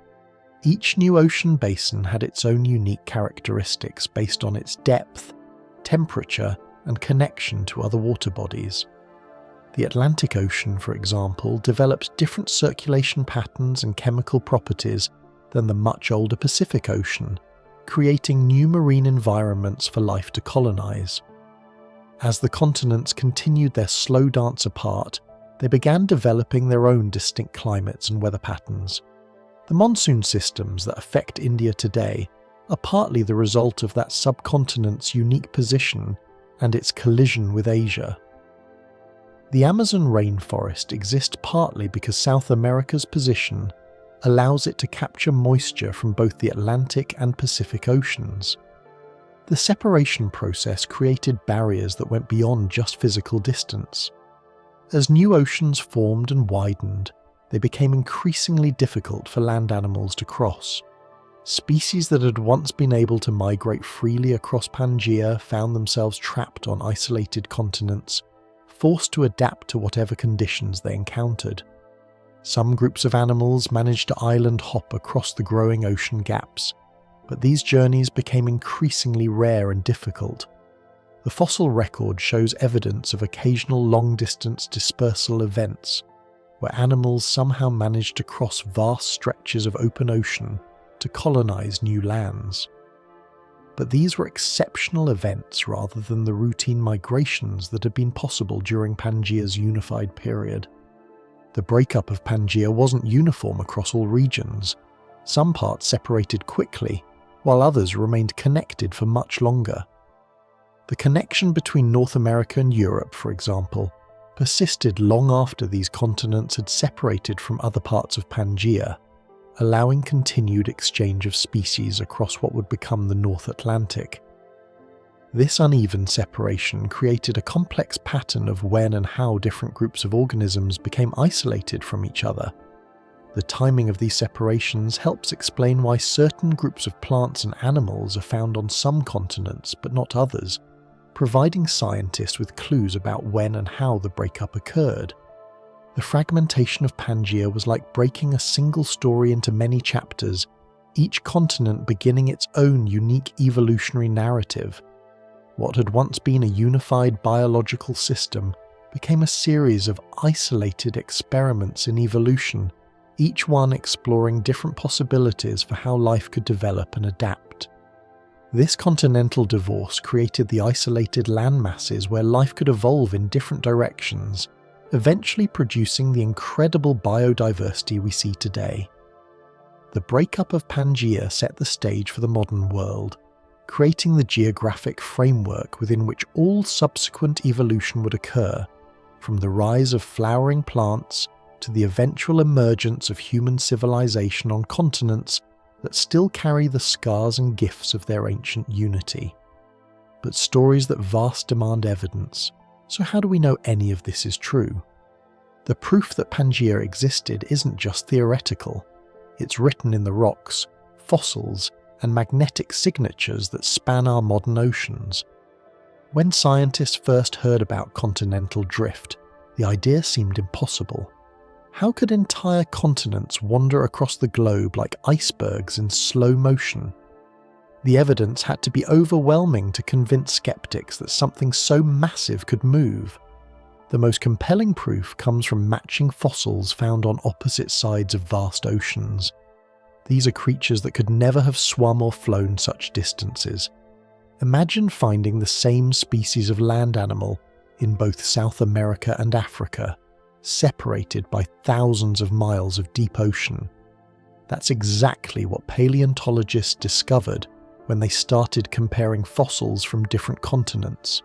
Each new ocean basin had its own unique characteristics based on its depth, temperature, and connection to other water bodies. The Atlantic Ocean, for example, developed different circulation patterns and chemical properties than the much older Pacific Ocean, creating new marine environments for life to colonize. As the continents continued their slow dance apart, they began developing their own distinct climates and weather patterns. The monsoon systems that affect India today are partly the result of that subcontinent's unique position and its collision with Asia. The Amazon rainforest exists partly because South America's position allows it to capture moisture from both the Atlantic and Pacific Oceans. The separation process created barriers that went beyond just physical distance. As new oceans formed and widened, they became increasingly difficult for land animals to cross. Species that had once been able to migrate freely across Pangea found themselves trapped on isolated continents, forced to adapt to whatever conditions they encountered. Some groups of animals managed to island hop across the growing ocean gaps, but these journeys became increasingly rare and difficult. The fossil record shows evidence of occasional long-distance dispersal events, where animals somehow managed to cross vast stretches of open ocean to colonize new lands. But these were exceptional events rather than the routine migrations that had been possible during Pangea's unified period. The breakup of Pangea wasn't uniform across all regions. Some parts separated quickly, while others remained connected for much longer. The connection between North America and Europe, for example, persisted long after these continents had separated from other parts of Pangea, allowing continued exchange of species across what would become the North Atlantic. This uneven separation created a complex pattern of when and how different groups of organisms became isolated from each other. The timing of these separations helps explain why certain groups of plants and animals are found on some continents but not others, providing scientists with clues about when and how the breakup occurred. The fragmentation of Pangea was like breaking a single story into many chapters, each continent beginning its own unique evolutionary narrative. What had once been a unified biological system became a series of isolated experiments in evolution, each one exploring different possibilities for how life could develop and adapt. This continental divorce created the isolated land masses where life could evolve in different directions, eventually producing the incredible biodiversity we see today. The breakup of Pangea set the stage for the modern world, creating the geographic framework within which all subsequent evolution would occur, from the rise of flowering plants to the eventual emergence of human civilization on continents that still carry the scars and gifts of their ancient unity. But stories that vast demand evidence, So how do we know any of this is true? The proof that Pangea existed isn't just theoretical. It's written in the rocks, fossils, and magnetic signatures that span our modern oceans. When scientists first heard about continental drift, the idea seemed impossible. How could entire continents wander across the globe like icebergs in slow motion? The evidence had to be overwhelming to convince skeptics that something so massive could move. The most compelling proof comes from matching fossils found on opposite sides of vast oceans. These are creatures that could never have swum or flown such distances. Imagine finding the same species of land animal in both South America and Africa, separated by thousands of miles of deep ocean. That's exactly what paleontologists discovered when they started comparing fossils from different continents.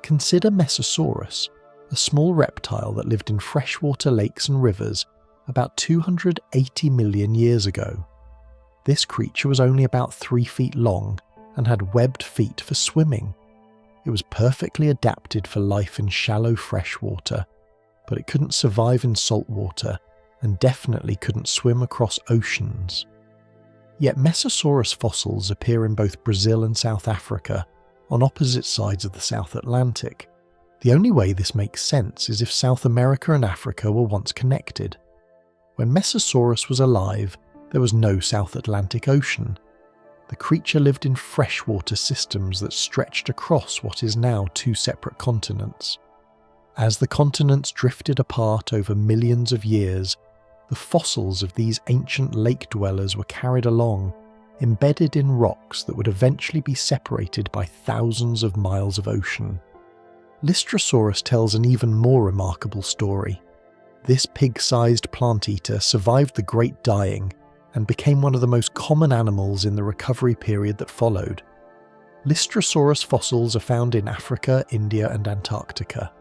Consider Mesosaurus, a small reptile that lived in freshwater lakes and rivers about 280 million years ago. This creature was only about 3 feet long and had webbed feet for swimming. It was perfectly adapted for life in shallow freshwater, but it couldn't survive in salt water and definitely couldn't swim across oceans. Yet Mesosaurus fossils appear in both Brazil and South Africa, on opposite sides of the South Atlantic. The only way this makes sense is if South America and Africa were once connected. When Mesosaurus was alive, there was no South Atlantic Ocean. The creature lived in freshwater systems that stretched across what is now 2 separate continents. As the continents drifted apart over millions of years, the fossils of these ancient lake dwellers were carried along, embedded in rocks that would eventually be separated by thousands of miles of ocean. Lystrosaurus tells an even more remarkable story. This pig-sized plant eater survived the Great Dying and became one of the most common animals in the recovery period that followed. Lystrosaurus fossils are found in Africa, India, and Antarctica.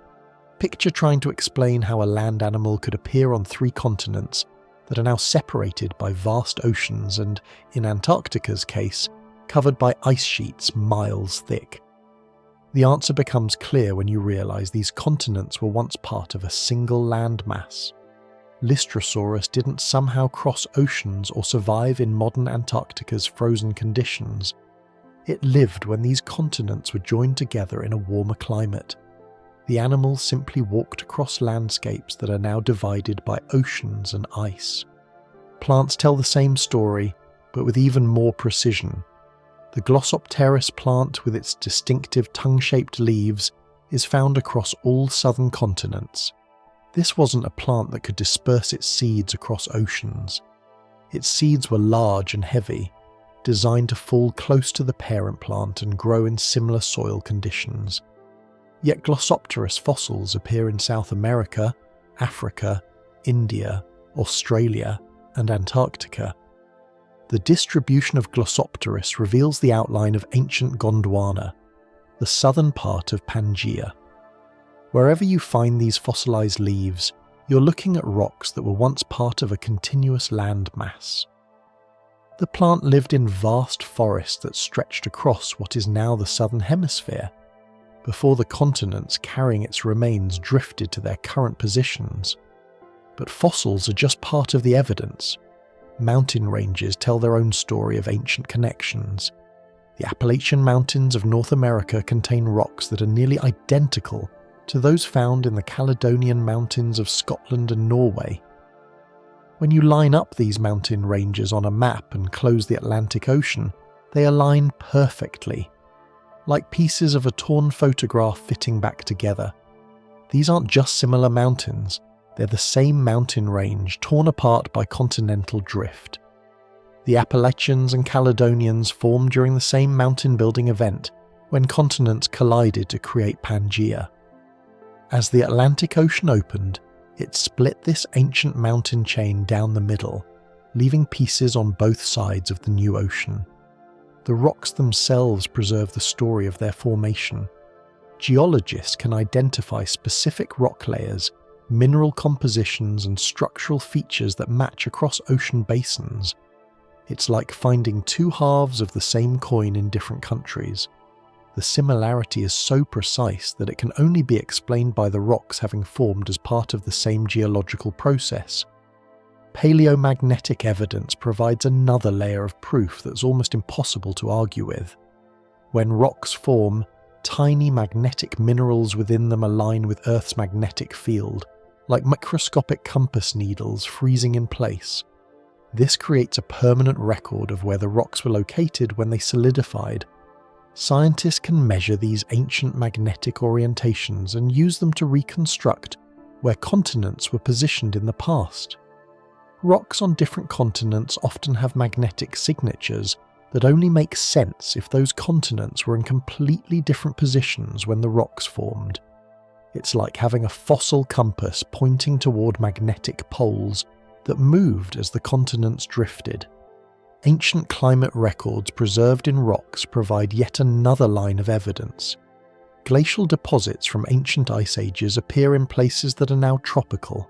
Picture trying to explain how a land animal could appear on 3 continents that are now separated by vast oceans and, in Antarctica's case, covered by ice sheets miles thick. The answer becomes clear when you realise these continents were once part of a single land mass. Lystrosaurus didn't somehow cross oceans or survive in modern Antarctica's frozen conditions. It lived when these continents were joined together in a warmer climate. The animal simply walked across landscapes that are now divided by oceans and ice. Plants tell the same story, but with even more precision. The Glossopteris plant, with its distinctive tongue-shaped leaves, is found across all southern continents. This wasn't a plant that could disperse its seeds across oceans. Its seeds were large and heavy, designed to fall close to the parent plant and grow in similar soil conditions. Yet Glossopteris fossils appear in South America, Africa, India, Australia, and Antarctica. The distribution of Glossopteris reveals the outline of ancient Gondwana, the southern part of Pangea. Wherever you find these fossilized leaves, you're looking at rocks that were once part of a continuous land mass. The plant lived in vast forests that stretched across what is now the southern hemisphere, before the continents carrying its remains drifted to their current positions. But fossils are just part of the evidence. Mountain ranges tell their own story of ancient connections. The Appalachian Mountains of North America contain rocks that are nearly identical to those found in the Caledonian Mountains of Scotland and Norway. When you line up these mountain ranges on a map and close the Atlantic Ocean, they align perfectly, like pieces of a torn photograph fitting back together. These aren't just similar mountains, they're the same mountain range torn apart by continental drift. The Appalachians and Caledonians formed during the same mountain-building event, when continents collided to create Pangea. As the Atlantic Ocean opened, it split this ancient mountain chain down the middle, leaving pieces on both sides of the new ocean. The rocks themselves preserve the story of their formation. Geologists can identify specific rock layers, mineral compositions, and structural features that match across ocean basins. It's like finding 2 halves of the same coin in different countries. The similarity is so precise that it can only be explained by the rocks having formed as part of the same geological process. Paleomagnetic evidence provides another layer of proof that's almost impossible to argue with. When rocks form, tiny magnetic minerals within them align with Earth's magnetic field, like microscopic compass needles freezing in place. This creates a permanent record of where the rocks were located when they solidified. Scientists can measure these ancient magnetic orientations and use them to reconstruct where continents were positioned in the past. Rocks on different continents often have magnetic signatures that only make sense if those continents were in completely different positions when the rocks formed. It's like having a fossil compass pointing toward magnetic poles that moved as the continents drifted. Ancient climate records preserved in rocks provide yet another line of evidence. Glacial deposits from ancient ice ages appear in places that are now tropical.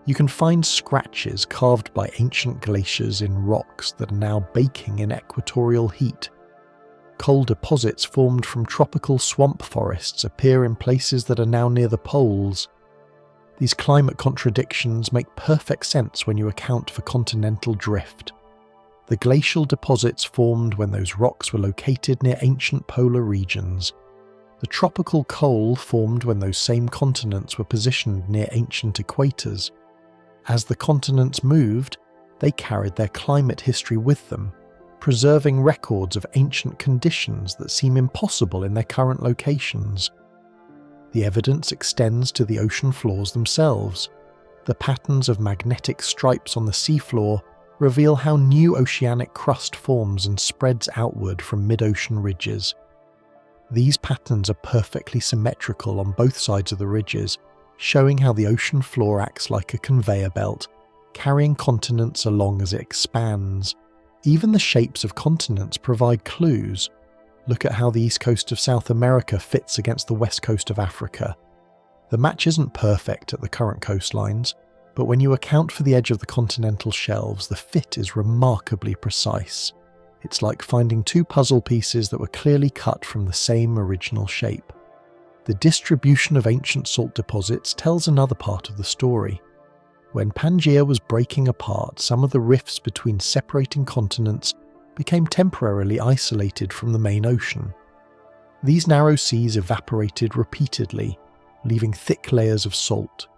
You can find scratches carved by ancient glaciers in rocks that are now baking in equatorial heat. Coal deposits formed from tropical swamp forests appear in places that are now near the poles. These climate contradictions make perfect sense when you account for continental drift. The glacial deposits formed when those rocks were located near ancient polar regions. The tropical coal formed when those same continents were positioned near ancient equators. As the continents moved, they carried their climate history with them, preserving records of ancient conditions that seem impossible in their current locations. The evidence extends to the ocean floors themselves. The patterns of magnetic stripes on the seafloor reveal how new oceanic crust forms and spreads outward from mid-ocean ridges. These patterns are perfectly symmetrical on both sides of the ridges, showing how the ocean floor acts like a conveyor belt, carrying continents along as it expands. Even the shapes of continents provide clues. Look at how the east coast of South America fits against the west coast of Africa. The match isn't perfect at the current coastlines, but when you account for the edge of the continental shelves, the fit is remarkably precise. It's like finding two puzzle pieces that were clearly cut from the same original shape. The distribution of ancient salt deposits tells another part of the story. When Pangea was breaking apart, some of the rifts between separating continents became temporarily isolated from the main ocean. These narrow seas evaporated repeatedly, leaving thick layers of salt.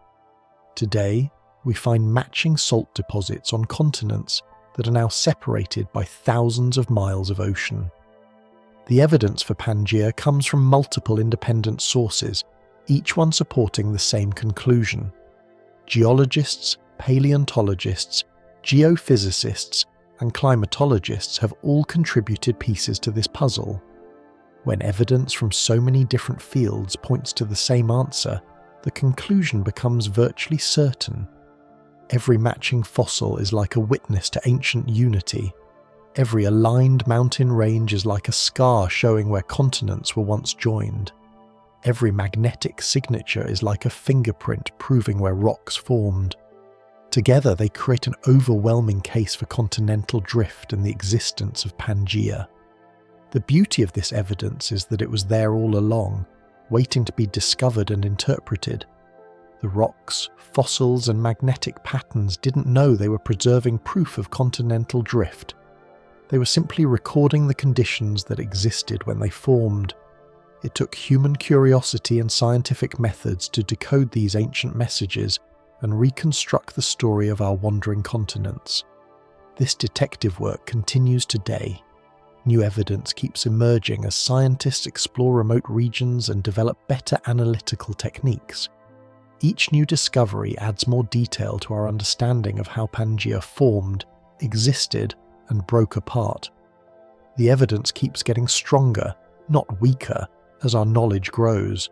Today, we find matching salt deposits on continents that are now separated by thousands of miles of ocean. The evidence for Pangea comes from multiple independent sources, each one supporting the same conclusion. Geologists, paleontologists, geophysicists, and climatologists have all contributed pieces to this puzzle. When evidence from so many different fields points to the same answer, the conclusion becomes virtually certain. Every matching fossil is like a witness to ancient unity. Every aligned mountain range is like a scar showing where continents were once joined. Every magnetic signature is like a fingerprint proving where rocks formed. Together they create an overwhelming case for continental drift and the existence of Pangea. The beauty of this evidence is that it was there all along, waiting to be discovered and interpreted. The rocks, fossils, and magnetic patterns didn't know they were preserving proof of continental drift. They were simply recording the conditions that existed when they formed. It took human curiosity and scientific methods to decode these ancient messages and reconstruct the story of our wandering continents. This detective work continues today. New evidence keeps emerging as scientists explore remote regions and develop better analytical techniques. Each new discovery adds more detail to our understanding of how Pangea formed, existed, and broke apart. The evidence keeps getting stronger, not weaker, as our knowledge grows.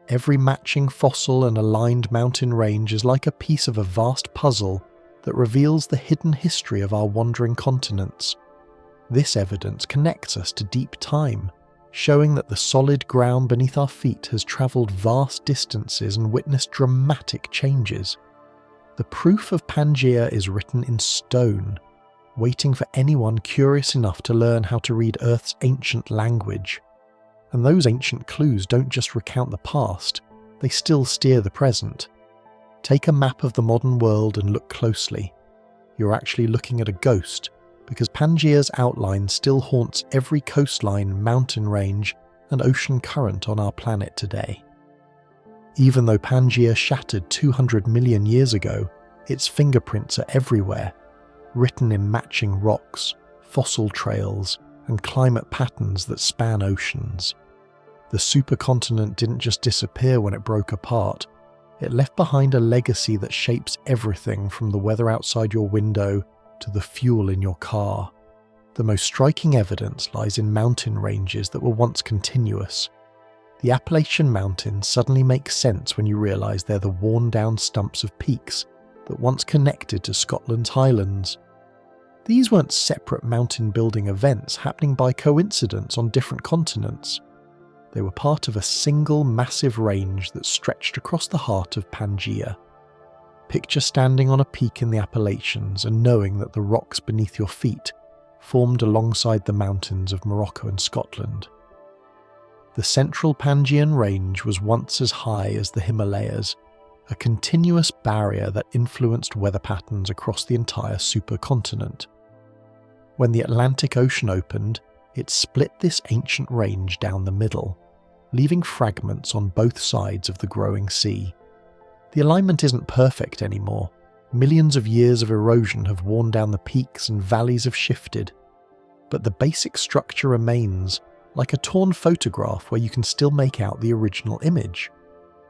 Every matching fossil and aligned mountain range is like a piece of a vast puzzle that reveals the hidden history of our wandering continents. This evidence connects us to deep time, showing that the solid ground beneath our feet has travelled vast distances and witnessed dramatic changes. The proof of Pangea is written in stone, waiting for anyone curious enough to learn how to read Earth's ancient language. And those ancient clues don't just recount the past, they still steer the present. Take a map of the modern world and look closely. You're actually looking at a ghost, because Pangea's outline still haunts every coastline, mountain range, and ocean current on our planet today. Even though Pangea shattered 200 million years ago, its fingerprints are everywhere, written in matching rocks, fossil trails, and climate patterns that span oceans. The supercontinent didn't just disappear when it broke apart, it left behind a legacy that shapes everything from the weather outside your window to the fuel in your car. The most striking evidence lies in mountain ranges that were once continuous. The Appalachian Mountains suddenly make sense when you realise they're the worn-down stumps of peaks that once connected to Scotland's highlands. These weren't separate mountain-building events happening by coincidence on different continents. They were part of a single massive range that stretched across the heart of Pangea. Picture standing on a peak in the Appalachians and knowing that the rocks beneath your feet formed alongside the mountains of Morocco and Scotland. The central Pangean range was once as high as the Himalayas, a continuous barrier that influenced weather patterns across the entire supercontinent. When the Atlantic Ocean opened, it split this ancient range down the middle, leaving fragments on both sides of the growing sea. The alignment isn't perfect anymore. Millions of years of erosion have worn down the peaks and valleys have shifted. But the basic structure remains, like a torn photograph where you can still make out the original image.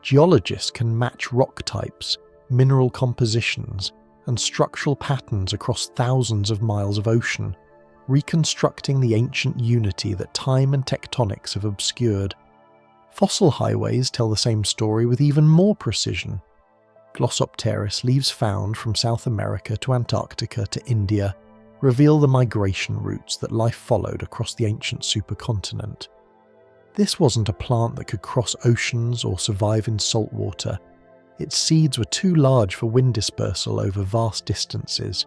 Geologists can match rock types, mineral compositions, and structural patterns across thousands of miles of ocean, reconstructing the ancient unity that time and tectonics have obscured. Fossil highways tell the same story with even more precision. Glossopteris leaves found from South America to Antarctica to India reveal the migration routes that life followed across the ancient supercontinent. This wasn't a plant that could cross oceans or survive in salt water. Its seeds were too large for wind dispersal over vast distances,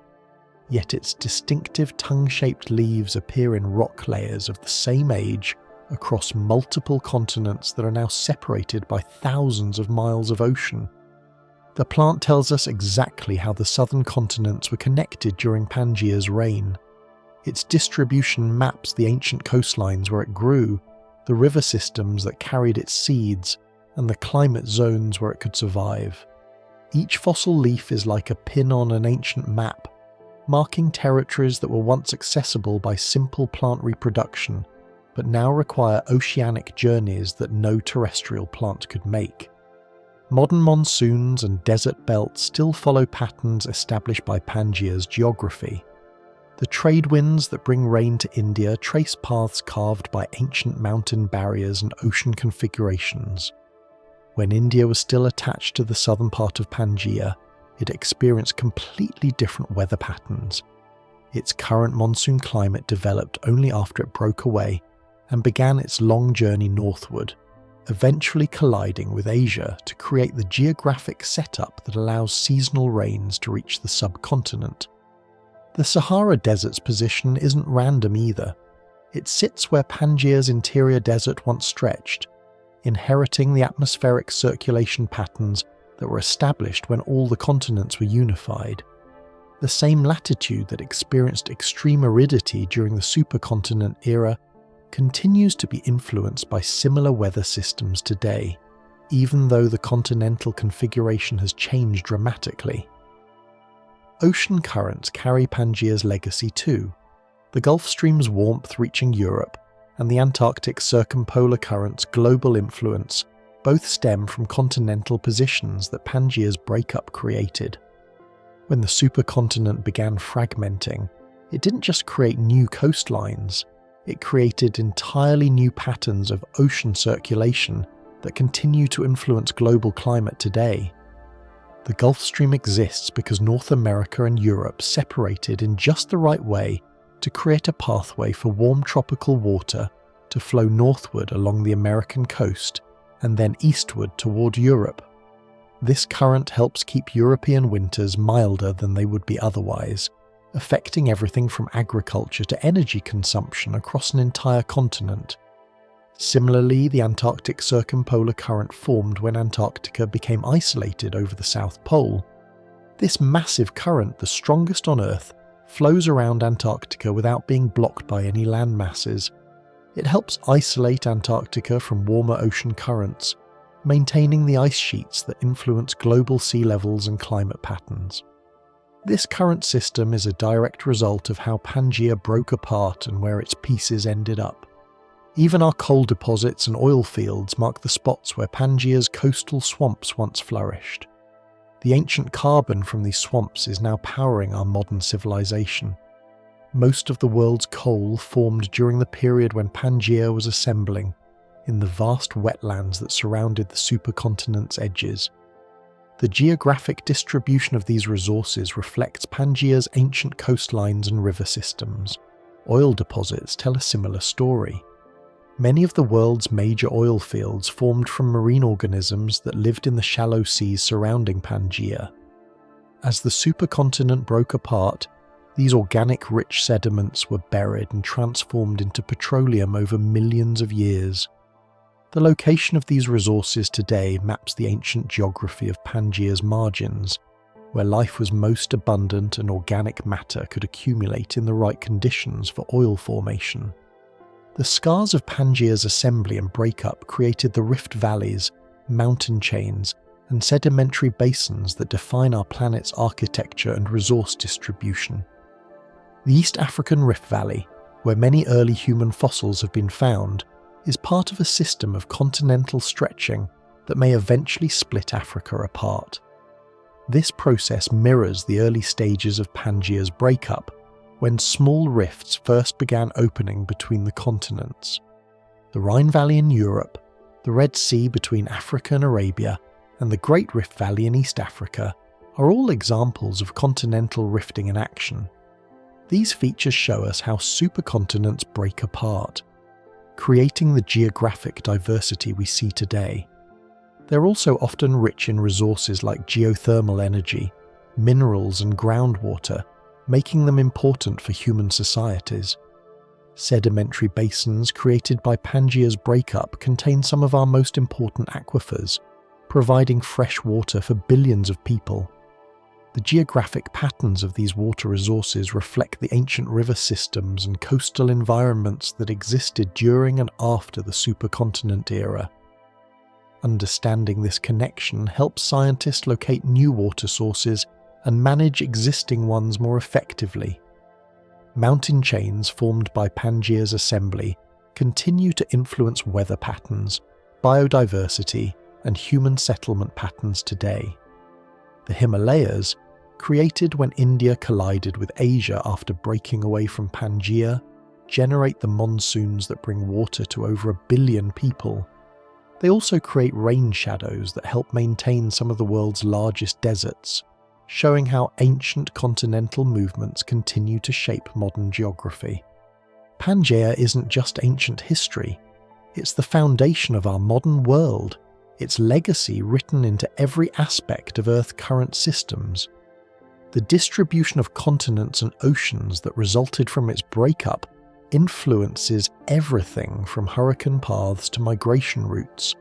yet its distinctive tongue-shaped leaves appear in rock layers of the same age across multiple continents that are now separated by thousands of miles of ocean. The plant tells us exactly how the southern continents were connected during Pangea's reign. Its distribution maps the ancient coastlines where it grew, the river systems that carried its seeds, and the climate zones where it could survive. Each fossil leaf is like a pin on an ancient map, marking territories that were once accessible by simple plant reproduction, but now require oceanic journeys that no terrestrial plant could make. Modern monsoons and desert belts still follow patterns established by Pangea's geography. The trade winds that bring rain to India trace paths carved by ancient mountain barriers and ocean configurations. When India was still attached to the southern part of Pangea, it experienced completely different weather patterns. Its current monsoon climate developed only after it broke away and began its long journey northward, eventually colliding with Asia to create the geographic setup that allows seasonal rains to reach the subcontinent. The Sahara Desert's position isn't random either. It sits where Pangea's interior desert once stretched, inheriting the atmospheric circulation patterns that were established when all the continents were unified. The same latitude that experienced extreme aridity during the supercontinent era continues to be influenced by similar weather systems today, even though the continental configuration has changed dramatically. Ocean currents carry Pangea's legacy too. The Gulf Stream's warmth reaching Europe and the Antarctic circumpolar current's global influence both stem from continental positions that Pangea's breakup created. When the supercontinent began fragmenting, it didn't just create new coastlines, it created entirely new patterns of ocean circulation that continue to influence global climate today. The Gulf Stream exists because North America and Europe separated in just the right way to create a pathway for warm tropical water to flow northward along the American coast and then eastward toward Europe. This current helps keep European winters milder than they would be otherwise, affecting everything from agriculture to energy consumption across an entire continent. Similarly, the Antarctic circumpolar current formed when Antarctica became isolated over the South Pole. This massive current, the strongest on Earth, flows around Antarctica without being blocked by any land masses. It helps isolate Antarctica from warmer ocean currents, maintaining the ice sheets that influence global sea levels and climate patterns. This current system is a direct result of how Pangea broke apart and where its pieces ended up. Even our coal deposits and oil fields mark the spots where Pangea's coastal swamps once flourished. The ancient carbon from these swamps is now powering our modern civilization. Most of the world's coal formed during the period when Pangea was assembling, in the vast wetlands that surrounded the supercontinent's edges. The geographic distribution of these resources reflects Pangea's ancient coastlines and river systems. Oil deposits tell a similar story. Many of the world's major oil fields formed from marine organisms that lived in the shallow seas surrounding Pangea. As the supercontinent broke apart, these organic rich sediments were buried and transformed into petroleum over millions of years. The location of these resources today maps the ancient geography of Pangea's margins, where life was most abundant and organic matter could accumulate in the right conditions for oil formation. The scars of Pangea's assembly and breakup created the rift valleys, mountain chains, and sedimentary basins that define our planet's architecture and resource distribution. The East African Rift Valley, where many early human fossils have been found, is part of a system of continental stretching that may eventually split Africa apart. This process mirrors the early stages of Pangea's breakup, when small rifts first began opening between the continents. The Rhine Valley in Europe, the Red Sea between Africa and Arabia, and the Great Rift Valley in East Africa are all examples of continental rifting in action. These features show us how supercontinents break apart, creating the geographic diversity we see today. They're also often rich in resources like geothermal energy, minerals and groundwater, making them important for human societies. Sedimentary basins created by Pangea's breakup contain some of our most important aquifers, providing fresh water for billions of people. The geographic patterns of these water resources reflect the ancient river systems and coastal environments that existed during and after the supercontinent era. Understanding this connection helps scientists locate new water sources and manage existing ones more effectively. Mountain chains formed by Pangea's assembly continue to influence weather patterns, biodiversity, and human settlement patterns today. The Himalayas, created when India collided with Asia after breaking away from Pangea, generate the monsoons that bring water to over 1 billion people. They also create rain shadows that help maintain some of the world's largest deserts, showing how ancient continental movements continue to shape modern geography. Pangea isn't just ancient history, it's the foundation of our modern world, its legacy written into every aspect of Earth's current systems. The distribution of continents and oceans that resulted from its breakup influences everything from hurricane paths to migration routes,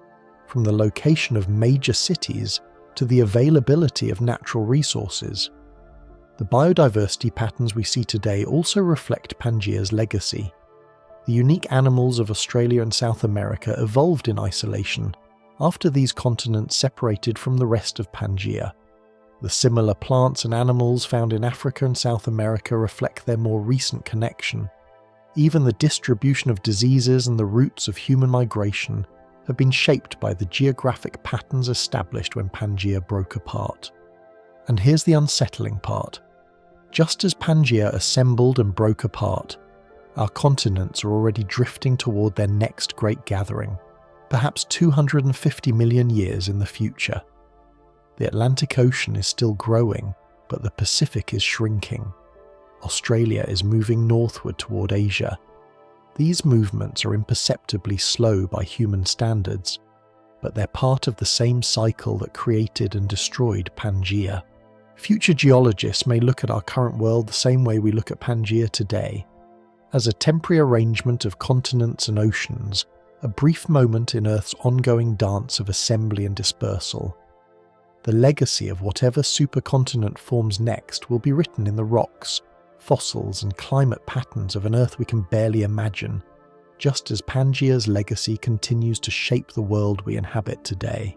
from the location of major cities to the availability of natural resources. The biodiversity patterns we see today also reflect Pangea's legacy. The unique animals of Australia and South America evolved in isolation after these continents separated from the rest of Pangea. The similar plants and animals found in Africa and South America reflect their more recent connection. Even the distribution of diseases and the routes of human migration have been shaped by the geographic patterns established when Pangea broke apart. And here's the unsettling part. Just as Pangea assembled and broke apart, our continents are already drifting toward their next great gathering, perhaps 250 million years in the future. The Atlantic Ocean is still growing, but the Pacific is shrinking. Australia is moving northward toward Asia. These movements are imperceptibly slow by human standards, but they're part of the same cycle that created and destroyed Pangea. Future geologists may look at our current world the same way we look at Pangea today, as a temporary arrangement of continents and oceans, a brief moment in Earth's ongoing dance of assembly and dispersal. The legacy of whatever supercontinent forms next will be written in the rocks, fossils and climate patterns of an Earth we can barely imagine, just as Pangea's legacy continues to shape the world we inhabit today.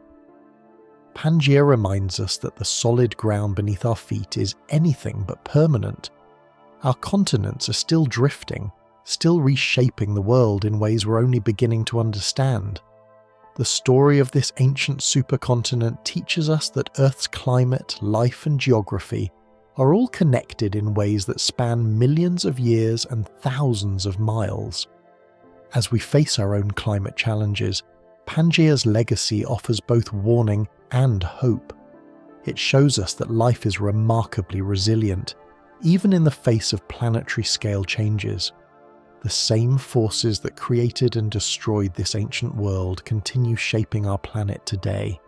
Pangea reminds us that the solid ground beneath our feet is anything but permanent. Our continents are still drifting, still reshaping the world in ways we're only beginning to understand. The story of this ancient supercontinent teaches us that Earth's climate, life and geography are all connected in ways that span millions of years and thousands of miles. As we face our own climate challenges, Pangea's legacy offers both warning and hope. It shows us that life is remarkably resilient, even in the face of planetary scale changes. The same forces that created and destroyed this ancient world continue shaping our planet today.